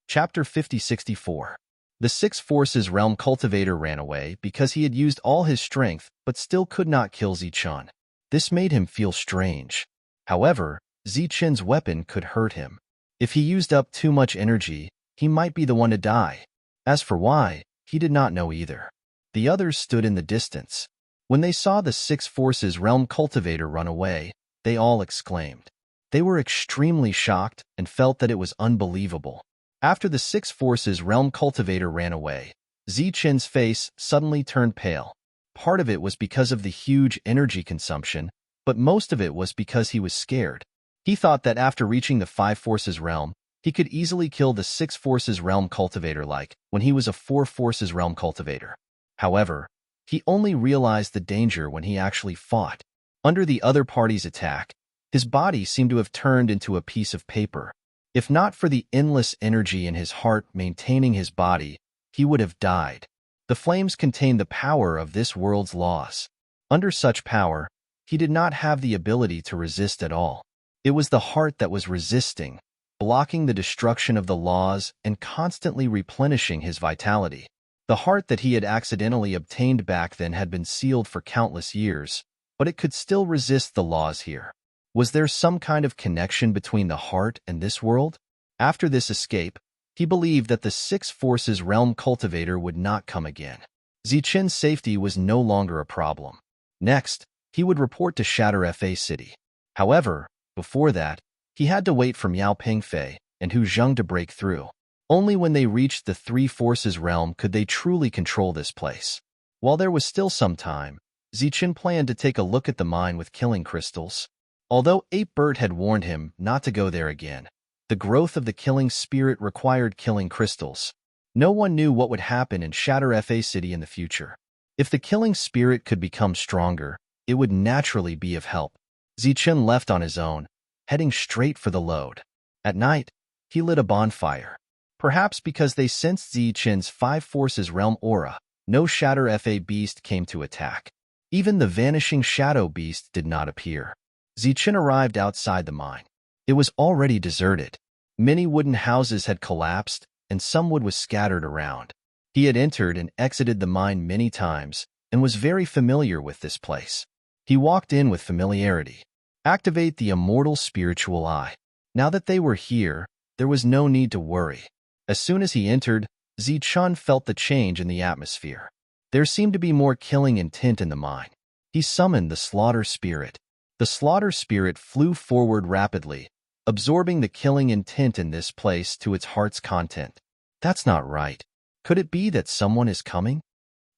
Chapter 5064. The 6 Forces Realm Cultivator ran away because he had used all his strength but still could not kill Zichun. This made him feel strange. However, Zichun's weapon could hurt him. If he used up too much energy, he might be the one to die. As for why, he did not know either. The others stood in the distance. When they saw the Six Forces Realm cultivator run away, they all exclaimed. They were extremely shocked and felt that it was unbelievable. After the Six Forces Realm cultivator ran away, Zichen's face suddenly turned pale. Part of it was because of the huge energy consumption, but most of it was because he was scared. He thought that after reaching the Five Forces Realm, he could easily kill the Six Forces Realm cultivator like when he was a Four Forces Realm cultivator. However, he only realized the danger when he actually fought. Under the other party's attack, his body seemed to have turned into a piece of paper. If not for the endless energy in his heart maintaining his body, he would have died. The flames contained the power of this world's laws. Under such power, he did not have the ability to resist at all. It was the heart that was resisting, blocking the destruction of the laws and constantly replenishing his vitality. The heart that he had accidentally obtained back then had been sealed for countless years, but it could still resist the laws here. Was there some kind of connection between the heart and this world? After this escape, he believed that the Six Forces Realm cultivator would not come again. Zichen's safety was no longer a problem. Next, he would report to Shatter Fa City. However, before that, he had to wait for Miao Pingfei and Hu Zheng to break through. Only when they reached the Three Forces Realm could they truly control this place. While there was still some time, Zichen planned to take a look at the mine with killing crystals. Although Ape Bert had warned him not to go there again, the growth of the killing spirit required killing crystals. No one knew what would happen in Shatter Fa City in the future. If the killing spirit could become stronger, it would naturally be of help. Zichen left on his own, heading straight for the lode. At night, he lit a bonfire. Perhaps because they sensed Zichen's Five Forces Realm aura, no Shatter Fa beast came to attack. Even the vanishing shadow beast did not appear. Zichen arrived outside the mine. It was already deserted. Many wooden houses had collapsed, and some wood was scattered around. He had entered and exited the mine many times, and was very familiar with this place. He walked in with familiarity. Activate the immortal spiritual eye. Now that they were here, there was no need to worry. As soon as he entered, Zichen felt the change in the atmosphere. There seemed to be more killing intent in the mine. He summoned the slaughter spirit. The slaughter spirit flew forward rapidly, absorbing the killing intent in this place to its heart's content. That's not right. Could it be that someone is coming?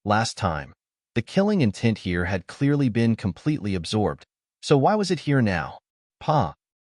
Last time, the killing intent here had clearly been completely absorbed, so why was it here now?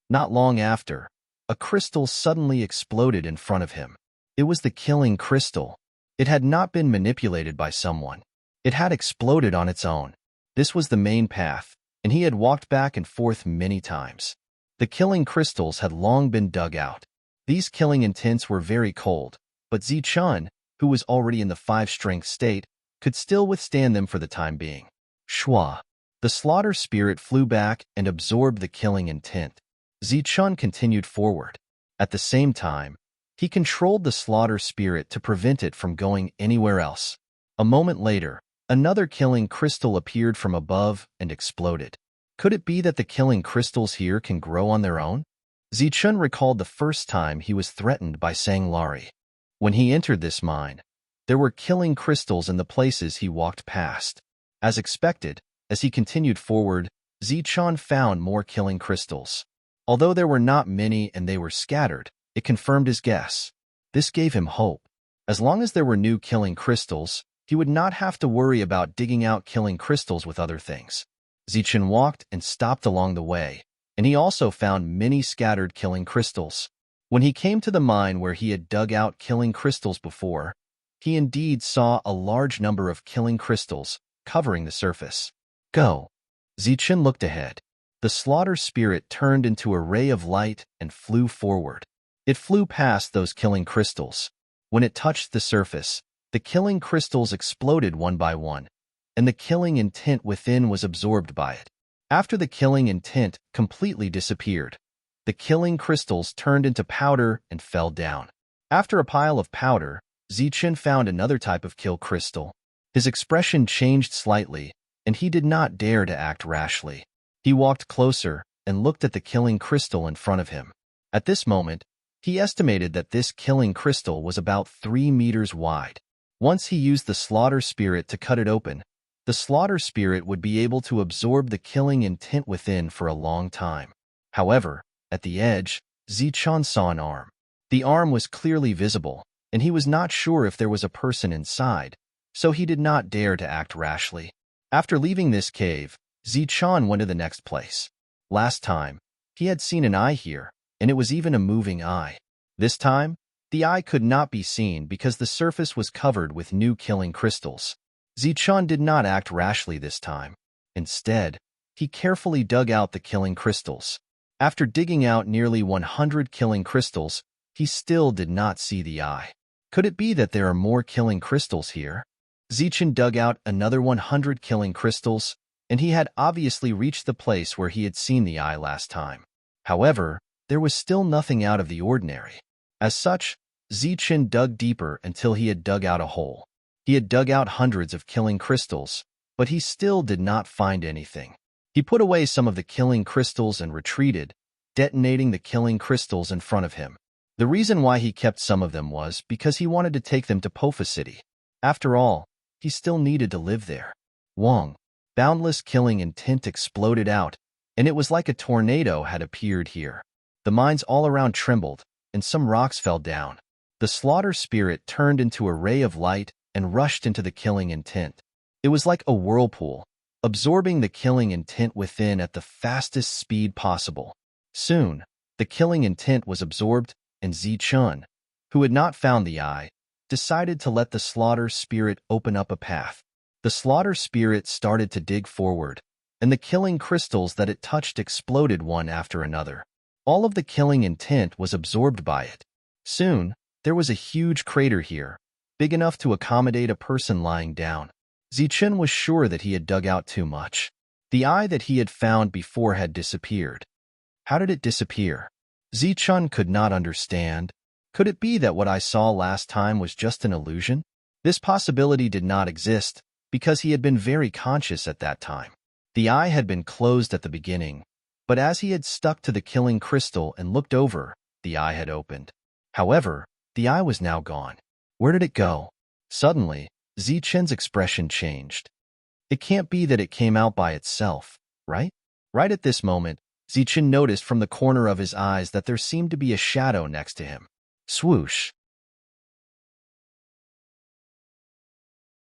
Not long after, a crystal suddenly exploded in front of him. It was the killing crystal. It had not been manipulated by someone. It had exploded on its own. This was the main path, and he had walked back and forth many times. The killing crystals had long been dug out. These killing intents were very cold, but Zichen, who was already in the 5-strength state, could still withstand them for the time being. Shua. The slaughter spirit flew back and absorbed the killing intent. Zichen continued forward. At the same time, he controlled the slaughter spirit to prevent it from going anywhere else. A moment later, another killing crystal appeared from above and exploded. Could it be that the killing crystals here can grow on their own? Zichen recalled the first time he was threatened by Sang Lari. When he entered this mine, there were killing crystals in the places he walked past. As expected, as he continued forward, Zichen found more killing crystals. Although there were not many and they were scattered, it confirmed his guess. This gave him hope. As long as there were new killing crystals, he would not have to worry about digging out killing crystals with other things. Zichen walked and stopped along the way, and he also found many scattered killing crystals. When he came to the mine where he had dug out killing crystals before, he indeed saw a large number of killing crystals covering the surface. Go. Zichen looked ahead. The slaughter spirit turned into a ray of light and flew forward. It flew past those killing crystals. When it touched the surface, the killing crystals exploded one by one, and the killing intent within was absorbed by it. After the killing intent completely disappeared, the killing crystals turned into powder and fell down. After a pile of powder, Zichen found another type of kill crystal. His expression changed slightly, and he did not dare to act rashly. He walked closer and looked at the killing crystal in front of him. At this moment, he estimated that this killing crystal was about 3 meters wide. Once he used the slaughter spirit to cut it open, the slaughter spirit would be able to absorb the killing intent within for a long time. However, at the edge, Zichun saw an arm. The arm was clearly visible, and he was not sure if there was a person inside, so he did not dare to act rashly. After leaving this cave, Zichun went to the next place. Last time, he had seen an eye here, and it was even a moving eye. This time, the eye could not be seen because the surface was covered with new killing crystals. Zichun did not act rashly this time. Instead, he carefully dug out the killing crystals. After digging out nearly 100 killing crystals, he still did not see the eye. Could it be that there are more killing crystals here? Zichun dug out another 100 killing crystals, and he had obviously reached the place where he had seen the eye last time. However, there was still nothing out of the ordinary. As such, Zichun dug deeper until he had dug out a hole. He had dug out hundreds of killing crystals, but he still did not find anything. He put away some of the killing crystals and retreated, detonating the killing crystals in front of him. The reason why he kept some of them was because he wanted to take them to Pofa City. After all, he still needed to live there. Wong, boundless killing intent exploded out, and it was like a tornado had appeared here. The mines all around trembled, and some rocks fell down. The slaughter spirit turned into a ray of light and rushed into the killing intent. It was like a whirlpool, absorbing the killing intent within at the fastest speed possible. Soon, the killing intent was absorbed, and Zichun, who had not found the eye, decided to let the slaughter spirit open up a path. The slaughter spirit started to dig forward, and the killing crystals that it touched exploded one after another. All of the killing intent was absorbed by it. Soon, there was a huge crater here, big enough to accommodate a person lying down. Zichun was sure that he had dug out too much. The eye that he had found before had disappeared. How did it disappear? Zichun could not understand. Could it be that what I saw last time was just an illusion? This possibility did not exist because he had been very conscious at that time. The eye had been closed at the beginning, but as he had stuck to the killing crystal and looked over, the eye had opened. However, the eye was now gone. Where did it go? Suddenly, Zichun's expression changed. It can't be that it came out by itself, right? Right at this moment, Zichun noticed from the corner of his eyes that there seemed to be a shadow next to him. Swoosh.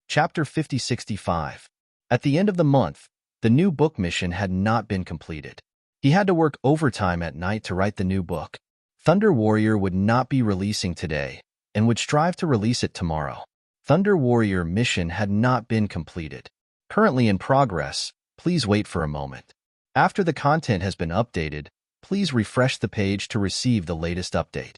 Chapter 5065. At the end of the month, the new book mission had not been completed. He had to work overtime at night to write the new book. Thunder Warrior would not be releasing today and would strive to release it tomorrow. Thunder Warrior mission had not been completed. Currently in progress, please wait for a moment. After the content has been updated, please refresh the page to receive the latest update.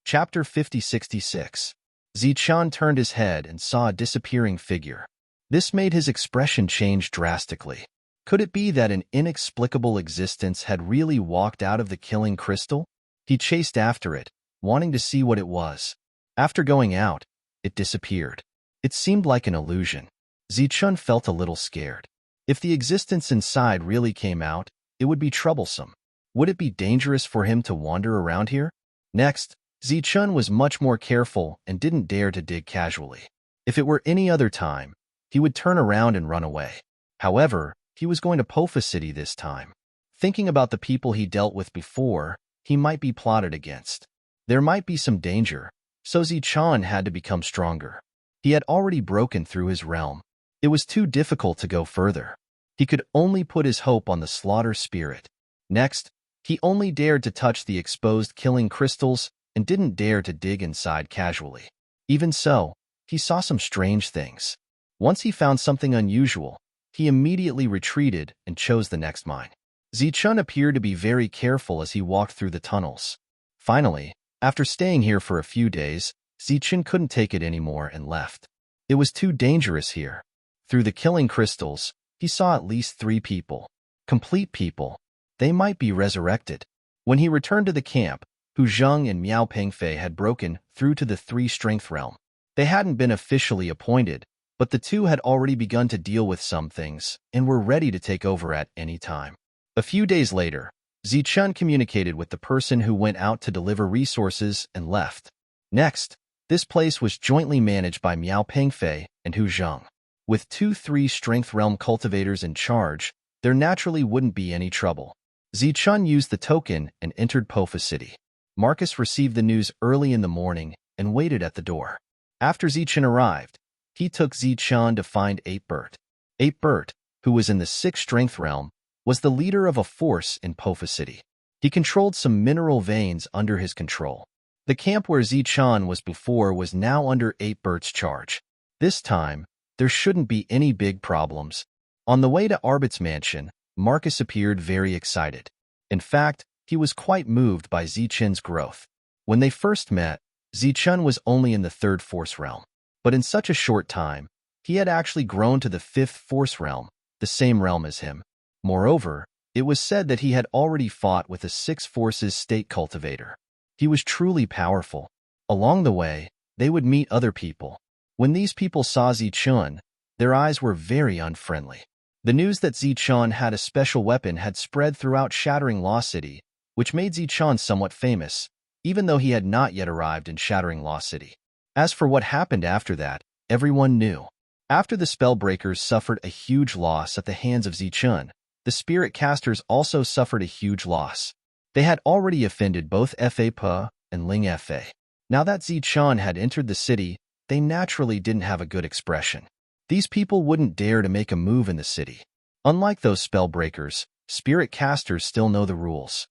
Chapter 5066. Zichun turned his head and saw a disappearing figure. This made his expression change drastically. Could it be that an inexplicable existence had really walked out of the killing crystal? He chased after it, wanting to see what it was. After going out, it disappeared. It seemed like an illusion. Zichun felt a little scared. If the existence inside really came out, it would be troublesome. Would it be dangerous for him to wander around here? Next, Zichun was much more careful and didn't dare to dig casually. If it were any other time, he would turn around and run away. However, he was going to Pofa City this time. Thinking about the people he dealt with before, he might be plotted against. There might be some danger, so Zichun had to become stronger. He had already broken through his realm. It was too difficult to go further. He could only put his hope on the slaughter spirit. Next, he only dared to touch the exposed killing crystals and didn't dare to dig inside casually. Even so, he saw some strange things. Once he found something unusual, he immediately retreated and chose the next mine. Zichun appeared to be very careful as he walked through the tunnels. Finally, after staying here for a few days, Zichun couldn't take it anymore and left. It was too dangerous here. Through the killing crystals, he saw at least 3 people. Complete people. They might be resurrected. When he returned to the camp, Hu Zheng and Miao Pengfei had broken through to the 3-strength realm. They hadn't been officially appointed, but the two had already begun to deal with some things and were ready to take over at any time. A few days later, Zichun communicated with the person who went out to deliver resources and left. Next, This place was jointly managed by Miao Pengfei and Hu Zheng. With 2-3 strength realm cultivators in charge, there naturally wouldn't be any trouble. Zichun used the token and entered Pofa City. Marcus received the news early in the morning and waited at the door. After Zichun arrived, he took Zichun to find 8-Bert. 8-Bert, who was in the 6th strength realm, was the leader of a force in Pofa City. He controlled some mineral veins under his control. The camp where Zichun was before was now under 8-Bert's charge. This time, there shouldn't be any big problems. On the way to Arbit's mansion, Marcus appeared very excited. In fact, he was quite moved by Zichun's growth. When they first met, Zichun was only in the 3rd force realm. But in such a short time, he had actually grown to the 5th force realm, the same realm as him. Moreover, it was said that he had already fought with a 6 forces state cultivator. He was truly powerful. Along the way, they would meet other people. When these people saw Zichun, their eyes were very unfriendly. The news that Zichun had a special weapon had spread throughout Shattering Law City, which made Zichun somewhat famous, even though he had not yet arrived in Shattering Law City. As for what happened after that, everyone knew. After the Spellbreakers suffered a huge loss at the hands of Zichun, the Spirit Casters also suffered a huge loss. They had already offended both Fa and Ling Fa. Now that Zichun had entered the city, they naturally didn't have a good expression. These people wouldn't dare to make a move in the city. Unlike those Spellbreakers, Spirit Casters still know the rules.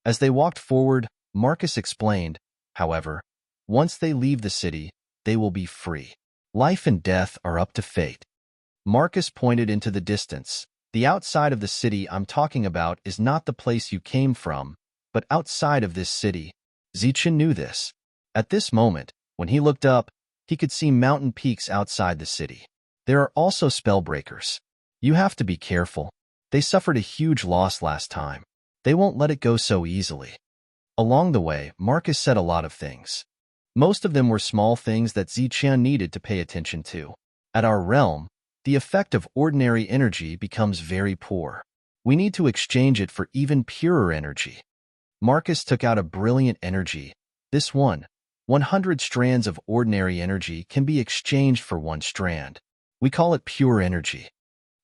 As they walked forward, Marcus explained, however, once they leave the city, they will be free. Life and death are up to fate. Marcus pointed into the distance. The outside of the city I'm talking about is not the place you came from, but outside of this city. Zichun knew this. At this moment, when he looked up, he could see mountain peaks outside the city. There are also Spellbreakers. You have to be careful. They suffered a huge loss last time. They won't let it go so easily. Along the way, Marcus said a lot of things. Most of them were small things that Zichun needed to pay attention to. At our realm, the effect of ordinary energy becomes very poor. We need to exchange it for even purer energy. Marcus took out a brilliant energy. This 100 strands of ordinary energy can be exchanged for 1 strand. We call it pure energy.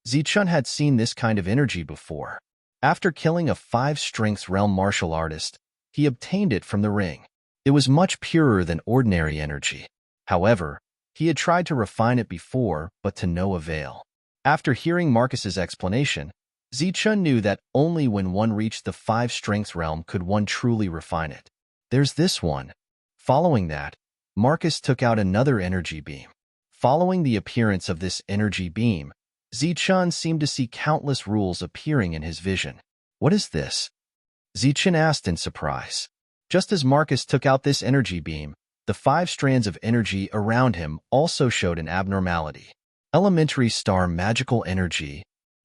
Zichun had seen this kind of energy before. After killing a 5 strengths realm martial artist, he obtained it from the ring. It was much purer than ordinary energy. However, he had tried to refine it before, but to no avail. After hearing Marcus's explanation, Zichun knew that only when one reached the 5 strengths realm could one truly refine it. There's this one. Following that, Marcus took out another energy beam. Following the appearance of this energy beam, Zichun seemed to see countless rules appearing in his vision. What is this? Zichun asked in surprise. Just as Marcus took out this energy beam, the 5 strands of energy around him also showed an abnormality. Elementary star magical energy.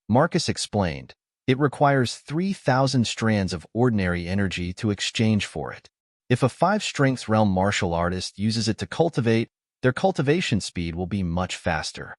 Marcus explained, it requires 3,000 strands of ordinary energy to exchange for it. If a 5 strengths realm martial artist uses it to cultivate, their cultivation speed will be much faster.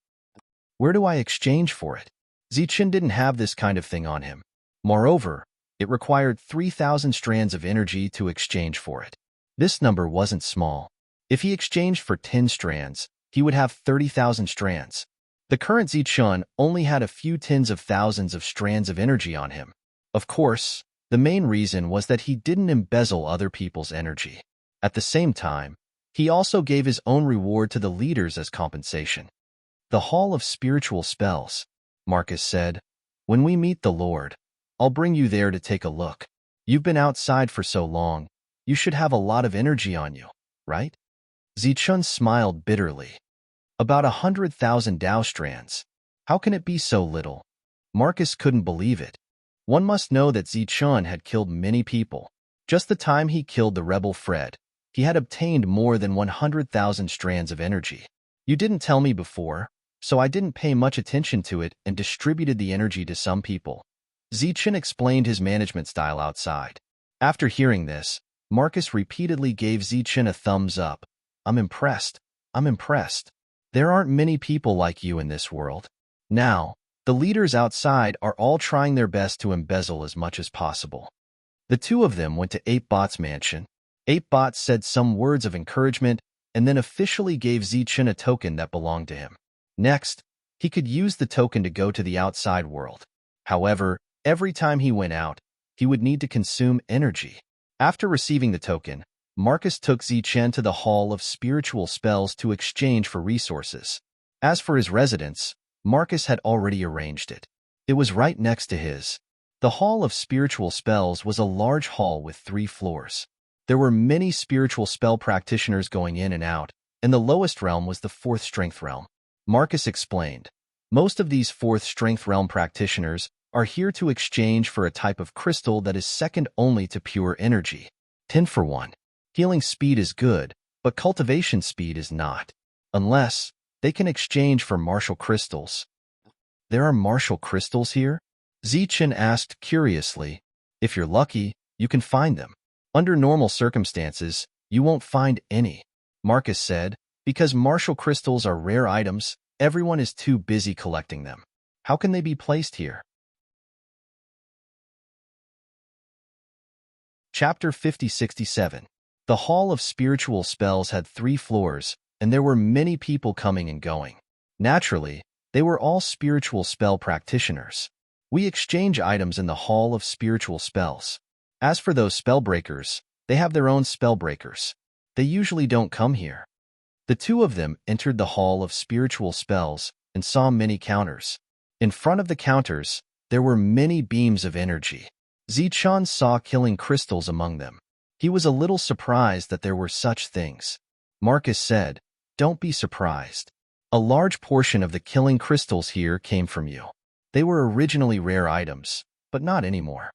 Where do I exchange for it? Zichun didn't have this kind of thing on him. Moreover, it required 3,000 strands of energy to exchange for it. This number wasn't small. If he exchanged for 10 strands, he would have 30,000 strands. The current Zichun only had a few tens of thousands of strands of energy on him. Of course, the main reason was that he didn't embezzle other people's energy. At the same time, he also gave his own reward to the leaders as compensation. The Hall of Spiritual Spells, Marcus said. When we meet the Lord, I'll bring you there to take a look. You've been outside for so long, you should have a lot of energy on you, right? Zichun smiled bitterly. About 100,000 Dao strands. How can it be so little? Marcus couldn't believe it. One must know that Zichun had killed many people. Just the time he killed the rebel Fred, he had obtained more than 100,000 strands of energy. You didn't tell me before, so I didn't pay much attention to it and distributed the energy to some people. Zichun explained his management style outside. After hearing this, Marcus repeatedly gave Zichun a thumbs up. I'm impressed. I'm impressed. There aren't many people like you in this world. Now, the leaders outside are all trying their best to embezzle as much as possible. The two of them went to 8-Bot's mansion. 8-Bot said some words of encouragement and then officially gave Zichen a token that belonged to him. Next, he could use the token to go to the outside world. However, every time he went out, he would need to consume energy. After receiving the token, Marcus took Zichen to the Hall of Spiritual Spells to exchange for resources. As for his residence, Marcus had already arranged it. It was right next to his. The Hall of Spiritual Spells was a large hall with 3 floors. There were many spiritual spell practitioners going in and out, and the lowest realm was the 4th strength realm. Marcus explained, most of these 4th strength realm practitioners are here to exchange for a type of crystal that is second only to pure energy. 10 for 1. Healing speed is good, but cultivation speed is not. Unless, they can exchange for martial crystals. There are martial crystals here? Zichen asked curiously. If you're lucky, you can find them. Under normal circumstances, you won't find any. Marcus said, because martial crystals are rare items, everyone is too busy collecting them. How can they be placed here? Chapter 5067. The Hall of Spiritual Spells had 3 floors, and there were many people coming and going. Naturally, they were all spiritual spell practitioners. We exchange items in the Hall of Spiritual Spells. As for those spellbreakers, they have their own spellbreakers. They usually don't come here. The 2 of them entered the Hall of Spiritual Spells and saw many counters. In front of the counters, there were many beams of energy. Zichen saw killing crystals among them. He was a little surprised that there were such things. Marcus said, don't be surprised. A large portion of the killing crystals here came from you. They were originally rare items, but not anymore.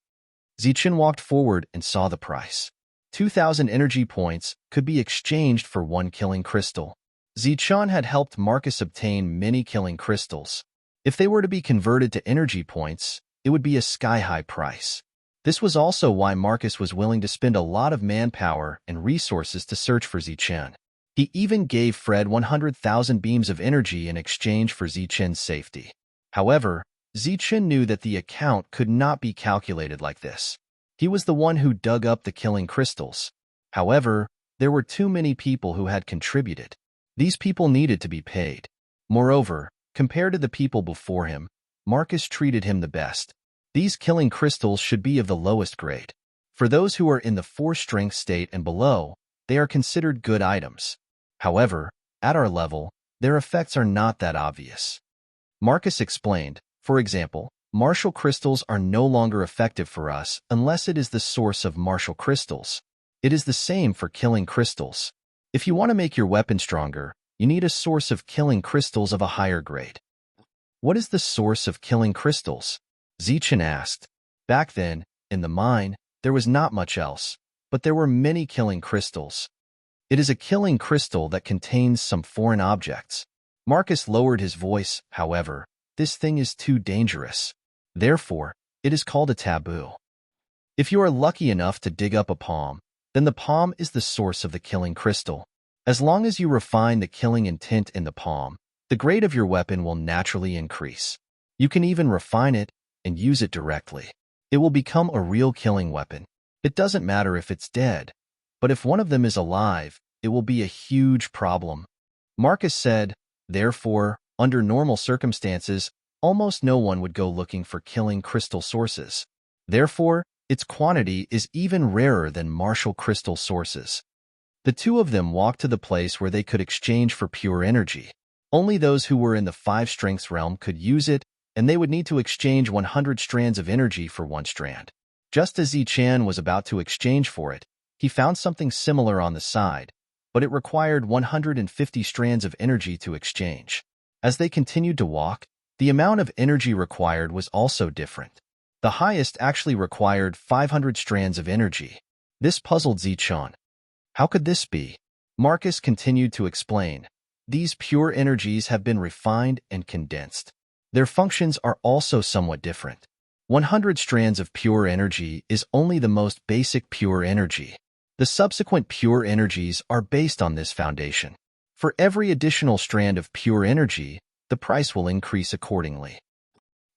Zichen walked forward and saw the price. 2,000 energy points could be exchanged for 1 killing crystal. Zichen had helped Marcus obtain many killing crystals. If they were to be converted to energy points, it would be a sky-high price. This was also why Marcus was willing to spend a lot of manpower and resources to search for Zichen. He even gave Fred 100,000 beams of energy in exchange for Zichen's safety. However, Zichen knew that the account could not be calculated like this. He was the one who dug up the killing crystals. However, there were too many people who had contributed. These people needed to be paid. Moreover, compared to the people before him, Marcus treated him the best. These killing crystals should be of the lowest grade. For those who are in the 4 strength state and below, they are considered good items. However, at our level, their effects are not that obvious. Marcus explained, for example, martial crystals are no longer effective for us unless it is the source of martial crystals. It is the same for killing crystals. If you want to make your weapon stronger, you need a source of killing crystals of a higher grade. What is the source of killing crystals? Zichen asked. Back then, in the mine, there was not much else, but there were many killing crystals. It is a killing crystal that contains some foreign objects. Marcus lowered his voice, however. This thing is too dangerous. Therefore, it is called a taboo. If you are lucky enough to dig up a palm, then the palm is the source of the killing crystal. As long as you refine the killing intent in the palm, the grade of your weapon will naturally increase. You can even refine it and use it directly. It will become a real killing weapon. It doesn't matter if it's dead, but if one of them is alive, it will be a huge problem. Marcus said, therefore, under normal circumstances, almost no one would go looking for killing crystal sources. Therefore, its quantity is even rarer than martial crystal sources. The 2 of them walked to the place where they could exchange for pure energy. Only those who were in the 5 strengths realm could use it, and they would need to exchange 100 strands of energy for 1 strand. Just as Zichen was about to exchange for it, he found something similar on the side, but it required 150 strands of energy to exchange. As they continued to walk, the amount of energy required was also different. The highest actually required 500 strands of energy. This puzzled Zichen. How could this be? Marcus continued to explain. These pure energies have been refined and condensed. Their functions are also somewhat different. 100 strands of pure energy is only the most basic pure energy. The subsequent pure energies are based on this foundation. For every additional strand of pure energy, the price will increase accordingly.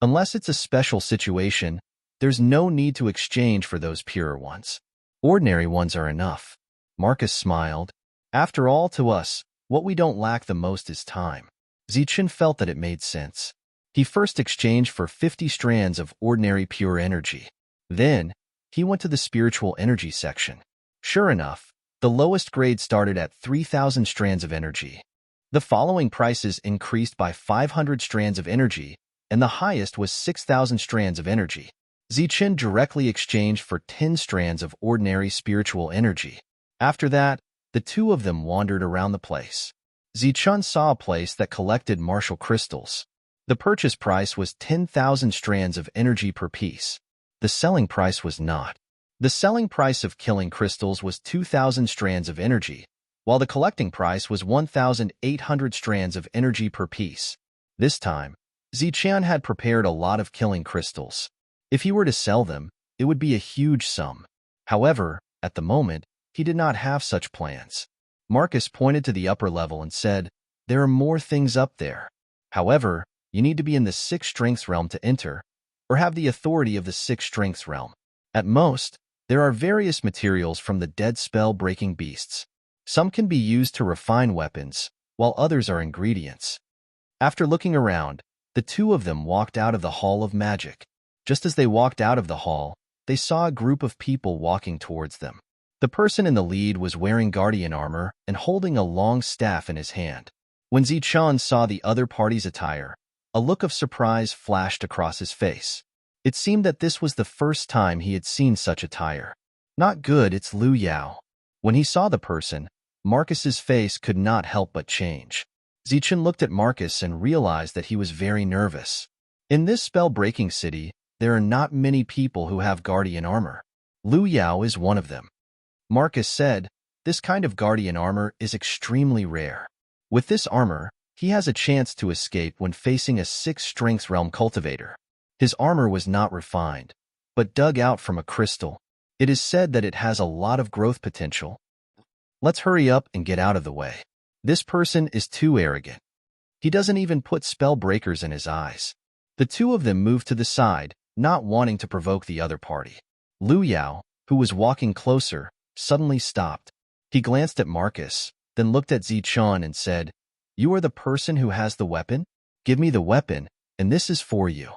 Unless it's a special situation, there's no need to exchange for those purer ones. Ordinary ones are enough. Marcus smiled. After all, to us, what we don't lack the most is time. Zichen felt that it made sense. He first exchanged for 50 strands of ordinary pure energy. Then, he went to the spiritual energy section. Sure enough, the lowest grade started at 3,000 strands of energy. The following prices increased by 500 strands of energy, and the highest was 6,000 strands of energy. Zichen directly exchanged for 10 strands of ordinary spiritual energy. After that, the two of them wandered around the place. Zichen saw a place that collected martial crystals. The purchase price was 10,000 strands of energy per piece. The selling price was not. The selling price of killing crystals was 2,000 strands of energy, while the collecting price was 1,800 strands of energy per piece. This time, Zichen had prepared a lot of killing crystals. If he were to sell them, it would be a huge sum. However, at the moment, he did not have such plans. Marcus pointed to the upper level and said, "There are more things up there. However, you need to be in the 6 strengths realm to enter, or have the authority of the 6 strengths realm. At most, there are various materials from the dead spell-breaking beasts. Some can be used to refine weapons, while others are ingredients." After looking around, the two of them walked out of the Hall of Magic. Just as they walked out of the hall, they saw a group of people walking towards them. The person in the lead was wearing guardian armor and holding a long staff in his hand. When Zichen saw the other party's attire, a look of surprise flashed across his face. It seemed that this was the first time he had seen such attire. "Not good, it's Lu Yao." When he saw the person, Marcus's face could not help but change. Zichen looked at Marcus and realized that he was very nervous. In this spell-breaking city, there are not many people who have guardian armor. Lu Yao is one of them. Marcus said, "This kind of guardian armor is extremely rare. With this armor, he has a chance to escape when facing a 6 strengths realm cultivator." His armor was not refined, but dug out from a crystal. It is said that it has a lot of growth potential. Let's hurry up and get out of the way. This person is too arrogant. He doesn't even put spell breakers in his eyes. The two of them moved to the side, not wanting to provoke the other party. Lu Yao, who was walking closer, suddenly stopped. He glanced at Marcus, then looked at Zichen and said, "You are the person who has the weapon? Give me the weapon, and this is for you."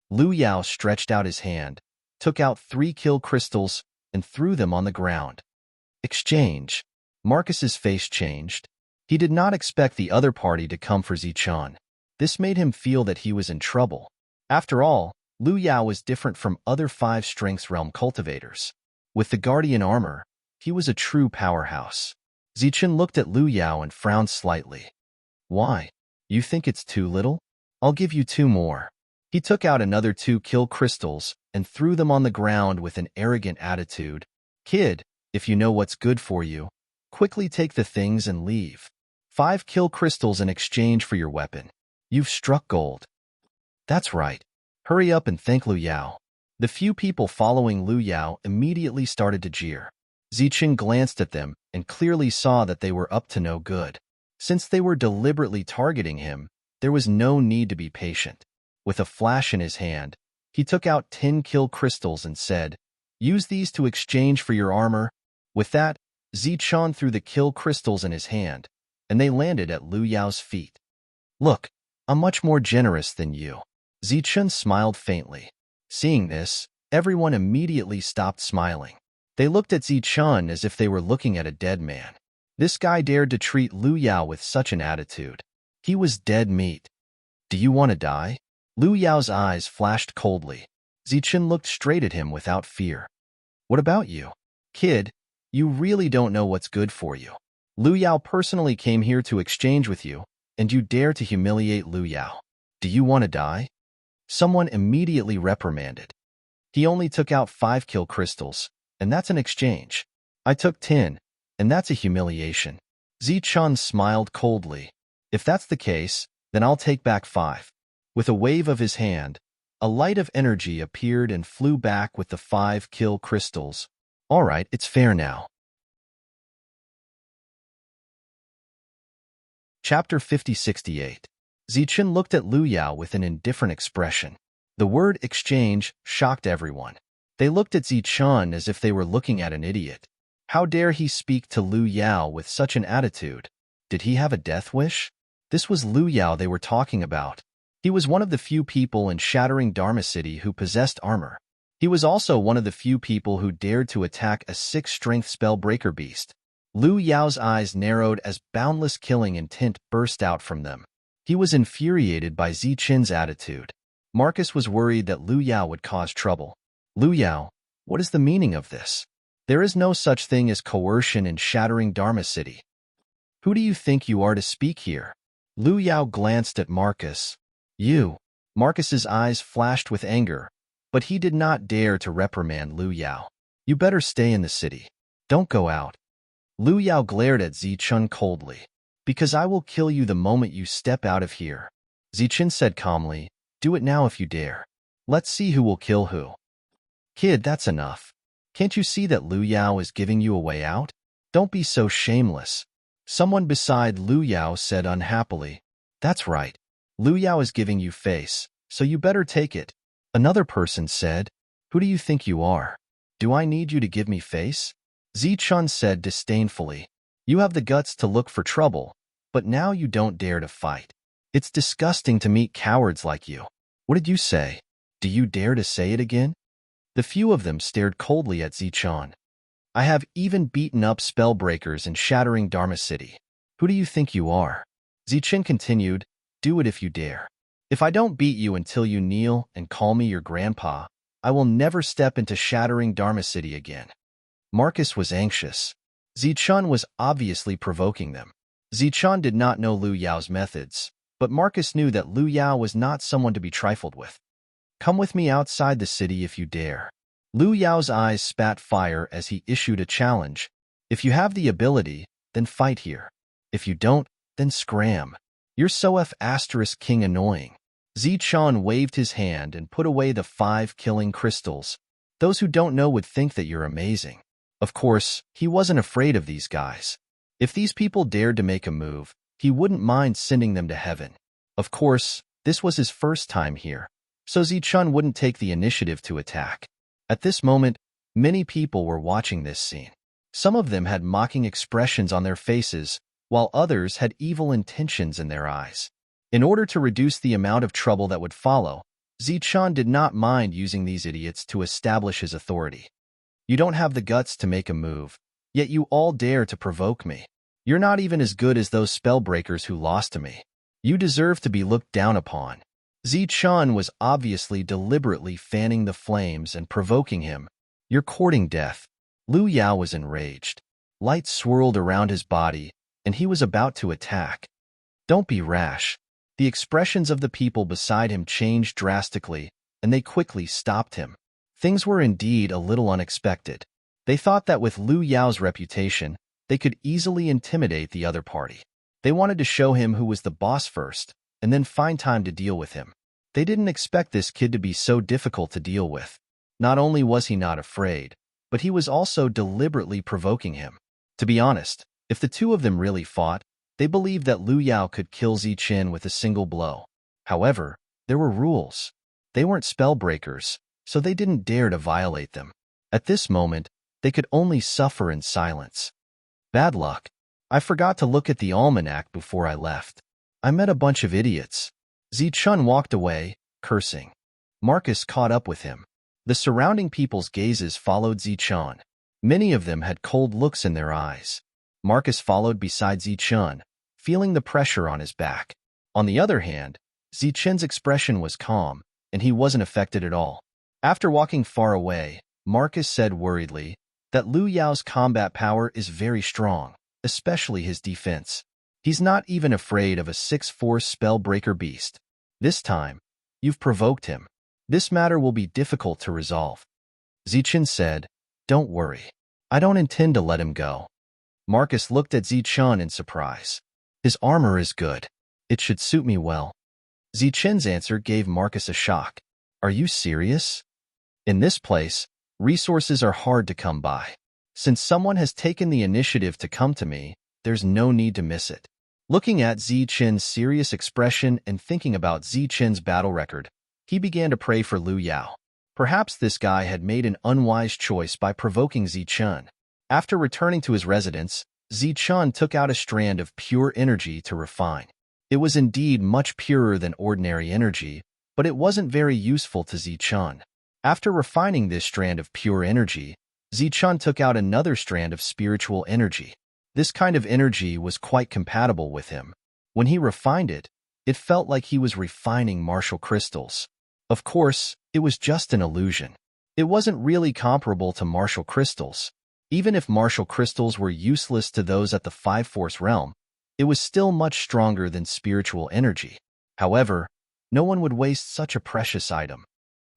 Lu Yao stretched out his hand, took out 3 kill crystals, and threw them on the ground. Exchange. Marcus's face changed. He did not expect the other party to come for Zichen. This made him feel that he was in trouble. After all, Lu Yao was different from other 5 strengths realm cultivators. With the guardian armor, he was a true powerhouse. Zichen looked at Lu Yao and frowned slightly. "Why? You think it's too little? I'll give you 2 more. He took out another 2 kill crystals and threw them on the ground with an arrogant attitude. "Kid, if you know what's good for you, quickly take the things and leave. 5 kill crystals in exchange for your weapon. You've struck gold." "That's right. Hurry up and thank Lu Yao." The few people following Lu Yao immediately started to jeer. Zichen glanced at them and clearly saw that they were up to no good. Since they were deliberately targeting him, there was no need to be patient. With a flash in his hand, he took out 10 kill crystals and said, "Use these to exchange for your armor." With that, Zichen threw the kill crystals in his hand, and they landed at Lu Yao's feet. "Look, I'm much more generous than you." Zichen smiled faintly. Seeing this, everyone immediately stopped smiling. They looked at Zichen as if they were looking at a dead man. This guy dared to treat Lu Yao with such an attitude. He was dead meat. "Do you want to die?" Lu Yao's eyes flashed coldly. Zichen looked straight at him without fear. "What about you? Kid, you really don't know what's good for you. Lu Yao personally came here to exchange with you, and you dare to humiliate Lu Yao. Do you want to die?" Someone immediately reprimanded. "He only took out 5 kill crystals, and that's an exchange. I took 10, and that's a humiliation." Zichen smiled coldly. "If that's the case, then I'll take back 5. With a wave of his hand, a light of energy appeared and flew back with the 5 kill crystals. "All right, it's fair now." Chapter 5068. Zichen looked at Lu Yao with an indifferent expression. The word exchange shocked everyone. They looked at Zichen as if they were looking at an idiot. How dare he speak to Lu Yao with such an attitude? Did he have a death wish? This was Lu Yao they were talking about. He was one of the few people in shattering Dharma City who possessed armor. He was also one of the few people who dared to attack a 6-strength spellbreaker beast. Lu Yao's eyes narrowed as boundless killing intent burst out from them. He was infuriated by Zichen's attitude. Marcus was worried that Lu Yao would cause trouble. Lu Yao, what is the meaning of this? There is no such thing as coercion in shattering Dharma City. Who do you think you are to speak here? Lu Yao glanced at Marcus. You. Marcus's eyes flashed with anger, but he did not dare to reprimand Lu Yao. You better stay in the city. Don't go out. Lu Yao glared at Zichen coldly. Because I will kill you the moment you step out of here. Zichen said calmly, do it now if you dare. Let's see who will kill who. Kid, that's enough. Can't you see that Lu Yao is giving you a way out? Don't be so shameless. Someone beside Lu Yao said unhappily. That's right. Lu Yao is giving you face, so you better take it. Another person said, who do you think you are? Do I need you to give me face? Zichen said disdainfully. You have the guts to look for trouble, but now you don't dare to fight. It's disgusting to meet cowards like you. What did you say? Do you dare to say it again? The few of them stared coldly at Zichen. I have even beaten up spellbreakers in shattering Dharma City. Who do you think you are? Zichen continued, do it if you dare. If I don't beat you until you kneel and call me your grandpa, I will never step into shattering Dharma City again. Marcus was anxious. Zichen was obviously provoking them. Zichen did not know Lu Yao's methods, but Marcus knew that Lu Yao was not someone to be trifled with. Come with me outside the city if you dare. Lu Yao's eyes spat fire as he issued a challenge. If you have the ability, then fight here. If you don't, then scram. You're so King annoying. Zichen waved his hand and put away the 5 killing crystals. Those who don't know would think that you're amazing. Of course, he wasn't afraid of these guys. If these people dared to make a move, he wouldn't mind sending them to heaven. Of course, this was his first time here, so Zichen wouldn't take the initiative to attack. At this moment, many people were watching this scene. Some of them had mocking expressions on their faces, while others had evil intentions in their eyes. In order to reduce the amount of trouble that would follow, Zichen did not mind using these idiots to establish his authority. You don't have the guts to make a move, yet you all dare to provoke me. You're not even as good as those spellbreakers who lost to me. You deserve to be looked down upon. Zichen was obviously deliberately fanning the flames and provoking him. You're courting death. Lu Yao was enraged. Light swirled around his body, and he was about to attack. Don't be rash. The expressions of the people beside him changed drastically, and they quickly stopped him. Things were indeed a little unexpected. They thought that with Lu Yao's reputation, they could easily intimidate the other party. They wanted to show him who was the boss first, and then find time to deal with him. They didn't expect this kid to be so difficult to deal with. Not only was he not afraid, but he was also deliberately provoking him. To be honest, if the two of them really fought, they believed that Lu Yao could kill Zichen with a single blow. However, there were rules. They weren't spellbreakers, so they didn't dare to violate them. At this moment, they could only suffer in silence. Bad luck. I forgot to look at the almanac before I left. I met a bunch of idiots. Zichen walked away, cursing. Marcus caught up with him. The surrounding people's gazes followed Zichen. Many of them had cold looks in their eyes. Marcus followed beside Zichen, feeling the pressure on his back. On the other hand, Zichen's expression was calm, and he wasn't affected at all. After walking far away, Marcus said worriedly that Lu Yao's combat power is very strong, especially his defense. He's not even afraid of a 6-4 spellbreaker beast. This time, you've provoked him. This matter will be difficult to resolve. Zichen said, don't worry. I don't intend to let him go. Marcus looked at Zichen in surprise. His armor is good. It should suit me well. Zichen's answer gave Marcus a shock. Are you serious? In this place, resources are hard to come by. Since someone has taken the initiative to come to me, there's no need to miss it. Looking at Zichen's serious expression and thinking about Zichen's battle record, he began to pray for Lu Yao. Perhaps this guy had made an unwise choice by provoking Zichen. After returning to his residence, Zichun took out a strand of pure energy to refine. It was indeed much purer than ordinary energy, but it wasn't very useful to Zichun. After refining this strand of pure energy, Zichun took out another strand of spiritual energy. This kind of energy was quite compatible with him. When he refined it, it felt like he was refining martial crystals. Of course, it was just an illusion. It wasn't really comparable to martial crystals. Even if martial crystals were useless to those at the five-force realm, it was still much stronger than spiritual energy. However, no one would waste such a precious item.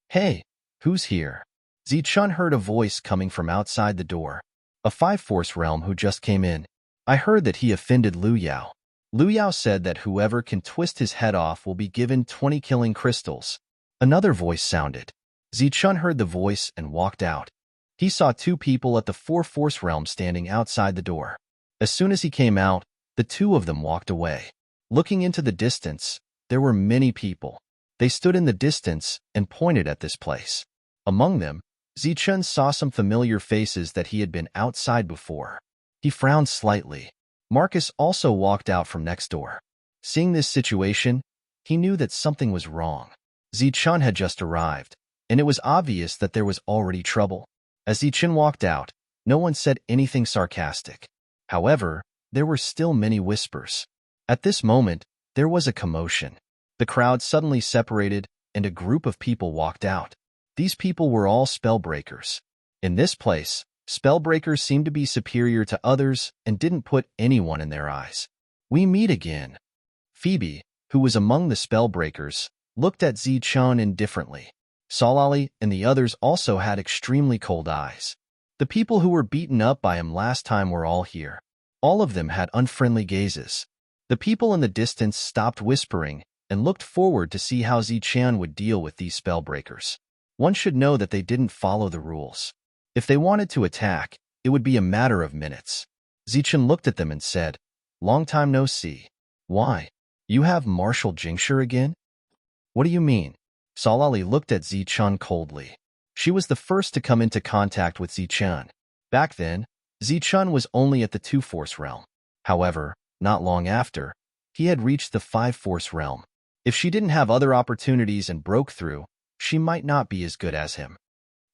"Hey, who's here?" Zichun heard a voice coming from outside the door. A five-force realm who just came in. "I heard that he offended Lu Yao. Lu Yao said that whoever can twist his head off will be given 20 killing crystals." Another voice sounded. Zichun heard the voice and walked out. He saw two people at the four-force realm standing outside the door. As soon as he came out, the two of them walked away. Looking into the distance, there were many people. They stood in the distance and pointed at this place. Among them, Zichun saw some familiar faces that he had been outside before. He frowned slightly. Marcus also walked out from next door. Seeing this situation, he knew that something was wrong. Zichun had just arrived, and it was obvious that there was already trouble. As Zichun walked out, no one said anything sarcastic. However, there were still many whispers. At this moment, there was a commotion. The crowd suddenly separated, and a group of people walked out. These people were all spellbreakers. In this place, spellbreakers seemed to be superior to others and didn't put anyone in their eyes. "We meet again." Phoebe, who was among the spellbreakers, looked at Zichun indifferently. Solali and the others also had extremely cold eyes. The people who were beaten up by him last time were all here. All of them had unfriendly gazes. The people in the distance stopped whispering and looked forward to see how Zichun would deal with these spellbreakers. One should know that they didn't follow the rules. If they wanted to attack, it would be a matter of minutes. Zichun looked at them and said, "Long time no see. Why? You have martial jinxure again?" "What do you mean?" Solali looked at Zichun coldly. She was the first to come into contact with Zichun. Back then, Zichun was only at the two-force realm. However, not long after, he had reached the five-force realm. If she didn't have other opportunities and broke through, she might not be as good as him.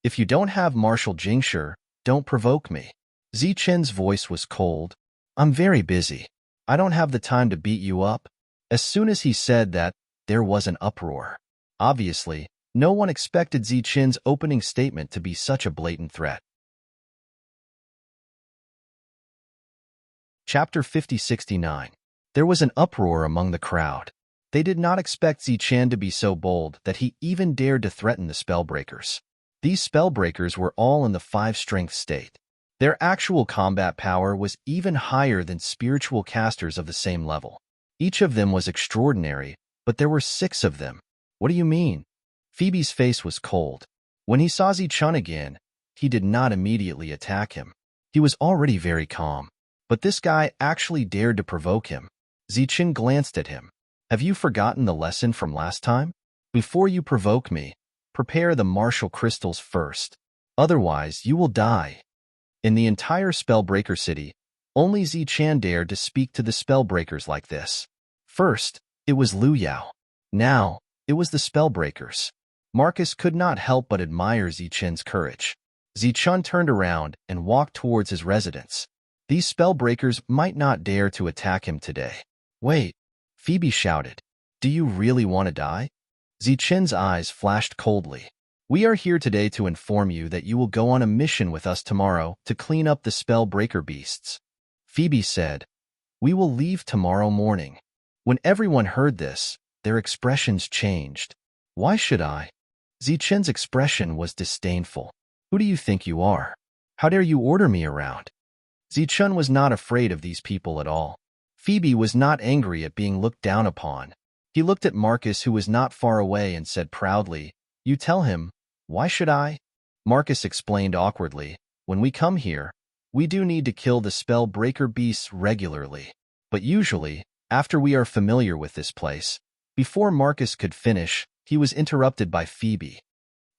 "If you don't have martial jinxure, don't provoke me." Zichun's voice was cold. "I'm very busy. I don't have the time to beat you up." As soon as he said that, there was an uproar. Obviously, no one expected Zichun's opening statement to be such a blatant threat. Chapter 5069. There was an uproar among the crowd. They did not expect Zichun to be so bold that he even dared to threaten the spellbreakers. These spellbreakers were all in the 5-strength state. Their actual combat power was even higher than spiritual casters of the same level. Each of them was extraordinary, but there were 6 of them. "What do you mean?" Phoebe's face was cold. When he saw Zichun again, he did not immediately attack him. He was already very calm. But this guy actually dared to provoke him. Zichun glanced at him. "Have you forgotten the lesson from last time? Before you provoke me, prepare the martial crystals first. Otherwise, you will die." In the entire Spellbreaker city, only Zichun dared to speak to the Spellbreakers like this. First, it was Lu Yao. Now, it was the Spellbreakers. Marcus could not help but admire Zichun's courage. Zichun turned around and walked towards his residence. These spellbreakers might not dare to attack him today. "Wait," Phoebe shouted. "Do you really want to die?" Zichun's eyes flashed coldly. "We are here today to inform you that you will go on a mission with us tomorrow to clean up the spellbreaker beasts." Phoebe said, "We will leave tomorrow morning." When everyone heard this, their expressions changed. "Why should I?" Zichun's expression was disdainful. "Who do you think you are? How dare you order me around?" Zichun was not afraid of these people at all. Phoebe was not angry at being looked down upon. He looked at Marcus, who was not far away, and said proudly, "You tell him, why should I?" Marcus explained awkwardly, "When we come here, we do need to kill the spellbreaker beasts regularly. But usually, after we are familiar with this place." Before Marcus could finish, he was interrupted by Phoebe.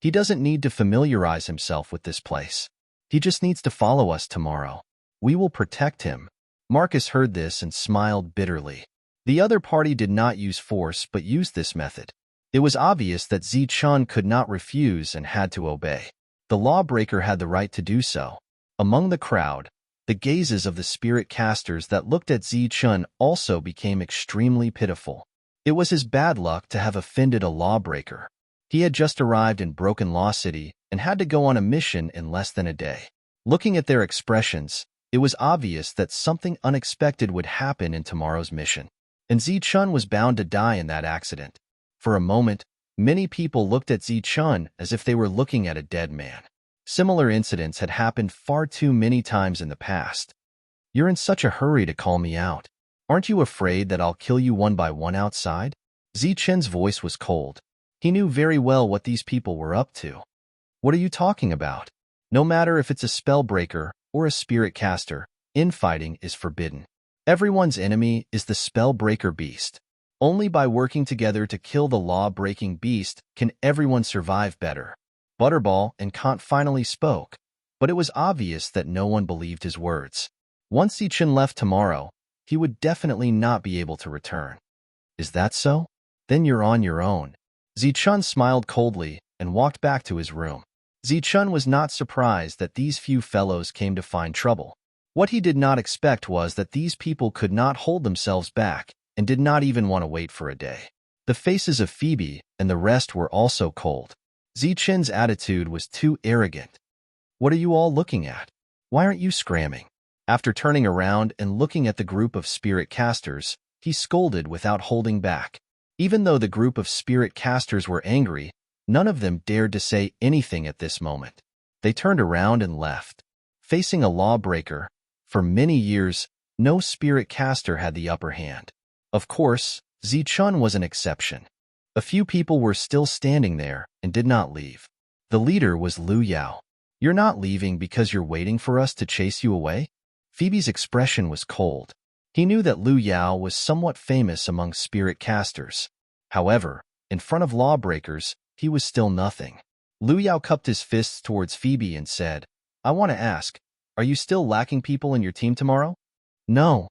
"He doesn't need to familiarize himself with this place. He just needs to follow us tomorrow. We will protect him. Marcus heard this and smiled bitterly. The other party did not use force but used this method. It was obvious that Zichun could not refuse and had to obey. The lawbreaker had the right to do so. Among the crowd, the gazes of the spirit casters that looked at Zichun also became extremely pitiful. It was his bad luck to have offended a lawbreaker. He had just arrived in Broken Law City and had to go on a mission in less than a day. Looking at their expressions, it was obvious that something unexpected would happen in tomorrow's mission, and Zichun was bound to die in that accident. For a moment, many people looked at Zichun as if they were looking at a dead man. Similar incidents had happened far too many times in the past. You're in such a hurry to call me out. Aren't you afraid that I'll kill you one by one outside? Zichun's voice was cold. He knew very well what these people were up to. What are you talking about? No matter if it's a spellbreaker or a spirit caster, infighting is forbidden. Everyone's enemy is the spellbreaker beast. Only by working together to kill the law-breaking beast can everyone survive better. Butterball and Kant finally spoke, but it was obvious that no one believed his words. Once Zichun left tomorrow, he would definitely not be able to return. Is that so? Then you're on your own. Zichun smiled coldly and walked back to his room. Zichun was not surprised that these few fellows came to find trouble. What he did not expect was that these people could not hold themselves back and did not even want to wait for a day. The faces of Phoebe and the rest were also cold. Zichun's attitude was too arrogant. What are you all looking at? Why aren't you scramming? After turning around and looking at the group of spirit casters, he scolded without holding back. Even though the group of spirit casters were angry, none of them dared to say anything at this moment. They turned around and left. Facing a lawbreaker, for many years, no spirit caster had the upper hand. Of course, Zichun was an exception. A few people were still standing there and did not leave. The leader was Lu Yao. You're not leaving because you're waiting for us to chase you away? Phoebe's expression was cold. He knew that Lu Yao was somewhat famous among spirit casters. However, in front of lawbreakers, he was still nothing. Lu Yao cupped his fists towards Phoebe and said, I want to ask, are you still lacking people in your team tomorrow? No,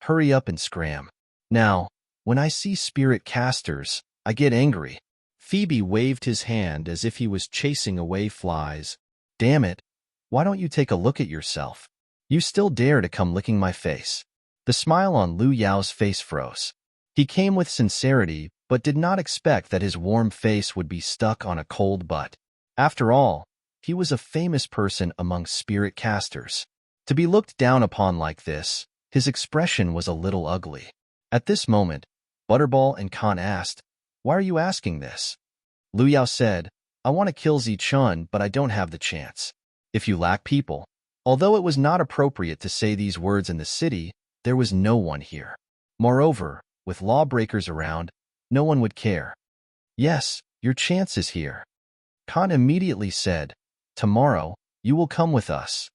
hurry up and scram. Now, when I see spirit casters, I get angry. Phoebe waved his hand as if he was chasing away flies. Damn it, why don't you take a look at yourself? You still dare to come licking my face. The smile on Lu Yao's face froze. He came with sincerity, but did not expect that his warm face would be stuck on a cold butt. After all, he was a famous person among spirit casters. To be looked down upon like this, his expression was a little ugly. At this moment, Butterball and Khan asked, Why are you asking this? Lu Yao said, I want to kill Zichun, but I don't have the chance. If you lack people, although it was not appropriate to say these words in the city, there was no one here. Moreover, with lawbreakers around, no one would care. Yes, your chance is here. Kant immediately said, Tomorrow, you will come with us.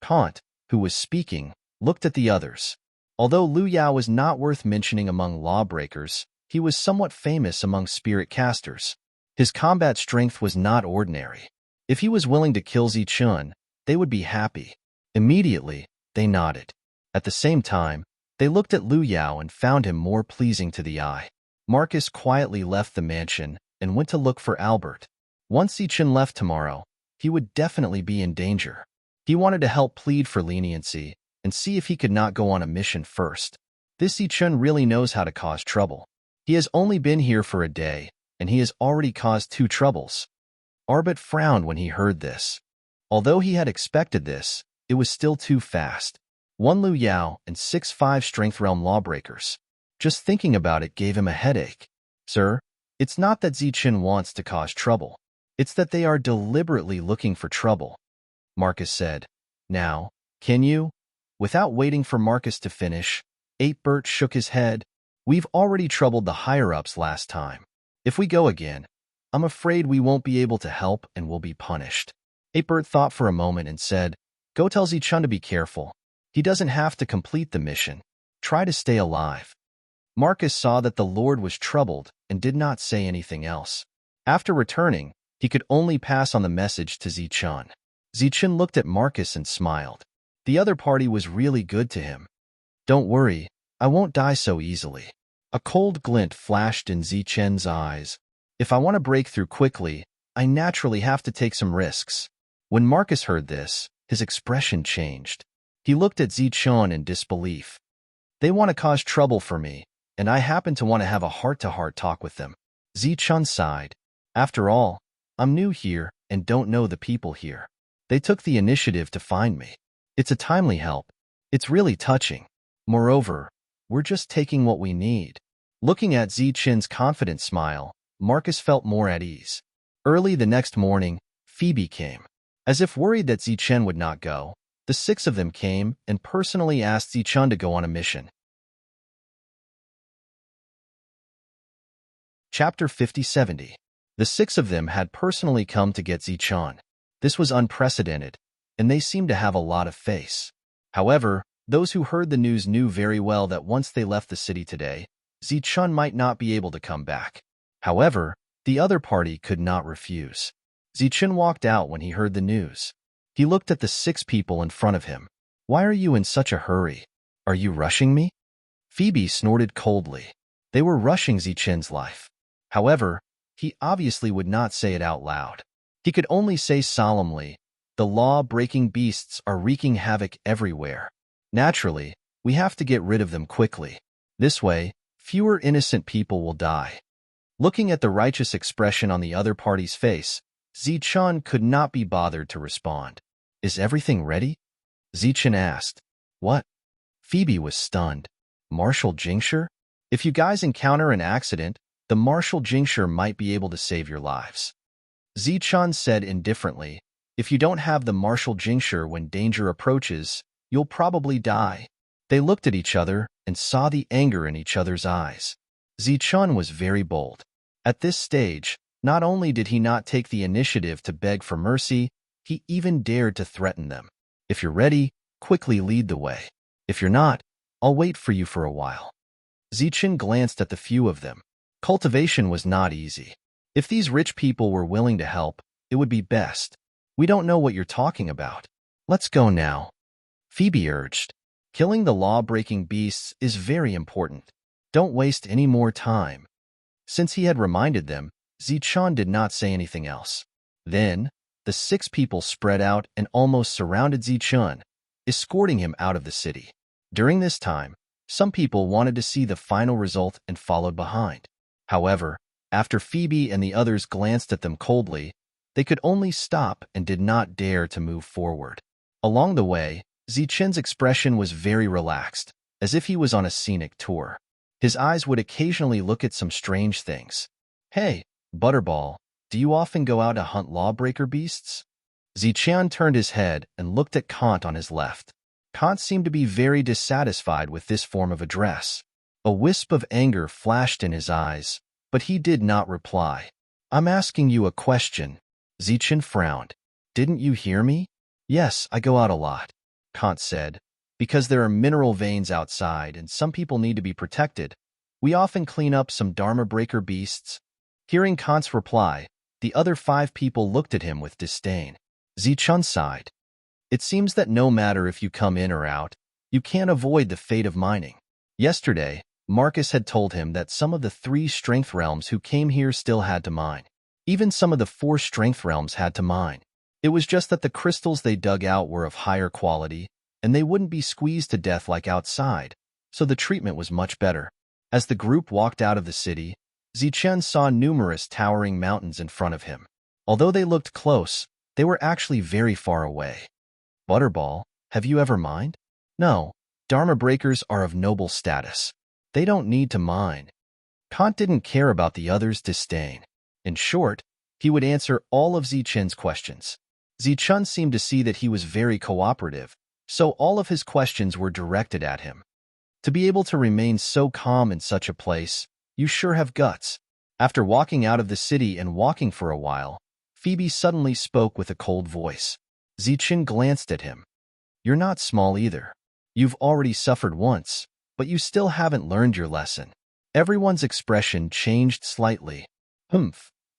Kant, who was speaking, looked at the others. Although Lu Yao was not worth mentioning among lawbreakers, he was somewhat famous among spirit casters. His combat strength was not ordinary. If he was willing to kill Zichun, they would be happy. Immediately, they nodded. At the same time, they looked at Lu Yao and found him more pleasing to the eye. Marcus quietly left the mansion and went to look for Albert. Once Zichun left tomorrow, he would definitely be in danger. He wanted to help plead for leniency and see if he could not go on a mission first. This Zichun really knows how to cause trouble. He has only been here for a day, and he has already caused 2 troubles. Arbit frowned when he heard this. Although he had expected this, it was still too fast. 1 Lu Yao and 6-5 Strength Realm lawbreakers. Just thinking about it gave him a headache. Sir, it's not that Zichun wants to cause trouble. It's that they are deliberately looking for trouble. Marcus said, Now, can you? Without waiting for Marcus to finish, 8-Bert shook his head. We've already troubled the higher-ups last time. If we go again, I'm afraid we won't be able to help and will be punished. 8-Bert thought for a moment and said, Go tell Zichun to be careful. He doesn't have to complete the mission. Try to stay alive. Marcus saw that the Lord was troubled and did not say anything else. After returning, he could only pass on the message to Zichun. Zichen looked at Marcus and smiled. The other party was really good to him. Don't worry, I won't die so easily. A cold glint flashed in Zichen's eyes. If I want to break through quickly, I naturally have to take some risks. When Marcus heard this, his expression changed. He looked at Zichen in disbelief. They want to cause trouble for me, and I happen to want to have a heart-to-heart talk with them. Zichen sighed. After all, I'm new here and don't know the people here. They took the initiative to find me. It's a timely help. It's really touching. Moreover, we're just taking what we need. Looking at Zichen's confident smile, Marcus felt more at ease. Early the next morning, Phoebe came. As if worried that Zichen would not go, the 6 of them came and personally asked Zichen to go on a mission. Chapter 50-70. The 6 of them had personally come to get Zichen. This was unprecedented, and they seemed to have a lot of faith. However, those who heard the news knew very well that once they left the city today, Zichen might not be able to come back. However, the other party could not refuse. Zichen walked out when he heard the news. He looked at the 6 people in front of him. Why are you in such a hurry? Are you rushing me? Phoebe snorted coldly. They were rushing Zichen's life. However, he obviously would not say it out loud. He could only say solemnly, the law-breaking beasts are wreaking havoc everywhere. Naturally, we have to get rid of them quickly. This way, fewer innocent people will die. Looking at the righteous expression on the other party's face, Zichen could not be bothered to respond. Is everything ready? Zichen asked. What? Phoebe was stunned. Martial Jingshire? If you guys encounter an accident, the Martial Jingshire might be able to save your lives. Zichen said indifferently, if you don't have the Martial Jingshire when danger approaches, you'll probably die. They looked at each other and saw the anger in each other's eyes. Zichen was very bold. At this stage, not only did he not take the initiative to beg for mercy, he even dared to threaten them. If you're ready, quickly lead the way. If you're not, I'll wait for you for a while. Zichen glanced at the few of them. Cultivation was not easy. If these rich people were willing to help, it would be best. We don't know what you're talking about. Let's go now. Phoebe urged. Killing the law-breaking beasts is very important. Don't waste any more time. Since he had reminded them, Zichen did not say anything else. Then, the 6 people spread out and almost surrounded Zichen, escorting him out of the city. During this time, some people wanted to see the final result and followed behind. However, after Phoebe and the others glanced at them coldly, they could only stop and did not dare to move forward. Along the way, Zichen's expression was very relaxed, as if he was on a scenic tour. His eyes would occasionally look at some strange things. Hey, Butterball, do you often go out to hunt lawbreaker beasts? Zichen turned his head and looked at Kant on his left. Kant seemed to be very dissatisfied with this form of address. A wisp of anger flashed in his eyes, but he did not reply. I'm asking you a question. Zichen frowned. Didn't you hear me? Yes, I go out a lot, Kant said. Because there are mineral veins outside and some people need to be protected, we often clean up some Dharma breaker beasts. Hearing Kant's reply, the other 5 people looked at him with disdain. Zichen sighed. It seems that no matter if you come in or out, you can't avoid the fate of mining. Yesterday, Marcus had told him that some of the 3 strength realms who came here still had to mine. Even some of the 4 strength realms had to mine. It was just that the crystals they dug out were of higher quality, and they wouldn't be squeezed to death like outside, so the treatment was much better. As the group walked out of the city, Zichen saw numerous towering mountains in front of him. Although they looked close, they were actually very far away. Butterball, have you ever mined? No, Dharma breakers are of noble status. They don't need to mine. Kant didn't care about the others' disdain. In short, he would answer all of Zichen's questions. Zichen seemed to see that he was very cooperative, so all of his questions were directed at him. To be able to remain so calm in such a place, you sure have guts. After walking out of the city and walking for a while, Phoebe suddenly spoke with a cold voice. Zichen glanced at him. You're not small either. You've already suffered once, but you still haven't learned your lesson. Everyone's expression changed slightly.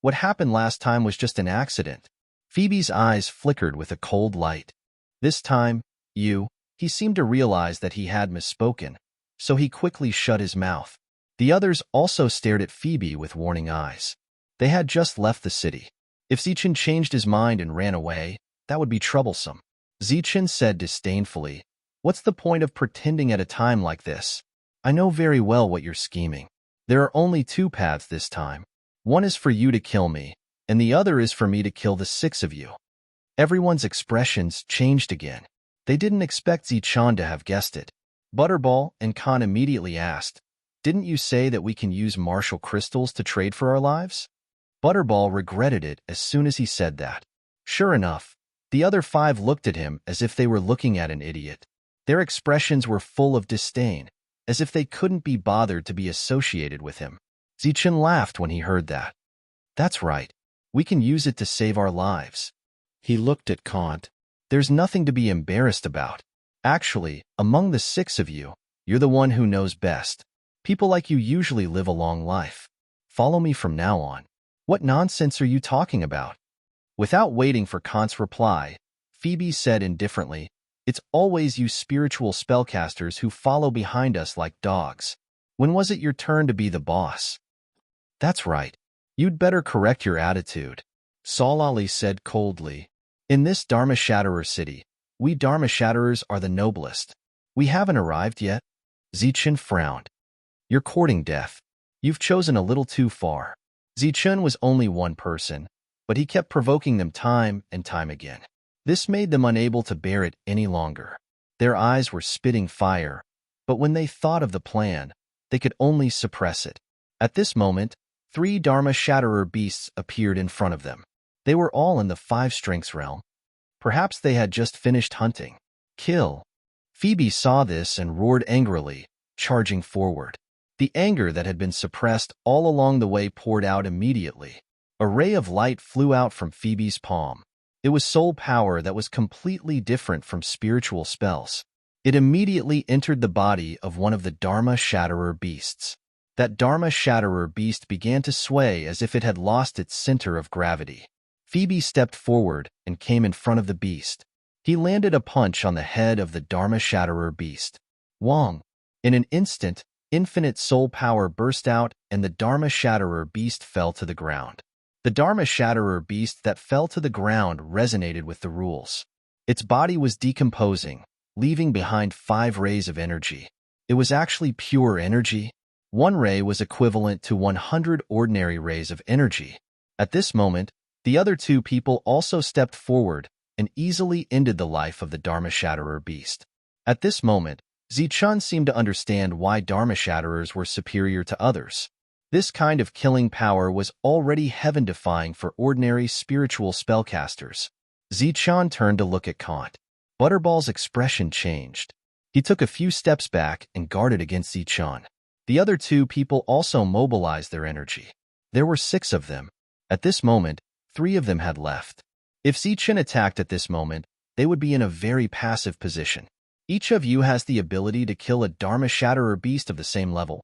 What happened last time was just an accident. Phoebe's eyes flickered with a cold light. This time, he seemed to realize that he had misspoken, so he quickly shut his mouth. The others also stared at Phoebe with warning eyes. They had just left the city. If Zichen changed his mind and ran away, that would be troublesome. Zichen said disdainfully, "What's the point of pretending at a time like this? I know very well what you're scheming. There are only two paths this time. One is for you to kill me, and the other is for me to kill the six of you." Everyone's expressions changed again. They didn't expect Zichen to have guessed it. Butterball and Khan immediately asked, "Didn't you say that we can use martial crystals to trade for our lives?" Butterball regretted it as soon as he said that. Sure enough, the other five looked at him as if they were looking at an idiot. Their expressions were full of disdain, as if they couldn't be bothered to be associated with him. Zichen laughed when he heard that. "That's right. We can use it to save our lives." He looked at Kant. "There's nothing to be embarrassed about. Actually, among the six of you, you're the one who knows best. People like you usually live a long life. Follow me from now on." "What nonsense are you talking about?" Without waiting for Kant's reply, Phoebe said indifferently, "It's always you spiritual spellcasters who follow behind us like dogs. When was it your turn to be the boss?" "That's right. You'd better correct your attitude," Solali said coldly. "In this Dharma Shatterer city, we Dharma Shatterers are the noblest. We haven't arrived yet." Zichen frowned. "You're courting death. You've chosen a little too far." Zichen was only one person, but he kept provoking them time and time again. This made them unable to bear it any longer. Their eyes were spitting fire, but when they thought of the plan, they could only suppress it. At this moment, 3 Dharma Shatterer beasts appeared in front of them. They were all in the 5 strengths realm. Perhaps they had just finished hunting. "Kill!" Phoebe saw this and roared angrily, charging forward. The anger that had been suppressed all along the way poured out immediately. A ray of light flew out from Phoebe's palm. It was soul power that was completely different from spiritual spells. It immediately entered the body of one of the Dharma Shatterer beasts. That Dharma Shatterer beast began to sway as if it had lost its center of gravity. Phoebe stepped forward and came in front of the beast. He landed a punch on the head of the Dharma Shatterer beast. Wong! In an instant, infinite soul power burst out and the Dharma Shatterer beast fell to the ground. The Dharma Shatterer beast that fell to the ground resonated with the rules. Its body was decomposing, leaving behind 5 rays of energy. It was actually pure energy. 1 ray was equivalent to 100 ordinary rays of energy. At this moment, the other 2 people also stepped forward and easily ended the life of the Dharma Shatterer beast. At this moment, Zichen seemed to understand why Dharma Shatterers were superior to others. This kind of killing power was already heaven-defying for ordinary spiritual spellcasters. Zichen turned to look at Kant. Butterball's expression changed. He took a few steps back and guarded against Zichen. The other 2 people also mobilized their energy. There were 6 of them. At this moment, 3 of them had left. If Zichen attacked at this moment, they would be in a very passive position. "Each of you has the ability to kill a Dharma Shatterer beast of the same level."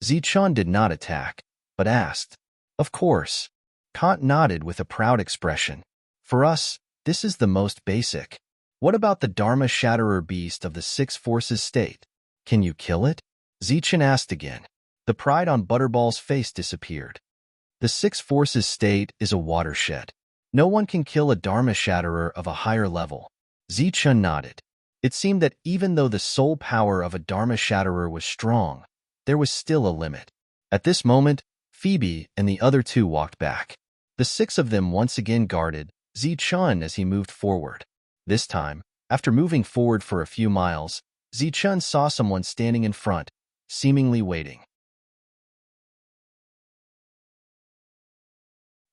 Zichen did not attack, but asked. "Of course." Kant nodded with a proud expression. "For us, this is the most basic. What about the Dharma Shatterer beast of the 6 forces state? Can you kill it?" Zichen asked again. The pride on Butterball's face disappeared. "The 6 forces state is a watershed. No one can kill a Dharma Shatterer of a higher level." Zichen nodded. It seemed that even though the soul power of a Dharma Shatterer was strong, there was still a limit. At this moment, Phoebe and the other 2 walked back. The 6 of them once again guarded Zichen as he moved forward. This time, after moving forward for a few miles, Zichen saw someone standing in front, seemingly waiting.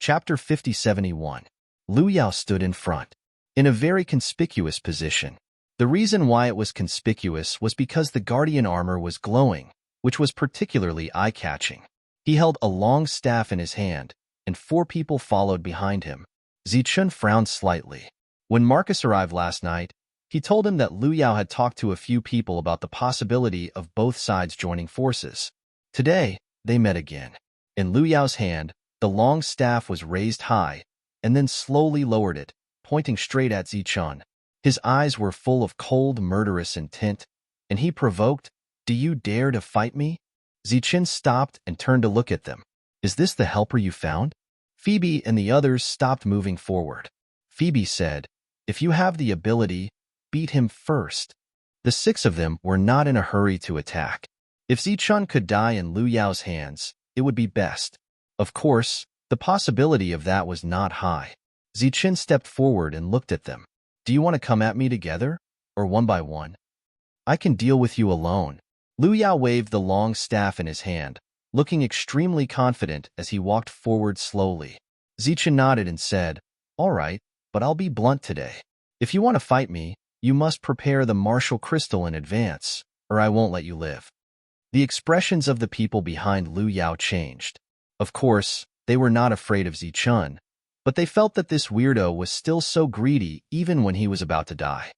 Chapter 5071. Lu Yao stood in front, in a very conspicuous position. The reason why it was conspicuous was because the guardian armor was glowing, which was particularly eye-catching. He held a long staff in his hand, and 4 people followed behind him. Zichen frowned slightly. When Marcus arrived last night, he told him that Lu Yao had talked to a few people about the possibility of both sides joining forces. Today, they met again. In Lu Yao's hand, the long staff was raised high, and then slowly lowered it, pointing straight at Zichun. His eyes were full of cold, murderous intent, and he provoked, "Do you dare to fight me?" Zichun stopped and turned to look at them. "Is this the helper you found?" Phoebe and the others stopped moving forward. Phoebe said, "If you have the ability, beat him first." The 6 of them were not in a hurry to attack. If Zichun could die in Lu Yao's hands, it would be best. Of course, the possibility of that was not high. Zichun stepped forward and looked at them. "Do you want to come at me together, or one by one? I can deal with you alone." Lu Yao waved the long staff in his hand, looking extremely confident as he walked forward slowly. Zichun nodded and said, "All right, but I'll be blunt today. If you want to fight me, you must prepare the martial crystal in advance, or I won't let you live." The expressions of the people behind Lu Yao changed. Of course, they were not afraid of Zichun, but they felt that this weirdo was still so greedy even when he was about to die.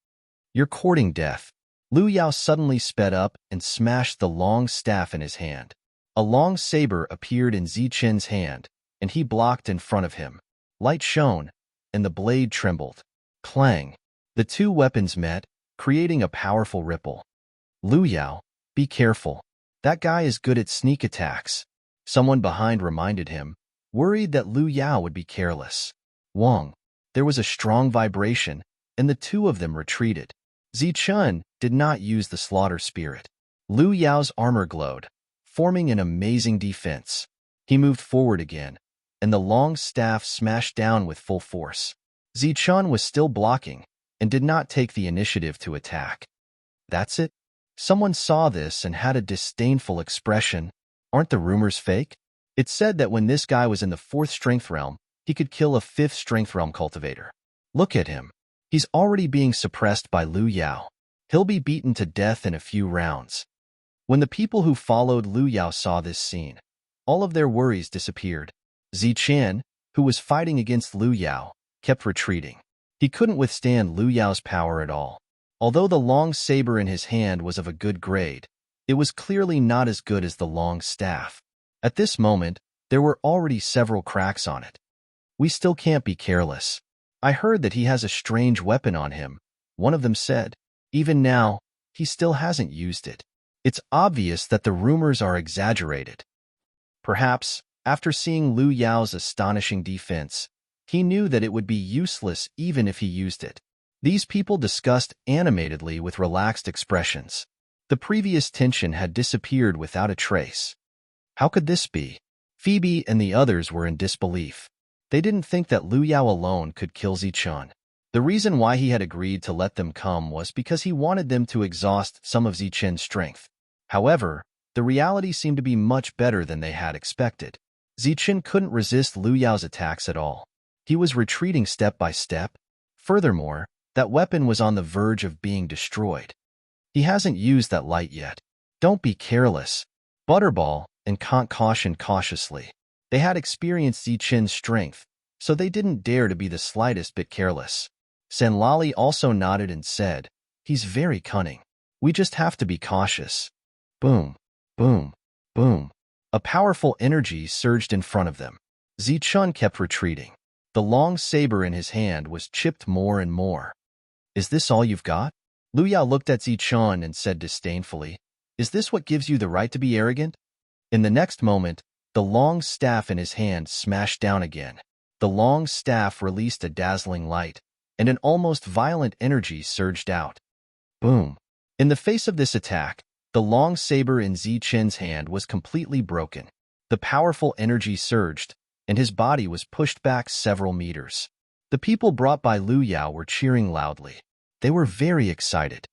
"You're courting death." Lu Yao suddenly sped up and smashed the long staff in his hand. A long saber appeared in Zichun's hand, and he blocked in front of him. Light shone, and the blade trembled. Clang! The 2 weapons met, creating a powerful ripple. "Lu Yao, be careful. That guy is good at sneak attacks," someone behind reminded him, worried that Lu Yao would be careless. Wong. There was a strong vibration, and the 2 of them retreated. Zichun did not use the slaughter spirit. Lu Yao's armor glowed, forming an amazing defense. He moved forward again, and the long staff smashed down with full force. Zichun was still blocking and did not take the initiative to attack. "That's it?" Someone saw this and had a disdainful expression. "Aren't the rumors fake? It said that when this guy was in the 4th strength realm, he could kill a 5th strength realm cultivator. Look at him. He's already being suppressed by Lu Yao. He'll be beaten to death in a few rounds." When the people who followed Lu Yao saw this scene, all of their worries disappeared. Zichun, who was fighting against Lu Yao, kept retreating. He couldn't withstand Lu Yao's power at all. Although the long saber in his hand was of a good grade, it was clearly not as good as the long staff. At this moment, there were already several cracks on it. "We still can't be careless. I heard that he has a strange weapon on him," one of them said. "Even now, he still hasn't used it. It's obvious that the rumors are exaggerated." Perhaps, after seeing Lu Yao's astonishing defense, he knew that it would be useless even if he used it. These people discussed animatedly with relaxed expressions. The previous tension had disappeared without a trace. How could this be? Phoebe and the others were in disbelief. They didn't think that Lu Yao alone could kill Zichun. The reason why he had agreed to let them come was because he wanted them to exhaust some of Zichun's strength. However, the reality seemed to be much better than they had expected. Zichun couldn't resist Lu Yao's attacks at all. He was retreating step by step. Furthermore, that weapon was on the verge of being destroyed. He hasn't used that light yet. "Don't be careless." Butterball and Kant cautioned cautiously. They had experienced Zichun's strength, so they didn't dare to be the slightest bit careless. Senlali also nodded and said, "He's very cunning. We just have to be cautious." Boom, boom, boom. A powerful energy surged in front of them. Zichun kept retreating. The long saber in his hand was chipped more and more. "Is this all you've got?" Lu Yao looked at Zichun and said disdainfully, "Is this what gives you the right to be arrogant?" In the next moment, the long staff in his hand smashed down again. The long staff released a dazzling light, and an almost violent energy surged out. Boom. In the face of this attack, the long saber in Zichun's hand was completely broken. The powerful energy surged, and his body was pushed back several meters. The people brought by Lu Yao were cheering loudly. They were very excited.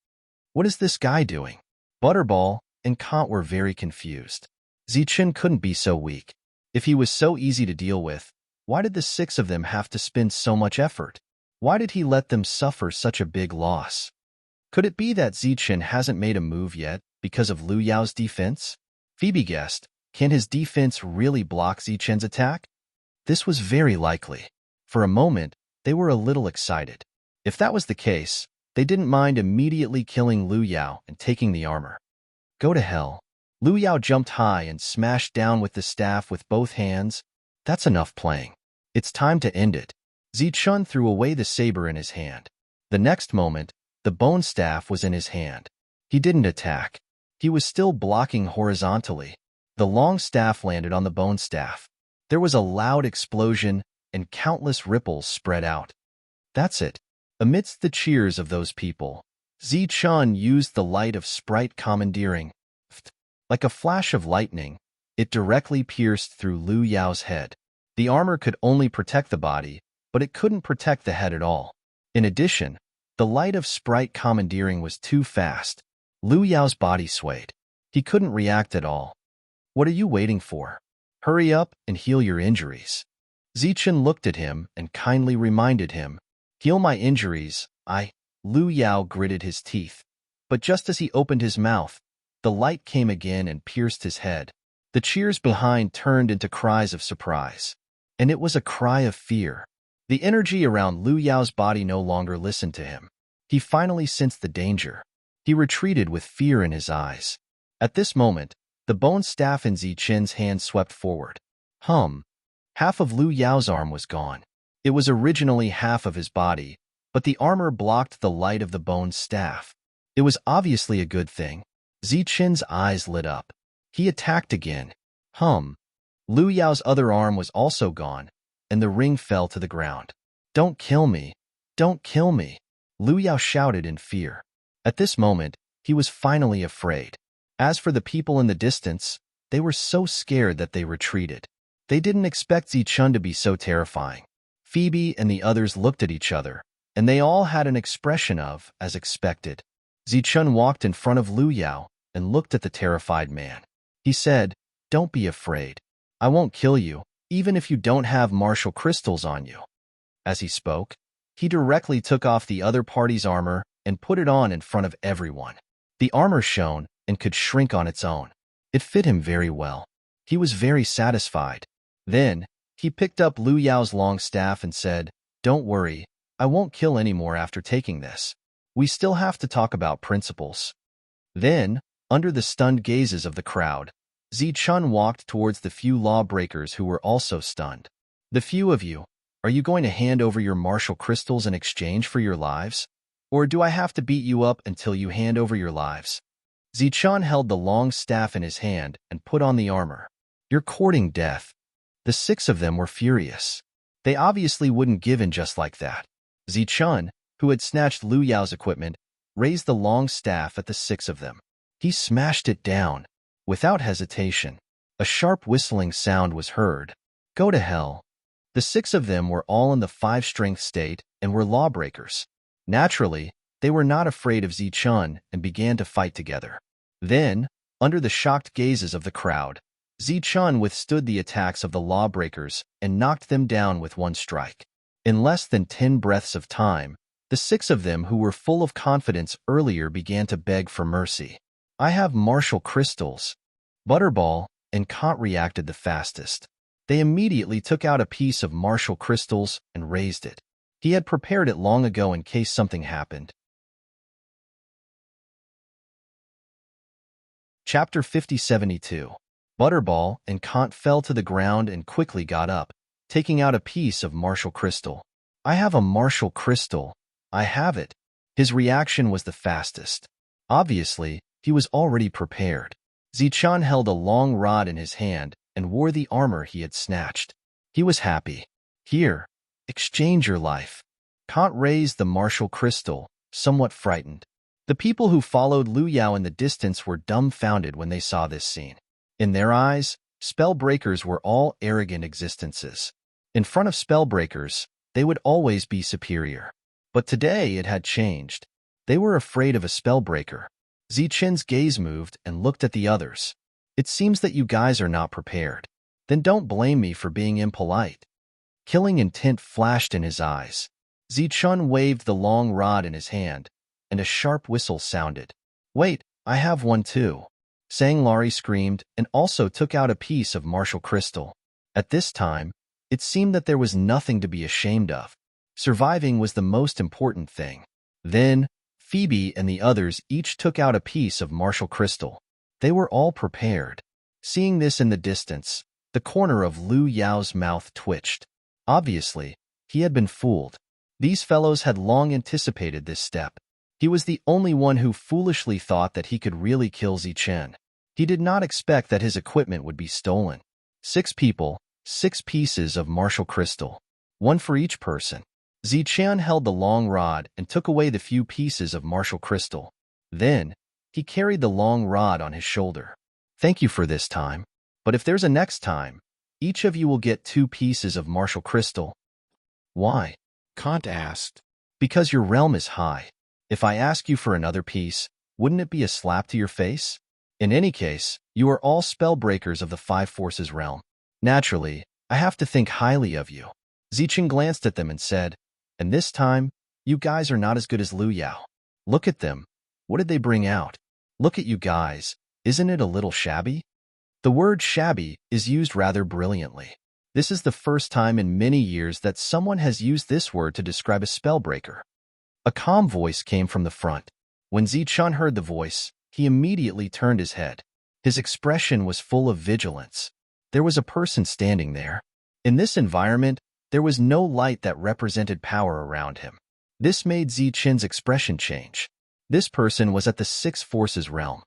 What is this guy doing? Butterball and Kant were very confused. Zichun couldn't be so weak. If he was so easy to deal with, why did the 6 of them have to spend so much effort? Why did he let them suffer such a big loss? Could it be that Zichun hasn't made a move yet because of Lu Yao's defense? Phoebe guessed, can his defense really block Zichun's attack? This was very likely. For a moment, they were a little excited. If that was the case, they didn't mind immediately killing Lu Yao and taking the armor. Go to hell. Lu Yao jumped high and smashed down with the staff with both hands. That's enough playing. It's time to end it. Zichun threw away the saber in his hand. The next moment, the bone staff was in his hand. He didn't attack. He was still blocking horizontally. The long staff landed on the bone staff. There was a loud explosion, and countless ripples spread out. That's it. Amidst the cheers of those people, Zichun used the light of sprite commandeering. Like a flash of lightning, it directly pierced through Lu Yao's head. The armor could only protect the body, but it couldn't protect the head at all. In addition, the light of sprite commandeering was too fast. Lu Yao's body swayed. He couldn't react at all. What are you waiting for? Hurry up and heal your injuries. Zichun looked at him and kindly reminded him, heal my injuries, Lu Yao gritted his teeth. But just as he opened his mouth, the light came again and pierced his head. The cheers behind turned into cries of surprise. And it was a cry of fear. The energy around Lu Yao's body no longer listened to him. He finally sensed the danger. He retreated with fear in his eyes. At this moment, the bone staff in Zichun's hand swept forward. Half of Lu Yao's arm was gone. It was originally half of his body, but the armor blocked the light of the bone staff. It was obviously a good thing. Zichun's eyes lit up. He attacked again. Lu Yao's other arm was also gone, and the ring fell to the ground. Don't kill me! Don't kill me! Lu Yao shouted in fear. At this moment, he was finally afraid. As for the people in the distance, they were so scared that they retreated. They didn't expect Zichun to be so terrifying. Phoebe and the others looked at each other, and they all had an expression of, as expected. Zichun walked in front of Lu Yao and looked at the terrified man. He said, "Don't be afraid. I won't kill you, even if you don't have martial crystals on you." As he spoke, he directly took off the other party's armor and put it on in front of everyone. The armor shone and could shrink on its own. It fit him very well. He was very satisfied. Then, he picked up Lu Yao's long staff and said, "Don't worry, I won't kill any more after taking this. We still have to talk about principles." Then, under the stunned gazes of the crowd, Zichun walked towards the few lawbreakers who were also stunned. "The few of you, are you going to hand over your martial crystals in exchange for your lives? Or do I have to beat you up until you hand over your lives?" Zichun held the long staff in his hand and put on the armor. "You're courting death." The 6 of them were furious. They obviously wouldn't give in just like that. Zichun, who had snatched Lu Yao's equipment, raised the long staff at the 6 of them. He smashed it down. Without hesitation, a sharp whistling sound was heard. Go to hell. The 6 of them were all in the 5-strength state and were lawbreakers. Naturally, they were not afraid of Zichun and began to fight together. Then, under the shocked gazes of the crowd, Zichun withstood the attacks of the lawbreakers and knocked them down with one strike. In less than 10 breaths of time, the 6 of them who were full of confidence earlier began to beg for mercy. "I have martial crystals." Butterball and Kant reacted the fastest. They immediately took out a piece of martial crystals and raised it. He had prepared it long ago in case something happened. Chapter 5072. Butterball and Kant fell to the ground and quickly got up, taking out a piece of martial crystal. "I have a martial crystal. I have it." His reaction was the fastest. Obviously, he was already prepared. Zichun held a long rod in his hand and wore the armor he had snatched. He was happy. "Here, exchange your life." Kant raised the martial crystal, somewhat frightened. The people who followed Lu Yao in the distance were dumbfounded when they saw this scene. In their eyes, spellbreakers were all arrogant existences. In front of spellbreakers, they would always be superior. But today it had changed. They were afraid of a spellbreaker. Zichun's gaze moved and looked at the others. "It seems that you guys are not prepared. Then don't blame me for being impolite." Killing intent flashed in his eyes. Zichun waved the long rod in his hand, and a sharp whistle sounded. "Wait, I have one too." Sang Laurie screamed and also took out a piece of martial crystal. At this time, it seemed that there was nothing to be ashamed of. Surviving was the most important thing. Then, Phoebe and the others each took out a piece of martial crystal. They were all prepared. Seeing this in the distance, the corner of Lu Yao's mouth twitched. Obviously, He had been fooled. These fellows had long anticipated this step. He was the only one who foolishly thought that he could really kill Zichen. He did not expect that his equipment would be stolen. 6 people, 6 pieces of martial crystal, 1 for each person. Zichen held the long rod and took away the few pieces of martial crystal. Then, he carried the long rod on his shoulder. Thank you for this time, but if there's a next time, each of you will get 2 pieces of martial crystal. Why? Kant asked. Because your realm is high. If I ask you for another piece, wouldn't it be a slap to your face? In any case, you are all spellbreakers of the 5 forces realm. Naturally, I have to think highly of you. Zichen glanced at them and said, and this time, you guys are not as good as Lu Yao. Look at them. What did they bring out? Look at you guys. Isn't it a little shabby? The word shabby is used rather brilliantly. This is the first time in many years that someone has used this word to describe a spellbreaker. A calm voice came from the front. When Zichen heard the voice, he immediately turned his head. His expression was full of vigilance. There was a person standing there. In this environment, there was no light that represented power around him. This made Zichen's expression change. This person was at the 6 forces realm.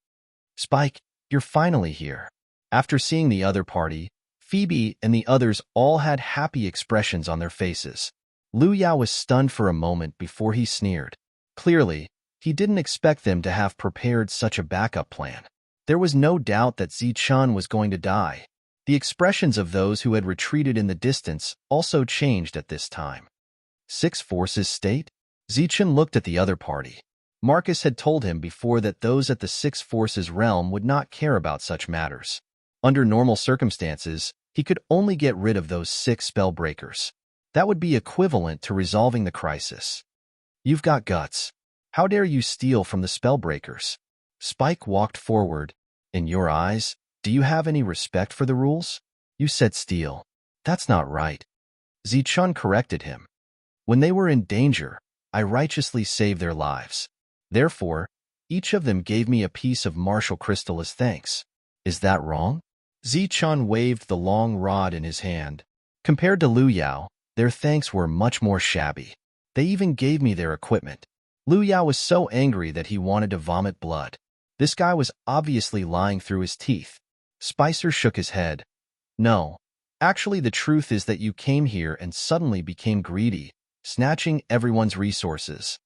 Spike, you're finally here. After seeing the other party, Phoebe and the others all had happy expressions on their faces. Lu Yao was stunned for a moment before he sneered. Clearly, he didn't expect them to have prepared such a backup plan. There was no doubt that Zichen was going to die. The expressions of those who had retreated in the distance also changed at this time. 6 forces state? Zichen looked at the other party. Marcus had told him before that those at the 6 forces realm would not care about such matters. Under normal circumstances, he could only get rid of those 6 spellbreakers. That would be equivalent to resolving the crisis. You've got guts. How dare you steal from the spellbreakers? Spike walked forward. In your eyes, do you have any respect for the rules? You said steal. That's not right. Zichen corrected him. When they were in danger, I righteously saved their lives. Therefore, each of them gave me a piece of martial crystal as thanks. Is that wrong? Zichen waved the long rod in his hand. Compared to Lu Yao, their thanks were much more shabby. They even gave me their equipment. Lu Yao was so angry that he wanted to vomit blood. This guy was obviously lying through his teeth. Spicer shook his head. No. Actually, the truth is that you came here and suddenly became greedy, snatching everyone's resources.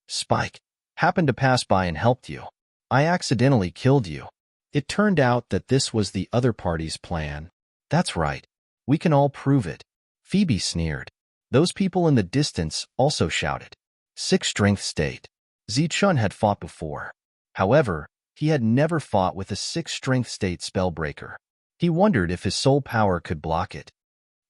Spike, happened to pass by and helped you. I accidentally killed you. It turned out that this was the other party's plan. That's right. We can all prove it. Phoebe sneered. Those people in the distance also shouted. 6 strength state. Zichen had fought before. However, he had never fought with a 6 strength state spellbreaker. He wondered if his soul power could block it.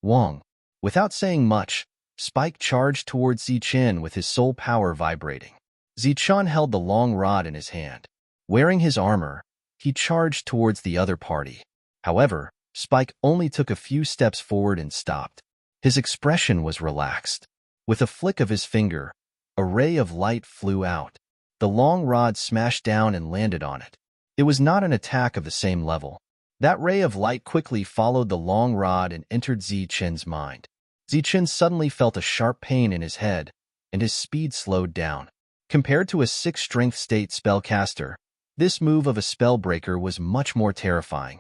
Wong. Without saying much, Spike charged towards Zichen with his soul power vibrating. Zichen held the long rod in his hand. Wearing his armor, he charged towards the other party. However, Spike only took a few steps forward and stopped. His expression was relaxed. With a flick of his finger, a ray of light flew out. The long rod smashed down and landed on it. It was not an attack of the same level. That ray of light quickly followed the long rod and entered Zichen's mind. Zichen suddenly felt a sharp pain in his head, and his speed slowed down. Compared to a 6 strength state spellcaster, this move of a spellbreaker was much more terrifying.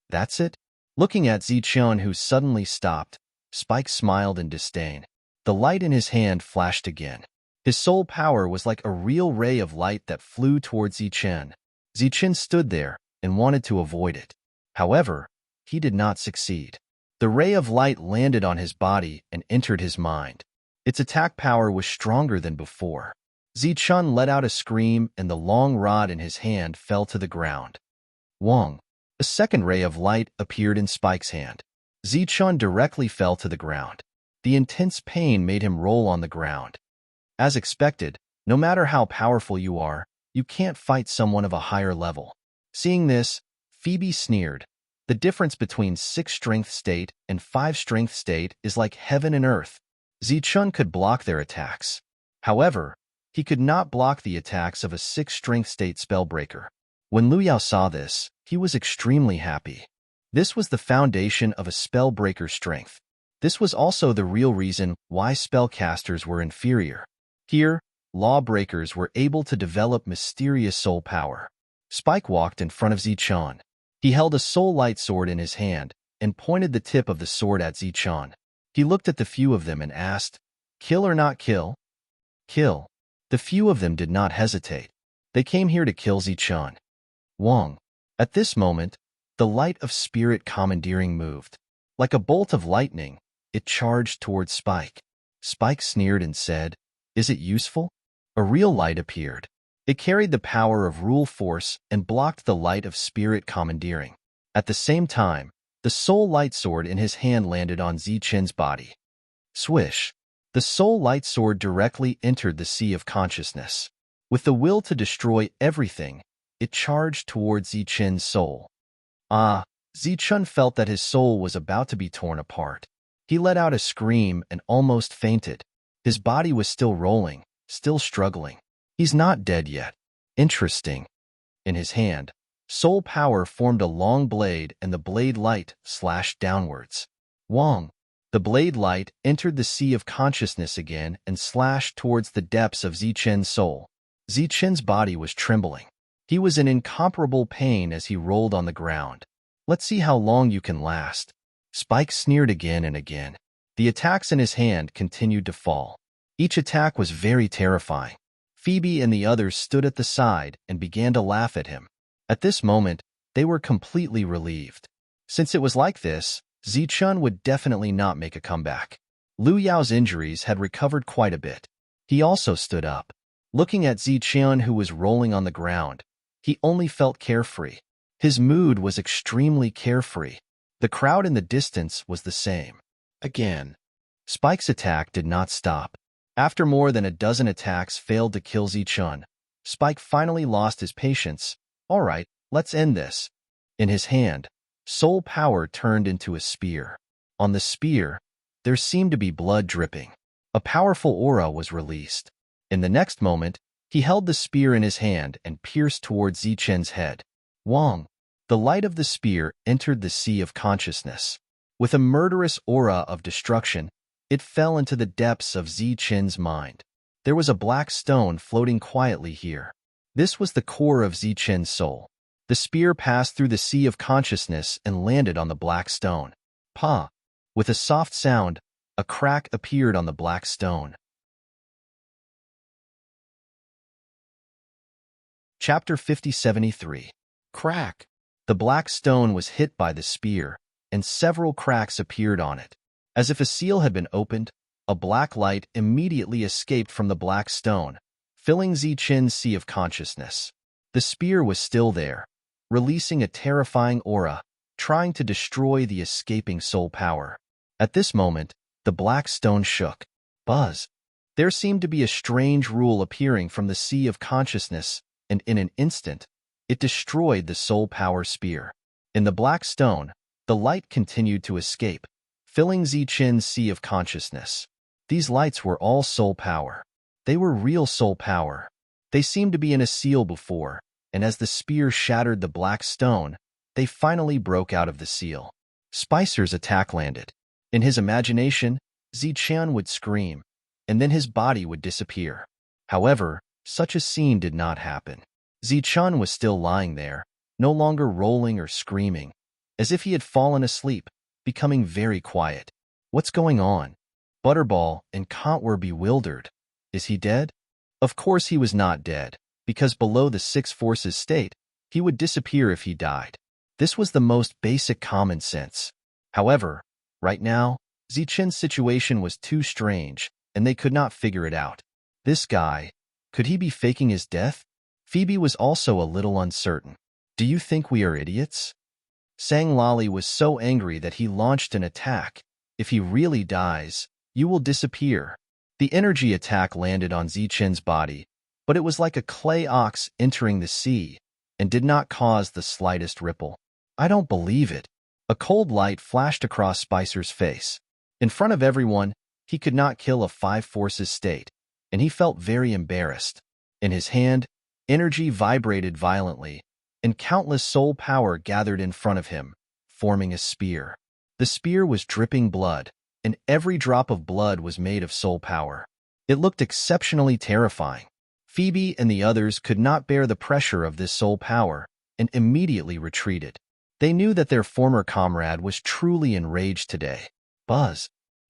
That's it? Looking at Zichen, who suddenly stopped, Spike smiled in disdain. The light in his hand flashed again. His soul power was like a real ray of light that flew towards Zichen. Zichen stood there and wanted to avoid it. However, he did not succeed. The ray of light landed on his body and entered his mind. Its attack power was stronger than before. Zichen let out a scream and the long rod in his hand fell to the ground. Wong. A second ray of light appeared in Spike's hand. Zichen directly fell to the ground. The intense pain made him roll on the ground. As expected, no matter how powerful you are, you can't fight someone of a higher level. Seeing this, Phoebe sneered. The difference between 6 strength state and 5 strength state is like heaven and earth. Zichen could block their attacks. However, he could not block the attacks of a 6 strength state spellbreaker. When Lu Yao saw this, he was extremely happy. This was the foundation of a spellbreaker's strength. This was also the real reason why spellcasters were inferior. Here, lawbreakers were able to develop mysterious soul power. Spike walked in front of Zichun. He held a soul light sword in his hand and pointed the tip of the sword at Zichun. He looked at the few of them and asked, "Kill or not kill?" "Kill." The few of them did not hesitate. They came here to kill Zichun. Wang. At this moment, the light of spirit commandeering moved. Like a bolt of lightning, it charged towards Spike. Spike sneered and said, "Is it useful?" A real light appeared. It carried the power of rule force and blocked the light of spirit commandeering. At the same time, the soul light sword in his hand landed on Zichun's body. Swish! The soul light sword directly entered the sea of consciousness. With the will to destroy everything, it charged towards Zichun's soul. Zichun felt that his soul was about to be torn apart. He let out a scream and almost fainted. His body was still rolling, still struggling. He's not dead yet. Interesting. In his hand, soul power formed a long blade and the blade light slashed downwards. Wang. The blade light entered the sea of consciousness again and slashed towards the depths of Zichun's soul. Zichun's body was trembling. He was in incomparable pain as he rolled on the ground. "Let's see how long you can last." Spike sneered again and again. The attacks in his hand continued to fall. Each attack was very terrifying. Phoebe and the others stood at the side and began to laugh at him. At this moment, they were completely relieved. Since it was like this, Zichun would definitely not make a comeback. Liu Yao's injuries had recovered quite a bit. He also stood up. Looking at Zichun, who was rolling on the ground, he only felt carefree. His mood was extremely carefree. The crowd in the distance was the same. Again, Spike's attack did not stop. After more than a dozen attacks failed to kill Zichun, Spike finally lost his patience. "All right, let's end this." In his hand, soul power turned into a spear. On the spear, there seemed to be blood dripping. A powerful aura was released. In the next moment, he held the spear in his hand and pierced towards Zichun's head. Wang. The light of the spear entered the sea of consciousness. With a murderous aura of destruction, it fell into the depths of Zichun's mind. There was a black stone floating quietly here. This was the core of Zichun's soul. The spear passed through the sea of consciousness and landed on the black stone. Pa! With a soft sound, a crack appeared on the black stone. Chapter 5073. Crack! The black stone was hit by the spear, and several cracks appeared on it. As if a seal had been opened, a black light immediately escaped from the black stone, filling Zichun's sea of consciousness. The spear was still there, releasing a terrifying aura, trying to destroy the escaping soul power. At this moment, the black stone shook. Buzz! There seemed to be a strange rule appearing from the sea of consciousness, and in an instant, it destroyed the soul power spear. In the black stone, the light continued to escape, filling Zichun's sea of consciousness. These lights were all soul power. They were real soul power. They seemed to be in a seal before, and as the spear shattered the black stone, they finally broke out of the seal. Spicer's attack landed. In his imagination, Zichun would scream, and then his body would disappear. However, such a scene did not happen. Zichun was still lying there, no longer rolling or screaming, as if he had fallen asleep, becoming very quiet. What's going on? Butterball and Kant were bewildered. Is he dead? Of course he was not dead, because below the six forces state, he would disappear if he died. This was the most basic common sense. However, right now, Zichun's situation was too strange, and they could not figure it out. This guy, could he be faking his death? Phoebe was also a little uncertain. Do you think we are idiots? Sang Lali was so angry that he launched an attack. If he really dies, you will disappear. The energy attack landed on Zichun's body, but it was like a clay ox entering the sea, and did not cause the slightest ripple. I don't believe it. A cold light flashed across Spicer's face. In front of everyone, he could not kill a five forces state, and he felt very embarrassed. In his hand, energy vibrated violently, and countless soul power gathered in front of him, forming a spear. The spear was dripping blood. and every drop of blood was made of soul power. It looked exceptionally terrifying. Phoebe and the others could not bear the pressure of this soul power and immediately retreated. They knew that their former comrade was truly enraged today. Buzz,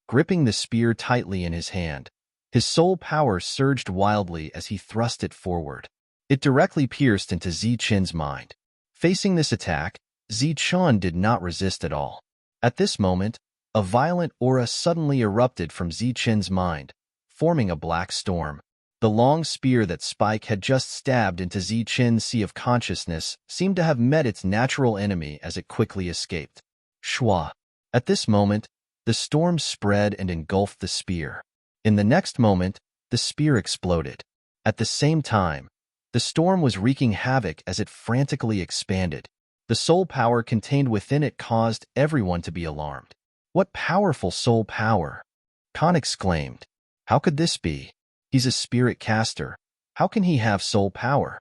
gripping the spear tightly in his hand, his soul power surged wildly as he thrust it forward. It directly pierced into Zichun's mind. Facing this attack, Zichun did not resist at all. At this moment, a violent aura suddenly erupted from Zichun's mind, forming a black storm. The long spear that Spike had just stabbed into Zichun's sea of consciousness seemed to have met its natural enemy as it quickly escaped. Shwa. At this moment, the storm spread and engulfed the spear. In the next moment, the spear exploded. At the same time, the storm was wreaking havoc as it frantically expanded. The soul power contained within it caused everyone to be alarmed. What powerful soul power! Khan exclaimed. How could this be? He's a spirit caster. How can he have soul power?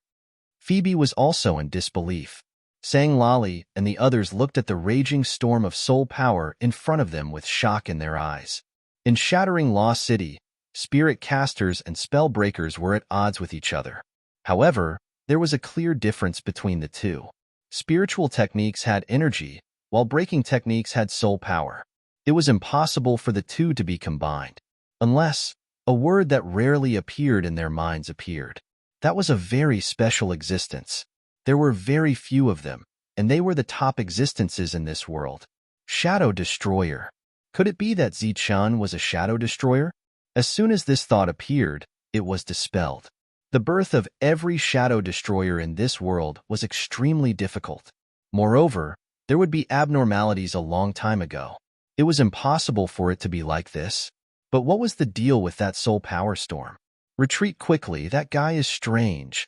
Phoebe was also in disbelief. Sang Lali and the others looked at the raging storm of soul power in front of them with shock in their eyes. In Shattering Law City, spirit casters and spell breakers were at odds with each other. However, there was a clear difference between the two. Spiritual techniques had energy, while breaking techniques had soul power. It was impossible for the two to be combined, unless a word that rarely appeared in their minds appeared. That was a very special existence. There were very few of them, and they were the top existences in this world. Shadow Destroyer. Could it be that Zichun was a Shadow Destroyer? As soon as this thought appeared, it was dispelled. The birth of every Shadow Destroyer in this world was extremely difficult. Moreover, there would be abnormalities a long time ago. It was impossible for it to be like this. But what was the deal with that soul power storm? Retreat quickly, that guy is strange.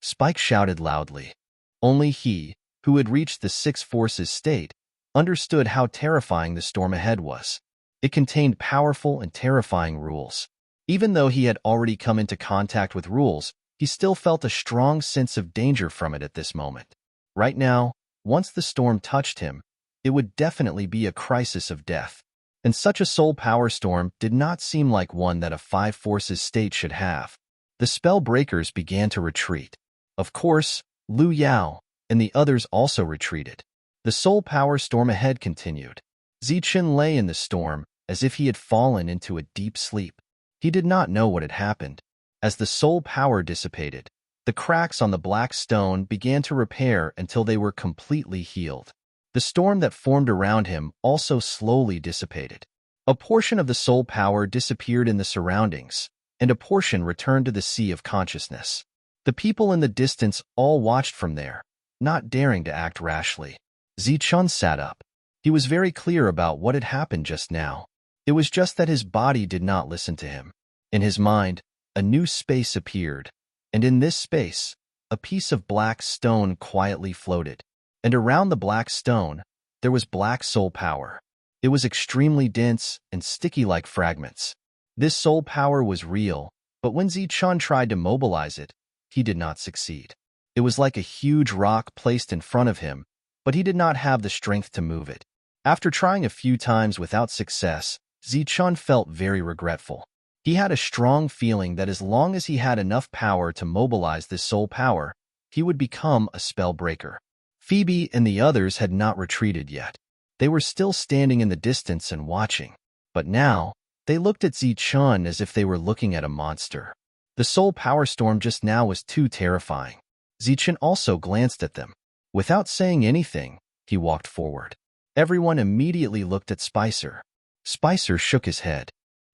Spike shouted loudly. Only he, who had reached the Six Forces state, understood how terrifying the storm ahead was. It contained powerful and terrifying rules. Even though he had already come into contact with rules, he still felt a strong sense of danger from it at this moment. Right now, once the storm touched him, it would definitely be a crisis of death. And such a soul power storm did not seem like one that a Five Forces state should have. The spell breakers began to retreat. Of course, Lu Yao and the others also retreated. The soul power storm ahead continued. Zichun lay in the storm as if he had fallen into a deep sleep. He did not know what had happened. As the soul power dissipated, the cracks on the black stone began to repair until they were completely healed. The storm that formed around him also slowly dissipated. A portion of the soul power disappeared in the surroundings, and a portion returned to the sea of consciousness. The people in the distance all watched from there, not daring to act rashly. Zichun sat up. He was very clear about what had happened just now. It was just that his body did not listen to him. In his mind, a new space appeared, and in this space, a piece of black stone quietly floated. And around the black stone, there was black soul power. It was extremely dense and sticky like fragments. This soul power was real, but when Zichun tried to mobilize it, he did not succeed. It was like a huge rock placed in front of him, but he did not have the strength to move it. After trying a few times without success, Zichun felt very regretful. He had a strong feeling that as long as he had enough power to mobilize this soul power, he would become a spell breaker. Phoebe and the others had not retreated yet. They were still standing in the distance and watching. But now, they looked at Zichun as if they were looking at a monster. The soul power storm just now was too terrifying. Zichun also glanced at them. Without saying anything, he walked forward. Everyone immediately looked at Spicer. Spicer shook his head.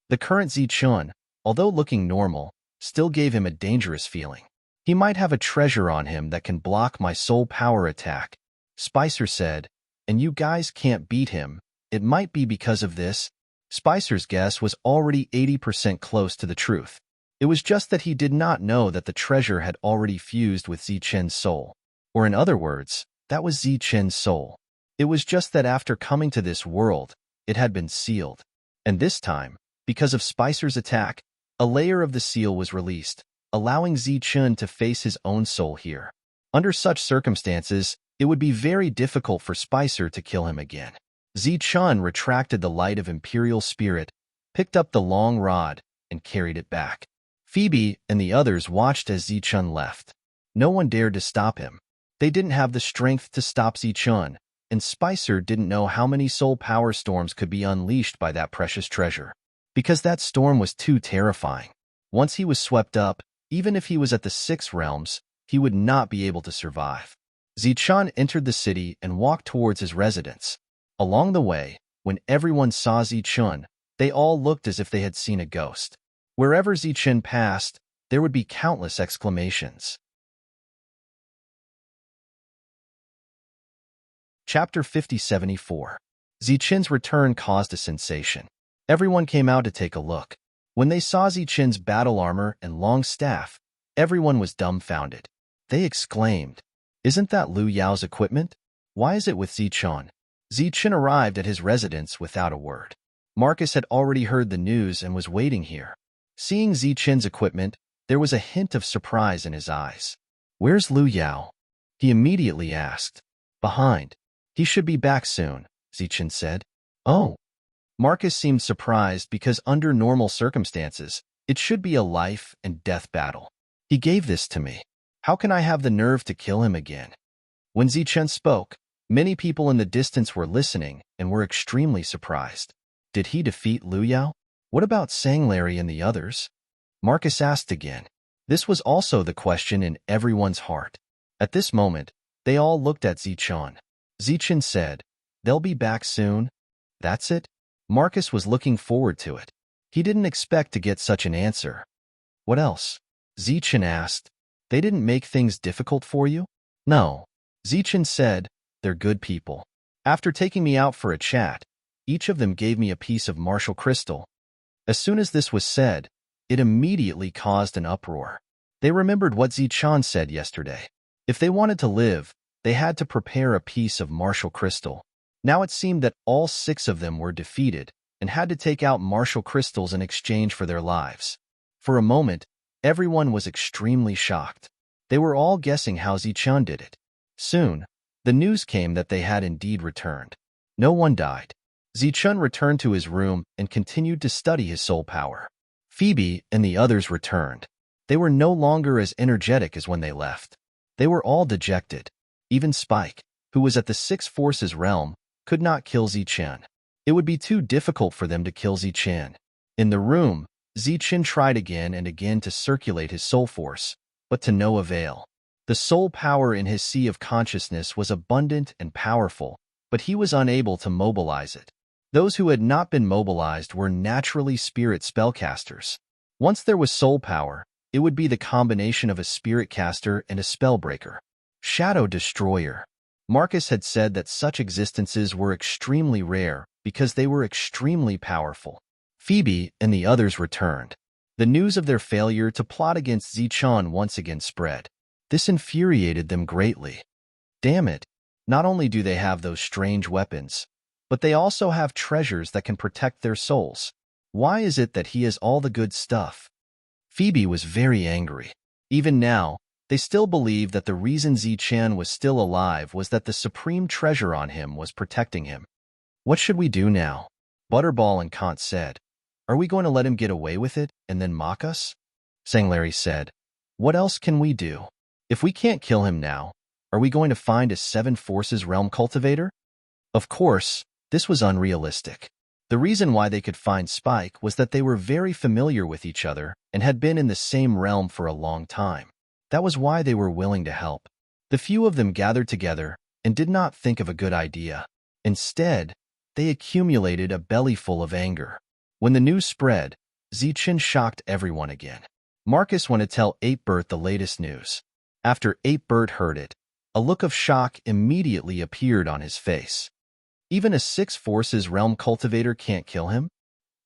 The current Zichun, although looking normal, still gave him a dangerous feeling. He might have a treasure on him that can block my soul power attack. Spicer said, and you guys can't beat him. It might be because of this. Spicer's guess was already 80% close to the truth. It was just that he did not know that the treasure had already fused with Zichun's soul. Or in other words, that was Zichun's soul. It was just that after coming to this world, it had been sealed. And this time, because of Spicer's attack, a layer of the seal was released, allowing Zichun to face his own soul here. Under such circumstances, it would be very difficult for Spicer to kill him again. Zichun retracted the light of imperial spirit, picked up the long rod, and carried it back. Phoebe and the others watched as Zichun left. No one dared to stop him. They didn't have the strength to stop Zichun, and Spicer didn't know how many soul power storms could be unleashed by that precious treasure. Because that storm was too terrifying. Once he was swept up, even if he was at the 6 realms, he would not be able to survive. Zichun entered the city and walked towards his residence. Along the way, when everyone saw Zichun, they all looked as if they had seen a ghost. Wherever Zichun passed, there would be countless exclamations. Chapter 5074. Zichun's return caused a sensation. Everyone came out to take a look. When they saw Zichun's battle armor and long staff, everyone was dumbfounded. They exclaimed, "Isn't that Lu Yao's equipment? Why is it with Zichun?" Zichun arrived at his residence without a word. Marcus had already heard the news and was waiting here. Seeing Zichun's equipment, there was a hint of surprise in his eyes. "Where's Lu Yao?" he immediately asked. "Behind. He should be back soon," Zichun said. "Oh." Marcus seemed surprised because under normal circumstances, it should be a life and death battle. "He gave this to me. How can I have the nerve to kill him again?" When Zichun spoke, many people in the distance were listening and were extremely surprised. Did he defeat Lu Yao? What about Sanglarry and the others? Marcus asked again. This was also the question in everyone's heart. At this moment, they all looked at Zichun. Zichun said, "They'll be back soon." That's it? Marcus was looking forward to it. He didn't expect to get such an answer. "What else?" Zichun asked. "They didn't make things difficult for you?" "No." Zichun said, "They're good people. After taking me out for a chat, each of them gave me a piece of martial crystal." As soon as this was said, it immediately caused an uproar. They remembered what Zichun said yesterday. If they wanted to live, they had to prepare a piece of martial crystal. Now it seemed that all 6 of them were defeated and had to take out martial crystals in exchange for their lives. For a moment, everyone was extremely shocked. They were all guessing how Zichun did it. Soon, the news came that they had indeed returned. No one died. Zichun returned to his room and continued to study his soul power. Phoebe and the others returned. They were no longer as energetic as when they left. They were all dejected. Even Spike, who was at the 6 Forces realm, could not kill Zichun. It would be too difficult for them to kill Zichun. In the room, Zichun tried again and again to circulate his soul force, but to no avail. The soul power in his sea of consciousness was abundant and powerful, but he was unable to mobilize it. Those who had not been mobilized were naturally spirit spellcasters. Once there was soul power, it would be the combination of a spirit caster and a spellbreaker. Shadow Destroyer. Marcus had said that such existences were extremely rare because they were extremely powerful. Phoebe and the others returned. The news of their failure to plot against Zichun once again spread. This infuriated them greatly. Damn it, not only do they have those strange weapons, but they also have treasures that can protect their souls. Why is it that he has all the good stuff? Phoebe was very angry. Even now, they still believed that the reason Zichun was still alive was that the supreme treasure on him was protecting him. "What should we do now?" Butterball and Kant said. "Are we going to let him get away with it and then mock us?" Sanglarry said, "What else can we do? If we can't kill him now, are we going to find a 7 Forces realm cultivator?" Of course, this was unrealistic. The reason why they could find Spike was that they were very familiar with each other and had been in the same realm for a long time. That was why they were willing to help. The few of them gathered together and did not think of a good idea. Instead, they accumulated a bellyful of anger. When the news spread, Zichun shocked everyone again. Marcus went to tell 8-Bert the latest news. After 8-Bert heard it, a look of shock immediately appeared on his face. Even a 6 Forces realm cultivator can't kill him?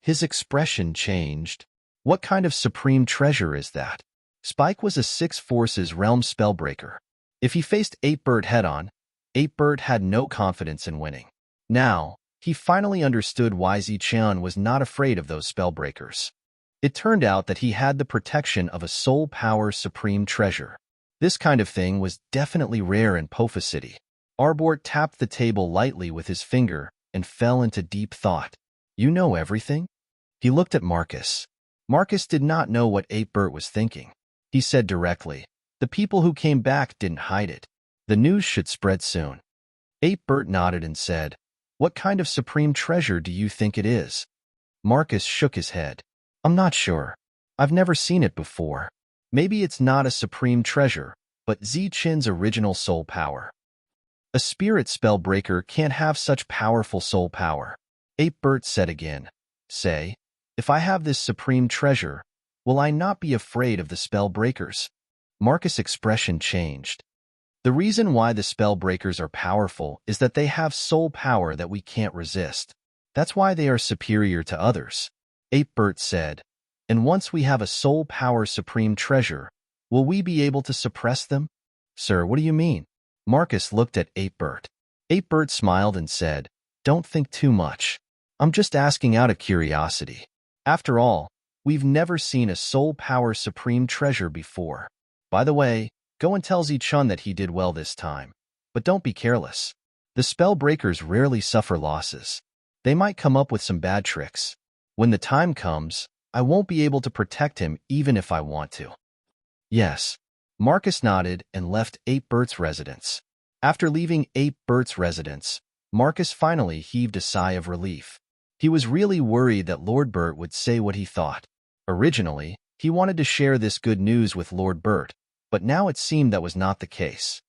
His expression changed. What kind of supreme treasure is that? Spike was a 6 Forces realm spellbreaker. If he faced 8-Bert head-on, 8-Bert had no confidence in winning. Now, he finally understood why Zichun was not afraid of those spellbreakers. It turned out that he had the protection of a soul power supreme treasure. This kind of thing was definitely rare in Pofa City. Arbort tapped the table lightly with his finger and fell into deep thought. You know everything? He looked at Marcus. Marcus did not know what 8-Bert was thinking. He said directly, the people who came back didn't hide it. The news should spread soon. 8-Bert nodded and said, what kind of supreme treasure do you think it is? Marcus shook his head. I'm not sure. I've never seen it before. Maybe it's not a supreme treasure, but Zi-Chin's original soul power. A spirit spellbreaker can't have such powerful soul power. 8-Bert said again. Say, if I have this supreme treasure, will I not be afraid of the spellbreakers? Marcus' expression changed. The reason why the spellbreakers are powerful is that they have soul power that we can't resist. That's why they are superior to others. 8-Bert said, and once we have a soul power supreme treasure, will we be able to suppress them? Sir, what do you mean? Marcus looked at 8-Bert. 8-Bert smiled and said, don't think too much. I'm just asking out of curiosity. After all, we've never seen a soul power supreme treasure before. By the way, go and tell Zi-Chun that he did well this time. But don't be careless. The spellbreakers rarely suffer losses. They might come up with some bad tricks. When the time comes, I won't be able to protect him even if I want to. Yes. Marcus nodded and left 8-Bert's residence. After leaving 8-Bert's residence, Marcus finally heaved a sigh of relief. He was really worried that Lord Bert would say what he thought. Originally, he wanted to share this good news with Lord Bert, but now it seemed that was not the case.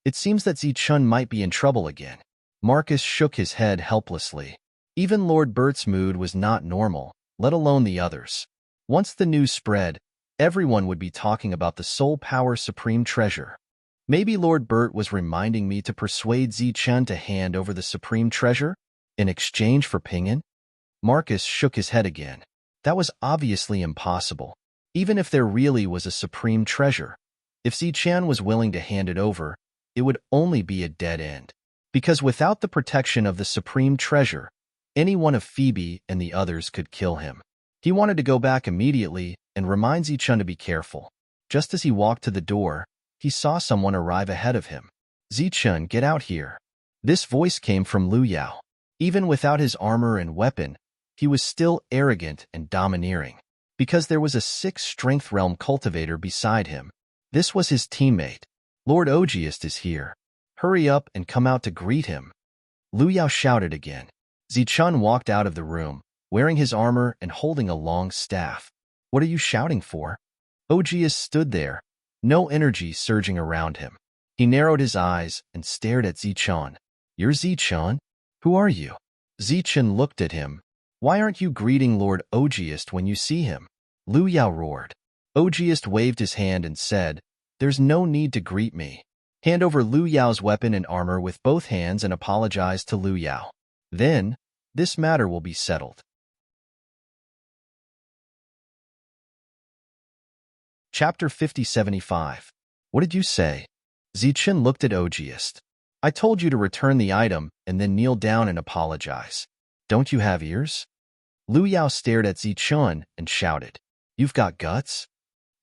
It seems that Zi-Chun might be in trouble again. Marcus shook his head helplessly. Even Lord Bert's mood was not normal, let alone the others. Once the news spread, everyone would be talking about the soul power supreme treasure. Maybe Lord Bert was reminding me to persuade Zi-Chun to hand over the supreme treasure in exchange for Pinyin? Marcus shook his head again. That was obviously impossible. Even if there really was a supreme treasure, if Zi-Chan was willing to hand it over, it would only be a dead end. Because without the protection of the supreme treasure, any one of Phoebe and the others could kill him. He wanted to go back immediately and remind Zi-Chun to be careful. Just as he walked to the door, he saw someone arrive ahead of him. Zi-Chun, get out here. This voice came from Lu Yao. Even without his armor and weapon, he was still arrogant and domineering. Because there was a 6th-strength realm cultivator beside him. This was his teammate. Lord Ogiest is here. Hurry up and come out to greet him. Lu Yao shouted again. Zi-Chun walked out of the room, wearing his armor and holding a long staff. What are you shouting for? Ogiest stood there, no energy surging around him. He narrowed his eyes and stared at Zi-Chun. You're Zi-Chun? Who are you? Zi-Chun looked at him. Why aren't you greeting Lord Ogiest when you see him? Lu Yao roared. Ogiest waved his hand and said, there's no need to greet me. Hand over Lu Yao's weapon and armor with both hands and apologize to Lu Yao. Then, this matter will be settled. Chapter 5075. What did you say? Zi-Chun looked at Ogiest. I told you to return the item and then kneel down and apologize. Don't you have ears? Lu Yao stared at Zi-Chun and shouted. You've got guts?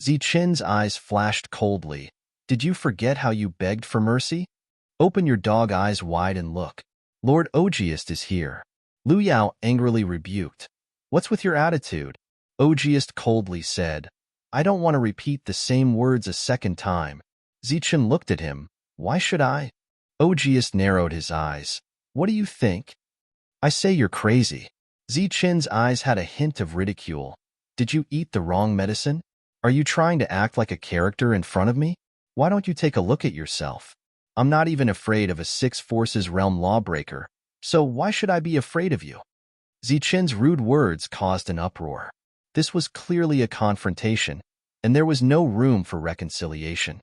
Zi-Chun's eyes flashed coldly. Did you forget how you begged for mercy? Open your dog eyes wide and look. Lord Ogiest is here. Lu Yao angrily rebuked. What's with your attitude? Ogiest coldly said. I don't want to repeat the same words a second time. Zi-Chun looked at him. Why should I? Ogiest narrowed his eyes. What do you think? I say you're crazy. Zi-Chun's eyes had a hint of ridicule. Did you eat the wrong medicine? Are you trying to act like a character in front of me? Why don't you take a look at yourself? I'm not even afraid of a 6 forces realm lawbreaker, so why should I be afraid of you? Zi-Chun's rude words caused an uproar. This was clearly a confrontation, and there was no room for reconciliation.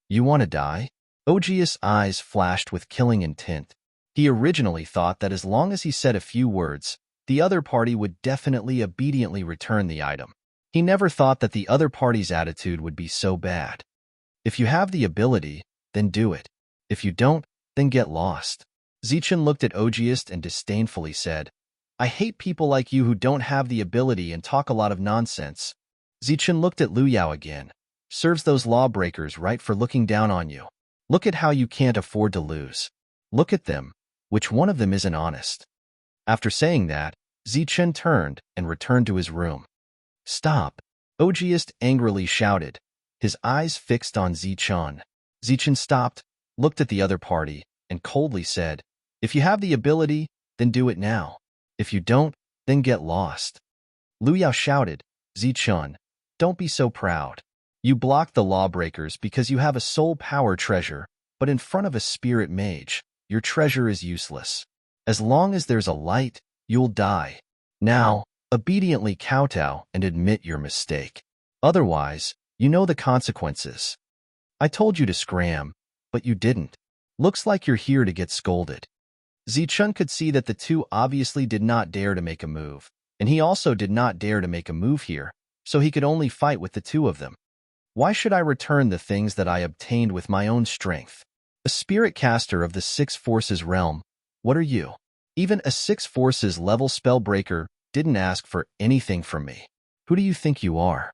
You want to die? Ogiest's eyes flashed with killing intent. He originally thought that as long as he said a few words, the other party would definitely obediently return the item. He never thought that the other party's attitude would be so bad. If you have the ability, then do it. If you don't, then get lost. Zi-Chun looked at Ogiest and disdainfully said, I hate people like you who don't have the ability and talk a lot of nonsense. Zi-Chun looked at Lu Yao again. Serves those lawbreakers right for looking down on you. Look at how you can't afford to lose. Look at them. Which one of them isn't honest? After saying that, Zichen turned and returned to his room. "Stop!" Ogiest angrily shouted, his eyes fixed on Zichen. Zichen stopped, looked at the other party, and coldly said, "If you have the ability, then do it now. If you don't, then get lost." Lu Yao shouted, "Zichen, don't be so proud. You blocked the lawbreakers because you have a soul power treasure, but in front of a spirit mage, your treasure is useless. As long as there's a light, you'll die. Now, obediently kowtow and admit your mistake. Otherwise, you know the consequences. I told you to scram, but you didn't. Looks like you're here to get scolded." Zichun could see that the two obviously did not dare to make a move, and he also did not dare to make a move here, so he could only fight with the two of them. "Why should I return the things that I obtained with my own strength? A spirit caster of the Six Forces realm, what are you? Even a Six Forces level spellbreaker didn't ask for anything from me. Who do you think you are?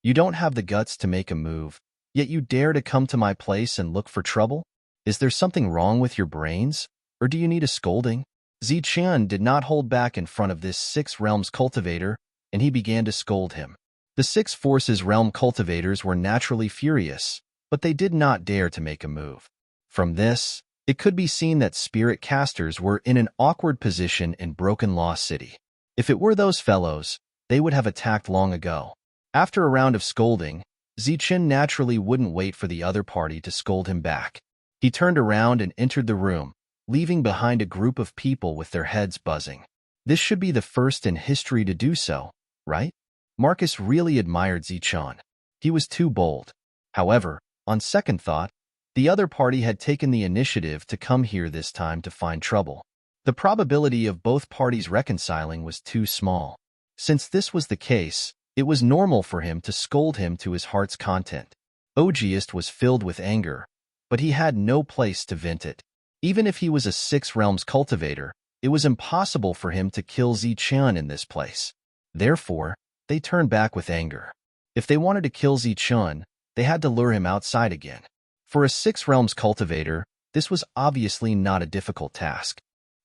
You don't have the guts to make a move, yet you dare to come to my place and look for trouble? Is there something wrong with your brains, or do you need a scolding?" Zichen did not hold back in front of this Six Realms cultivator, and he began to scold him. The Six Forces realm cultivators were naturally furious, but they did not dare to make a move. From this, it could be seen that spirit casters were in an awkward position in Broken Law City. If it were those fellows, they would have attacked long ago. After a round of scolding, Zichen naturally wouldn't wait for the other party to scold him back. He turned around and entered the room, leaving behind a group of people with their heads buzzing. This should be the first in history to do so, right? Marcus really admired Zichen. He was too bold. However, on second thought, the other party had taken the initiative to come here this time to find trouble. The probability of both parties reconciling was too small. Since this was the case, it was normal for him to scold him to his heart's content. Ogiest was filled with anger, but he had no place to vent it. Even if he was a Six Realms cultivator, it was impossible for him to kill Zichen in this place. Therefore, they turned back with anger. If they wanted to kill Zichen, they had to lure him outside again. For a Six Realms cultivator, this was obviously not a difficult task.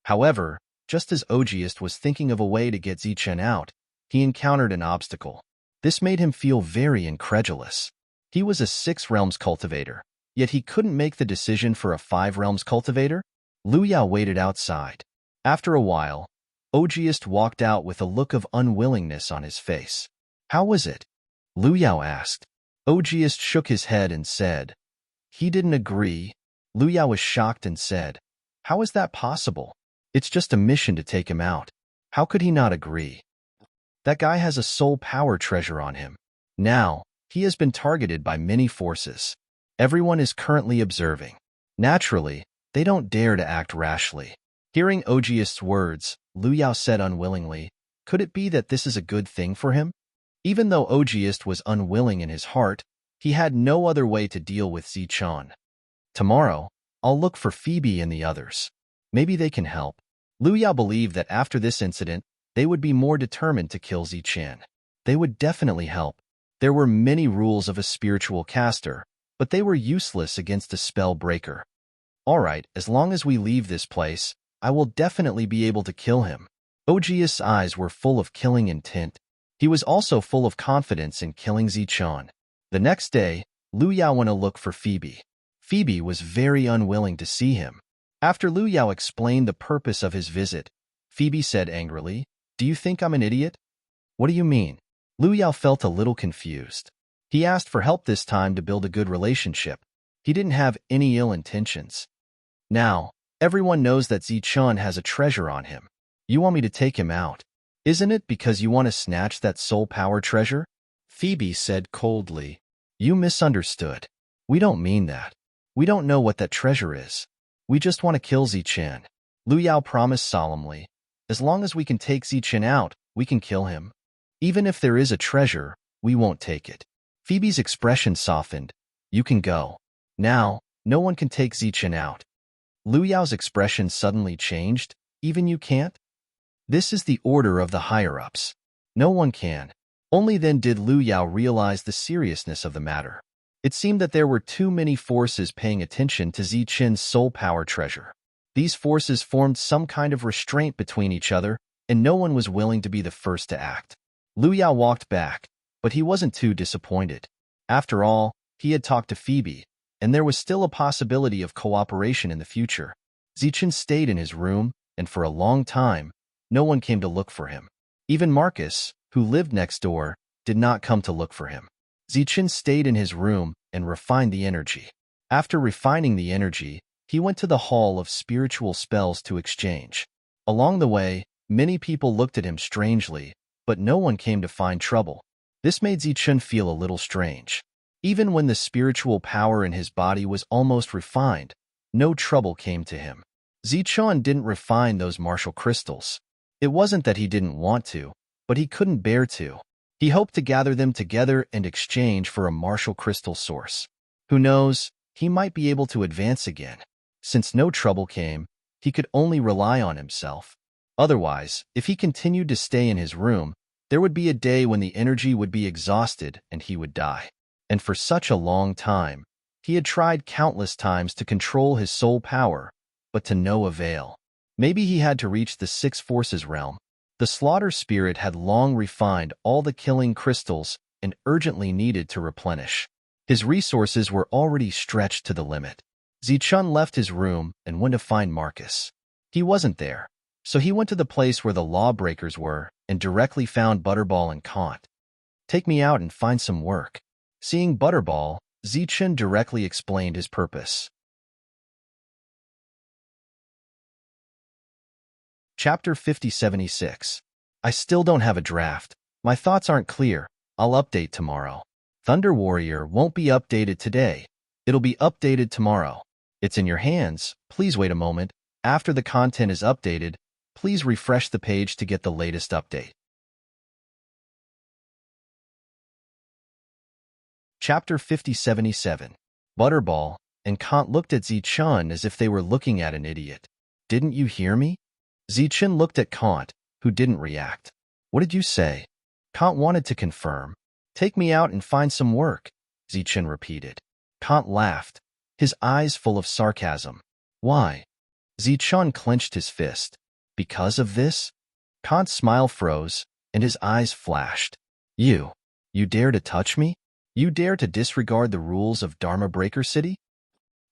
However, just as Ogiest was thinking of a way to get Zichen out, he encountered an obstacle. This made him feel very incredulous. He was a Six Realms cultivator, yet he couldn't make the decision for a Five Realms cultivator? Lu Yao waited outside. After a while, Ogiest walked out with a look of unwillingness on his face. "How was it?" Lu Yao asked. Ogiest shook his head and said, "He didn't agree." Lu Yao was shocked and said, "How is that possible? It's just a mission to take him out. How could he not agree? That guy has a soul power treasure on him. Now, he has been targeted by many forces. Everyone is currently observing. Naturally, they don't dare to act rashly." Hearing Ogiest's words, Lu Yao said unwillingly, "Could it be that this is a good thing for him?" Even though Ogiest was unwilling in his heart, he had no other way to deal with Zichen. "Tomorrow, I'll look for Phoebe and the others. Maybe they can help." Lu Yao believed that after this incident, they would be more determined to kill Zichen. They would definitely help. There were many rules of a spiritual caster, but they were useless against a spell breaker. "All right, as long as we leave this place, I will definitely be able to kill him." Ogiest's eyes were full of killing intent. He was also full of confidence in killing Zichen. The next day, Lu Yao went to look for Phoebe. Phoebe was very unwilling to see him. After Lu Yao explained the purpose of his visit, Phoebe said angrily, "Do you think I'm an idiot?" "What do you mean?" Lu Yao felt a little confused. He asked for help this time to build a good relationship. He didn't have any ill intentions. "Now, everyone knows that Zichen has a treasure on him. You want me to take him out. Isn't it because you want to snatch that soul power treasure?" Phoebe said coldly. "You misunderstood. We don't mean that. We don't know what that treasure is. We just want to kill Zichen." Lu Yao promised solemnly, "As long as we can take Zichen out, we can kill him. Even if there is a treasure, we won't take it." Phoebe's expression softened. "You can go. Now, no one can take Zichen out." Lu Yao's expression suddenly changed. "Even you can't?" "This is the order of the higher-ups. No one can." Only then did Lu Yao realize the seriousness of the matter. It seemed that there were too many forces paying attention to Zichen's soul power treasure. These forces formed some kind of restraint between each other, and no one was willing to be the first to act. Liu Yao walked back, but he wasn't too disappointed. After all, he had talked to Phoebe, and there was still a possibility of cooperation in the future. Zichen stayed in his room, and for a long time, no one came to look for him. Even Marcus, who lived next door, did not come to look for him. Zichen stayed in his room and refined the energy. After refining the energy, he went to the Hall of Spiritual Spells to exchange. Along the way, many people looked at him strangely, but no one came to find trouble. This made Zichen feel a little strange. Even when the spiritual power in his body was almost refined, no trouble came to him. Zichen didn't refine those martial crystals. It wasn't that he didn't want to, but he couldn't bear to. He hoped to gather them together and exchange for a martial crystal source. Who knows, he might be able to advance again. Since no trouble came, he could only rely on himself. Otherwise, if he continued to stay in his room, there would be a day when the energy would be exhausted and he would die. And for such a long time, he had tried countless times to control his soul power, but to no avail. Maybe he had to reach the Six Forces realm. The slaughter spirit had long refined all the killing crystals and urgently needed to replenish. His resources were already stretched to the limit. Zichen left his room and went to find Marcus. He wasn't there, so he went to the place where the lawbreakers were and directly found Butterball and Kant. "Take me out and find some work." Seeing Butterball, Zichen directly explained his purpose. Chapter 5076. I still don't have a draft. My thoughts aren't clear. I'll update tomorrow. Thunder Warrior won't be updated today. It'll be updated tomorrow. It's in your hands. Please wait a moment. After the content is updated, please refresh the page to get the latest update. Chapter 5077. Butterball and Kant looked at Zichen as if they were looking at an idiot. "Didn't you hear me?" Zichen looked at Kant, who didn't react. "What did you say?" Kant wanted to confirm. "Take me out and find some work," Zichen repeated. Kant laughed, his eyes full of sarcasm. "Why?" Zichen clenched his fist. "Because of this?" Kant's smile froze, and his eyes flashed. You dare to touch me? You dare to disregard the rules of Dharma Breaker City?"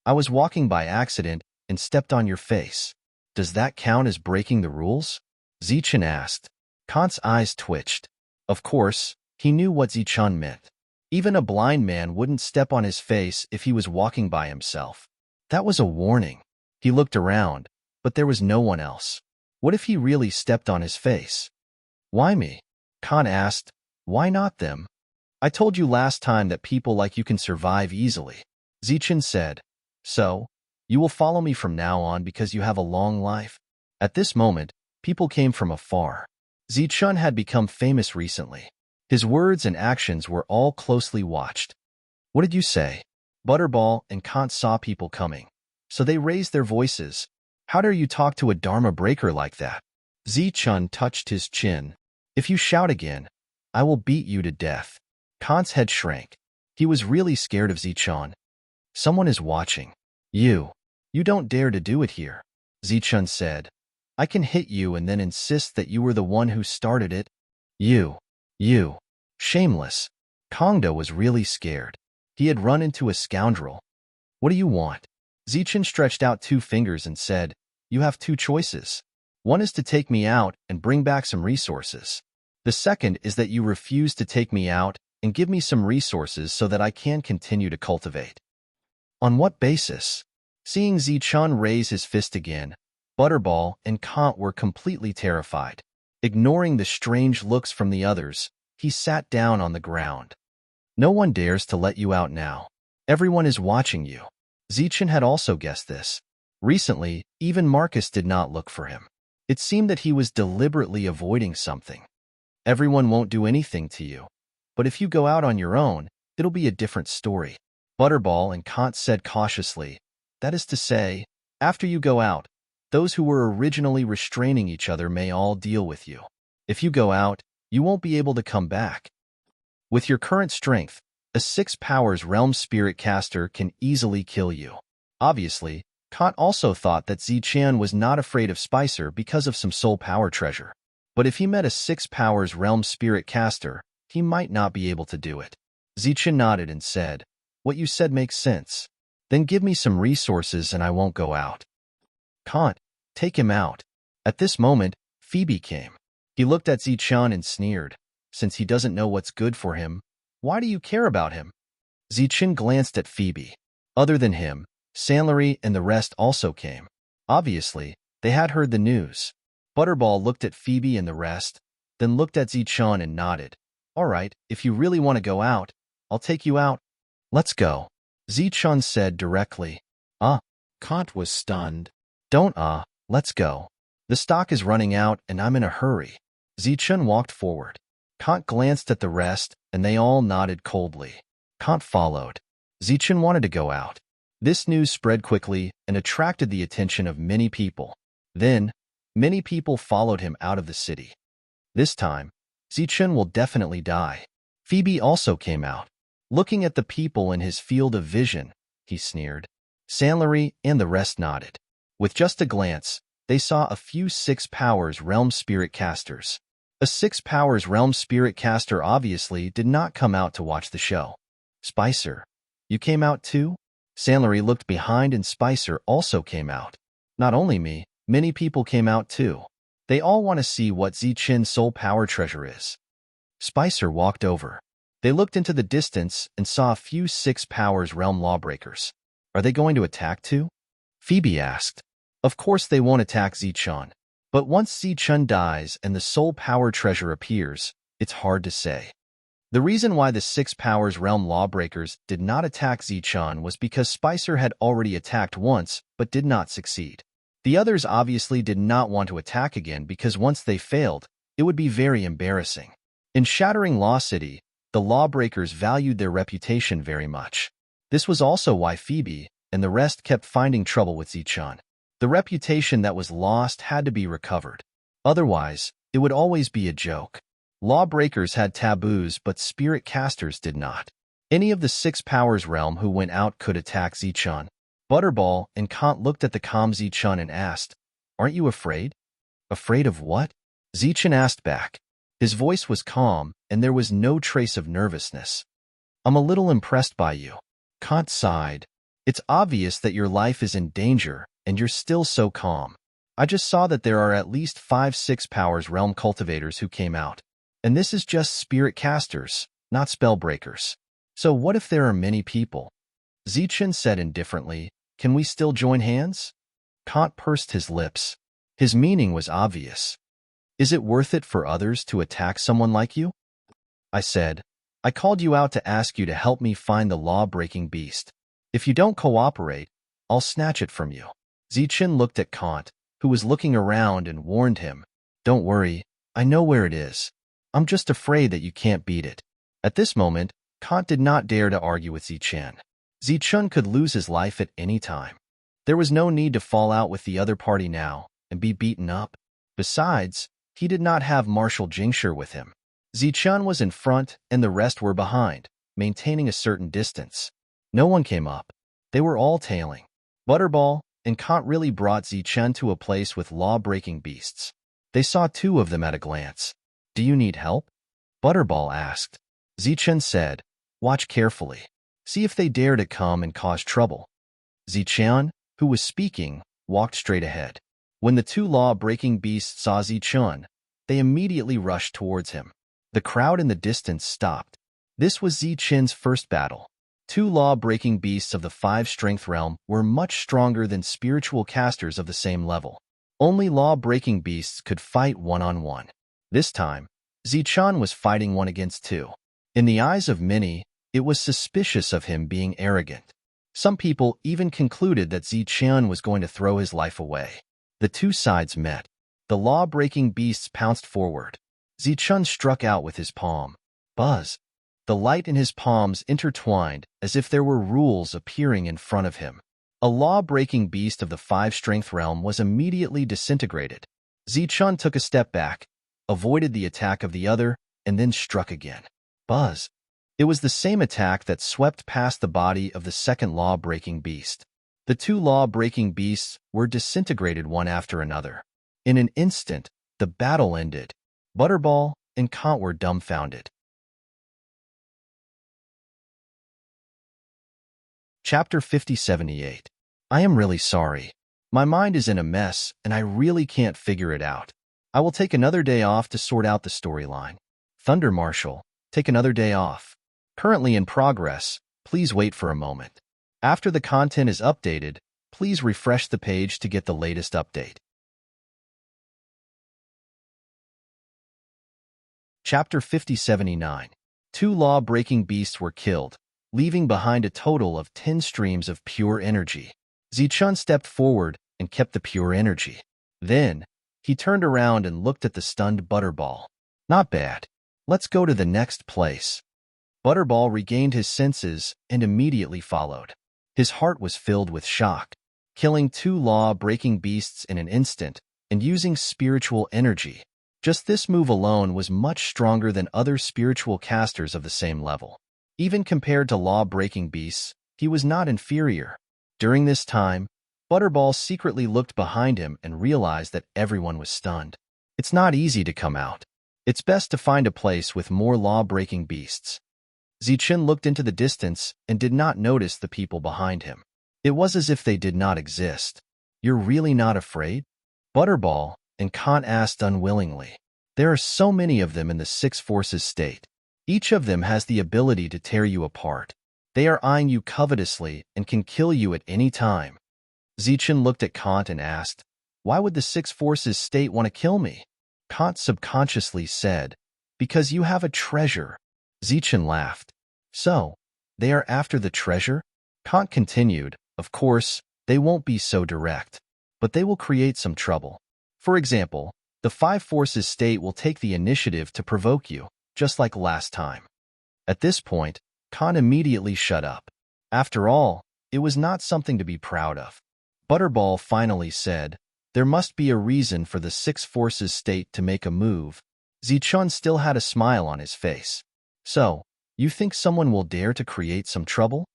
"I was walking by accident and stepped on your face. Does that count as breaking the rules?" Zichen asked. Kant's eyes twitched. Of course, he knew what Zichen meant. Even a blind man wouldn't step on his face if he was walking by himself. That was a warning. He looked around, but there was no one else. What if he really stepped on his face? "Why me?" Kant asked. "Why not them?" "I told you last time that people like you can survive easily," Zichen said. "So, you will follow me from now on because you have a long life?" At this moment, people came from afar. Zichen had become famous recently. His words and actions were all closely watched. "What did you say?" Butterball and Kant saw people coming, so they raised their voices. "How dare you talk to a Dharma breaker like that?" Zichen touched his chin. "If you shout again, I will beat you to death." Kant's head shrank. He was really scared of Zichen. "Someone is watching. You don't dare to do it here," Zichen said. "I can hit you and then insist that you were the one who started it." You. Shameless. Kongdo was really scared. He had run into a scoundrel. "What do you want?" Zichen stretched out 2 fingers and said, "You have 2 choices. One is to take me out and bring back some resources. The second is that you refuse to take me out and give me some resources so that I can continue to cultivate." "On what basis?" Seeing Zichen raise his fist again, Butterball and Kant were completely terrified. Ignoring the strange looks from the others, he sat down on the ground. "No one dares to let you out now. Everyone is watching you." Zichen had also guessed this. Recently, even Marcus did not look for him. It seemed that he was deliberately avoiding something. "Everyone won't do anything to you. But if you go out on your own, it'll be a different story." Butterball and Kant said cautiously, "That is to say, after you go out, those who were originally restraining each other may all deal with you. If you go out, you won't be able to come back. With your current strength, a 6 powers realm spirit caster can easily kill you. Obviously, Kant also thought that Ziqian was not afraid of Spicer because of some soul power treasure. But if he met a 6 powers realm spirit caster, he might not be able to do it. Ziqian nodded and said, "What you said makes sense. Then give me some resources and I won't go out." Kant, take him out. At this moment, Phoebe came. He looked at Ziqian and sneered. Since he doesn't know what's good for him, why do you care about him? Ziqian glanced at Phoebe. Other than him, Sanlery and the rest also came. Obviously, they had heard the news. Butterball looked at Phoebe and the rest, then looked at Ziqian and nodded. "All right, if you really want to go out, I'll take you out." "Let's go," Ziqian said directly. Kant was stunned. "Don't let's go. The stock is running out and I'm in a hurry." Ziqian walked forward. Kant glanced at the rest and they all nodded coldly. Kant followed. Ziqian wanted to go out. This news spread quickly and attracted the attention of many people. Then, many people followed him out of the city. This time, Ziqian will definitely die. Phoebe also came out. Looking at the people in his field of vision, he sneered. Sanlery and the rest nodded. With just a glance, they saw a few 6 powers realm spirit casters. A 6 powers realm spirit caster obviously did not come out to watch the show. "Spicer, you came out too?" Sanlery looked behind and Spicer also came out. "Not only me, many people came out too. They all want to see what Ziqian's soul power treasure is." Spicer walked over. They looked into the distance and saw a few 6 powers realm lawbreakers. "Are they going to attack too?" Phoebe asked. "Of course they won't attack Ziqian. But once Ziqian dies and the soul power treasure appears, it's hard to say." The reason why the 6 powers realm lawbreakers did not attack Ziqian was because Spicer had already attacked once but did not succeed. The others obviously did not want to attack again because once they failed, it would be very embarrassing. In Shattering Law City, the lawbreakers valued their reputation very much. This was also why Phoebe and the rest kept finding trouble with Ziqian. The reputation that was lost had to be recovered. Otherwise, it would always be a joke. Lawbreakers had taboos, but spirit casters did not. Any of the 6 powers realm who went out could attack Ziqian. Butterball and Kant looked at the calm Ziqian and asked, "Aren't you afraid?" "Afraid of what?" Ziqian asked back. His voice was calm, and there was no trace of nervousness. "I'm a little impressed by you." Kant sighed. "It's obvious that your life is in danger, and you're still so calm. I just saw that there are at least 5 6 powers realm cultivators who came out. And this is just spirit casters, not spell breakers. So what if there are many people?" Ziqian said indifferently, "Can we still join hands?" Kant pursed his lips. His meaning was obvious. "Is it worth it for others to attack someone like you?" I said, "I called you out to ask you to help me find the law-breaking beast. If you don't cooperate, I'll snatch it from you." Ziqian looked at Kant, who was looking around, and warned him, "Don't worry, I know where it is. I'm just afraid that you can't beat it." At this moment, Kant did not dare to argue with Ziqian. Ziqian could lose his life at any time. There was no need to fall out with the other party now and be beaten up. Besides, he did not have Marshal Jingshir with him. Ziqian was in front and the rest were behind, maintaining a certain distance. No one came up. They were all tailing. Butterball and Kant really brought Ziqian to a place with law-breaking beasts. They saw 2 of them at a glance. "Do you need help?" Butterball asked. Ziqian said, "Watch carefully. See if they dare to come and cause trouble." Ziqian, who was speaking, walked straight ahead. When the 2 law-breaking beasts saw Ziqian, they immediately rushed towards him. The crowd in the distance stopped. This was Ziqian's first battle. 2 law-breaking beasts of the 5 strength realm were much stronger than spiritual casters of the same level. Only law-breaking beasts could fight one-on-one. This time, Ziqian was fighting 1 against 2. In the eyes of many, it was suspicious of him being arrogant. Some people even concluded that Ziqian was going to throw his life away. The 2 sides met. The law-breaking beasts pounced forward. Ziqian struck out with his palm. Buzz! The light in his palms intertwined as if there were rules appearing in front of him. A law-breaking beast of the 5 strength realm was immediately disintegrated. Ziqian took a step back, avoided the attack of the other, and then struck again. Buzz! It was the same attack that swept past the body of the second law-breaking beast. The two law-breaking beasts were disintegrated one after another. In an instant, the battle ended. Butterball and Kant were dumbfounded. Chapter 5078. I am really sorry. My mind is in a mess, and I really can't figure it out. I will take another day off to sort out the storyline. Thunder Marshal, take another day off. Currently in progress, please wait for a moment. After the content is updated, please refresh the page to get the latest update. Chapter 5079. Two law-breaking beasts were killed, leaving behind a total of 10 streams of pure energy. Zichun stepped forward and kept the pure energy. Then, he turned around and looked at the stunned Butterball. Not bad. Let's go to the next place. Butterball regained his senses and immediately followed. His heart was filled with shock. Killing two law-breaking beasts in an instant and using spiritual energy. Just this move alone was much stronger than other spiritual casters of the same level. Even compared to law-breaking beasts, he was not inferior. During this time, Butterball secretly looked behind him and realized that everyone was stunned. It's not easy to come out. It's best to find a place with more law-breaking beasts. Zichun looked into the distance and did not notice the people behind him. It was as if they did not exist. You're really not afraid? Butterball and Kant asked unwillingly. There are so many of them in the Six Forces state. Each of them has the ability to tear you apart. They are eyeing you covetously and can kill you at any time. Zichun looked at Kant and asked, why would the Six Forces state want to kill me? Kant subconsciously said, because you have a treasure. Zichun laughed. So, they are after the treasure? Kant continued, of course, they won't be so direct, but they will create some trouble. For example, the Five Forces state will take the initiative to provoke you, just like last time. At this point, Kant immediately shut up. After all, it was not something to be proud of. Butterball finally said, there must be a reason for the Six Forces state to make a move. Zichun still had a smile on his face. So, you think someone will dare to create some trouble?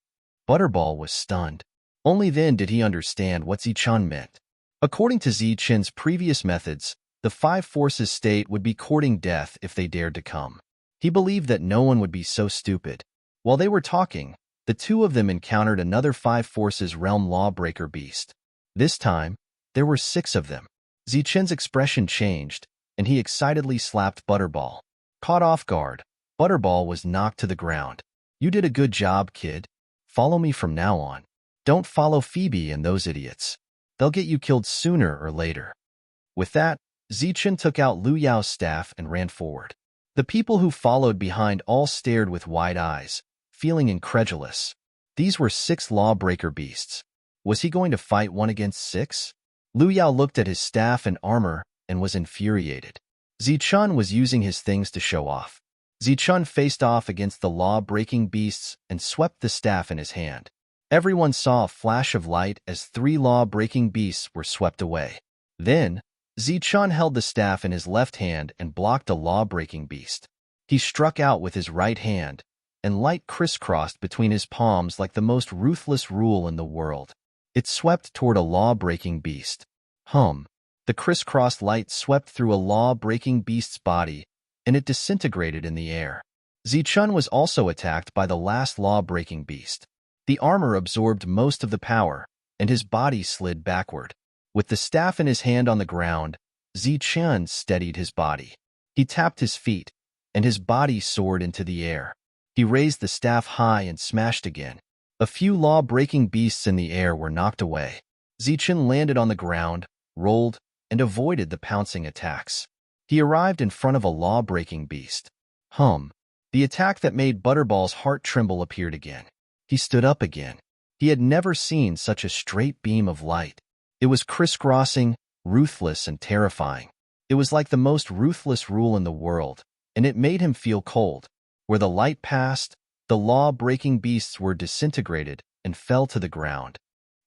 Butterball was stunned. Only then did he understand what Zichun meant. According to Zichun's previous methods, the Five Forces state would be courting death if they dared to come. He believed that no one would be so stupid. While they were talking, the two of them encountered another Five Forces realm lawbreaker beast. This time, there were 6 of them. Zichun's expression changed, and he excitedly slapped Butterball. Caught off guard, Butterball was knocked to the ground. You did a good job, kid. Follow me from now on. Don't follow Phoebe and those idiots. They'll get you killed sooner or later. With that, Zichun took out Lu Yao's staff and ran forward. The people who followed behind all stared with wide eyes, feeling incredulous. These were 6 lawbreaker beasts. Was he going to fight 1 against 6? Lu Yao looked at his staff and armor and was infuriated. Zichun was using his things to show off. Zichun faced off against the law-breaking beasts and swept the staff in his hand. Everyone saw a flash of light as 3 law-breaking beasts were swept away. Then, Zichun held the staff in his left hand and blocked a law-breaking beast. He struck out with his right hand, and light crisscrossed between his palms like the most ruthless rule in the world. It swept toward a law-breaking beast. The crisscrossed light swept through a law-breaking beast's body, and it disintegrated in the air. Zichun was also attacked by the last law-breaking beast. The armor absorbed most of the power, and his body slid backward. With the staff in his hand on the ground, Zichun steadied his body. He tapped his feet, and his body soared into the air. He raised the staff high and smashed again. A few law-breaking beasts in the air were knocked away. Zichun landed on the ground, rolled, and avoided the pouncing attacks. He arrived in front of a law-breaking beast. The attack that made Butterball's heart tremble appeared again. He stood up again. He had never seen such a straight beam of light. It was crisscrossing, ruthless, and terrifying. It was like the most ruthless rule in the world, and it made him feel cold. Where the light passed, the law-breaking beasts were disintegrated and fell to the ground.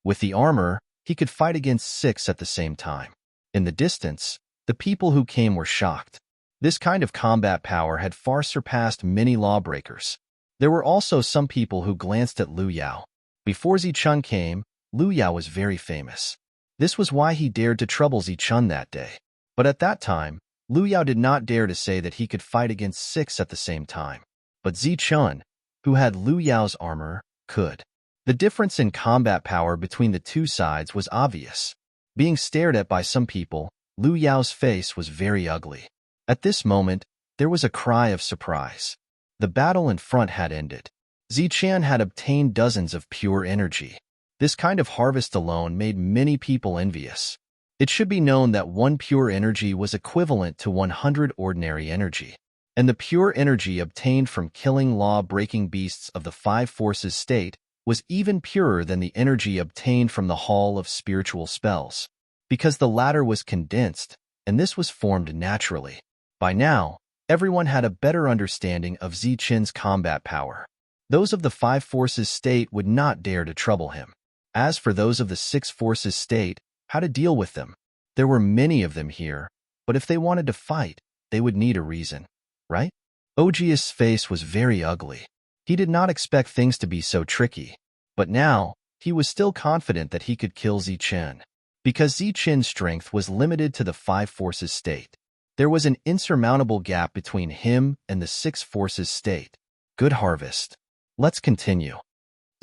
With the armor, he could fight against 6 at the same time. In the distance, the people who came were shocked. This kind of combat power had far surpassed many lawbreakers. There were also some people who glanced at Lu Yao. Before Zichun came, Lu Yao was very famous. This was why he dared to trouble Zichun that day. But at that time, Lu Yao did not dare to say that he could fight against 6 at the same time. But Zichun, who had Lu Yao's armor, could. The difference in combat power between the two sides was obvious. Being stared at by some people, Lu Yao's face was very ugly. At this moment, there was a cry of surprise. The battle in front had ended. Zichun had obtained dozens of pure energy. This kind of harvest alone made many people envious. It should be known that 1 pure energy was equivalent to 100 ordinary energy. And the pure energy obtained from killing law-breaking beasts of the 5 forces state was even purer than the energy obtained from the Hall of Spiritual Spells, because the latter was condensed, and this was formed naturally. By now, everyone had a better understanding of Zichun's combat power. Those of the 5 forces state would not dare to trouble him. As for those of the 6 forces state, how to deal with them? There were many of them here, but if they wanted to fight, they would need a reason, right? Ogia's face was very ugly. He did not expect things to be so tricky, but now, he was still confident that he could kill Zichun. Because Zichun's strength was limited to the 5 forces state, there was an insurmountable gap between him and the 6 forces state. Good harvest. Let's continue.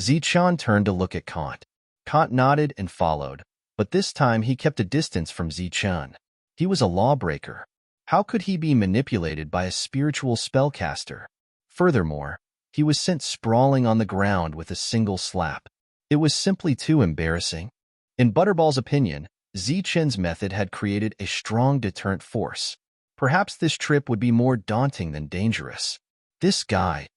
Zichun turned to look at Kant. Kant nodded and followed, but this time he kept a distance from Zichun. He was a lawbreaker. How could he be manipulated by a spiritual spellcaster? Furthermore, he was sent sprawling on the ground with a single slap. It was simply too embarrassing. In Butterball's opinion, Zichun's method had created a strong deterrent force. Perhaps this trip would be more daunting than dangerous. This guy.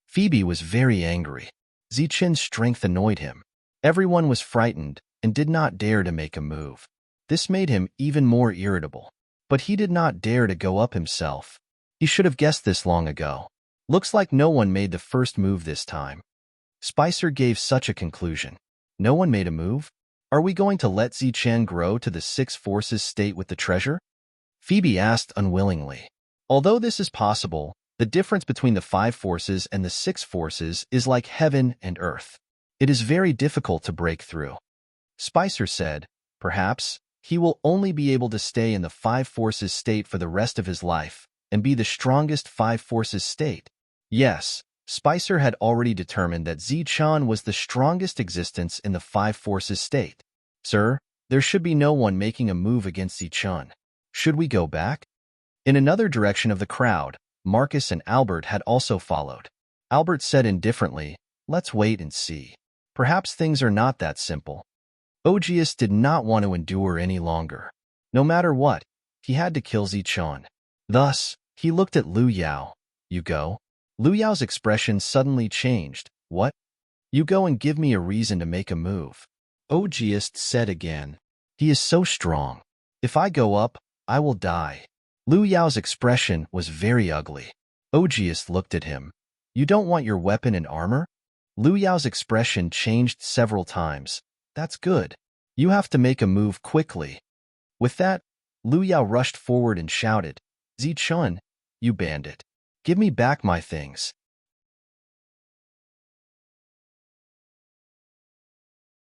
Phoebe was very angry. Zichun's strength annoyed him. Everyone was frightened and did not dare to make a move. This made him even more irritable. But he did not dare to go up himself. He should have guessed this long ago. Looks like no one made the first move this time. Spicer gave such a conclusion. No one made a move? Are we going to let Zichun grow to the 6 forces state with the treasure? Phoebe asked unwillingly. Although this is possible, the difference between the 5 forces and the 6 forces is like heaven and earth. It is very difficult to break through. Spicer said, perhaps, he will only be able to stay in the 5 forces state for the rest of his life and be the strongest 5 forces state. Yes, Spicer had already determined that Zichun was the strongest existence in the 5 forces state. Sir, there should be no one making a move against Zichun. Should we go back? In another direction of the crowd, Marcus and Albert had also followed. Albert said indifferently, let's wait and see. Perhaps things are not that simple. Ogius did not want to endure any longer. No matter what, he had to kill Zichun. Thus, he looked at Lu Yao. You go? Lu Yao's expression suddenly changed. What? You go and give me a reason to make a move. Ogius said again. He is so strong. If I go up, I will die. Lu Yao's expression was very ugly. Ogius looked at him. You don't want your weapon and armor? Lu Yao's expression changed several times. That's good. You have to make a move quickly. With that, Lu Yao rushed forward and shouted, Zichun, you bandit. Give me back my things.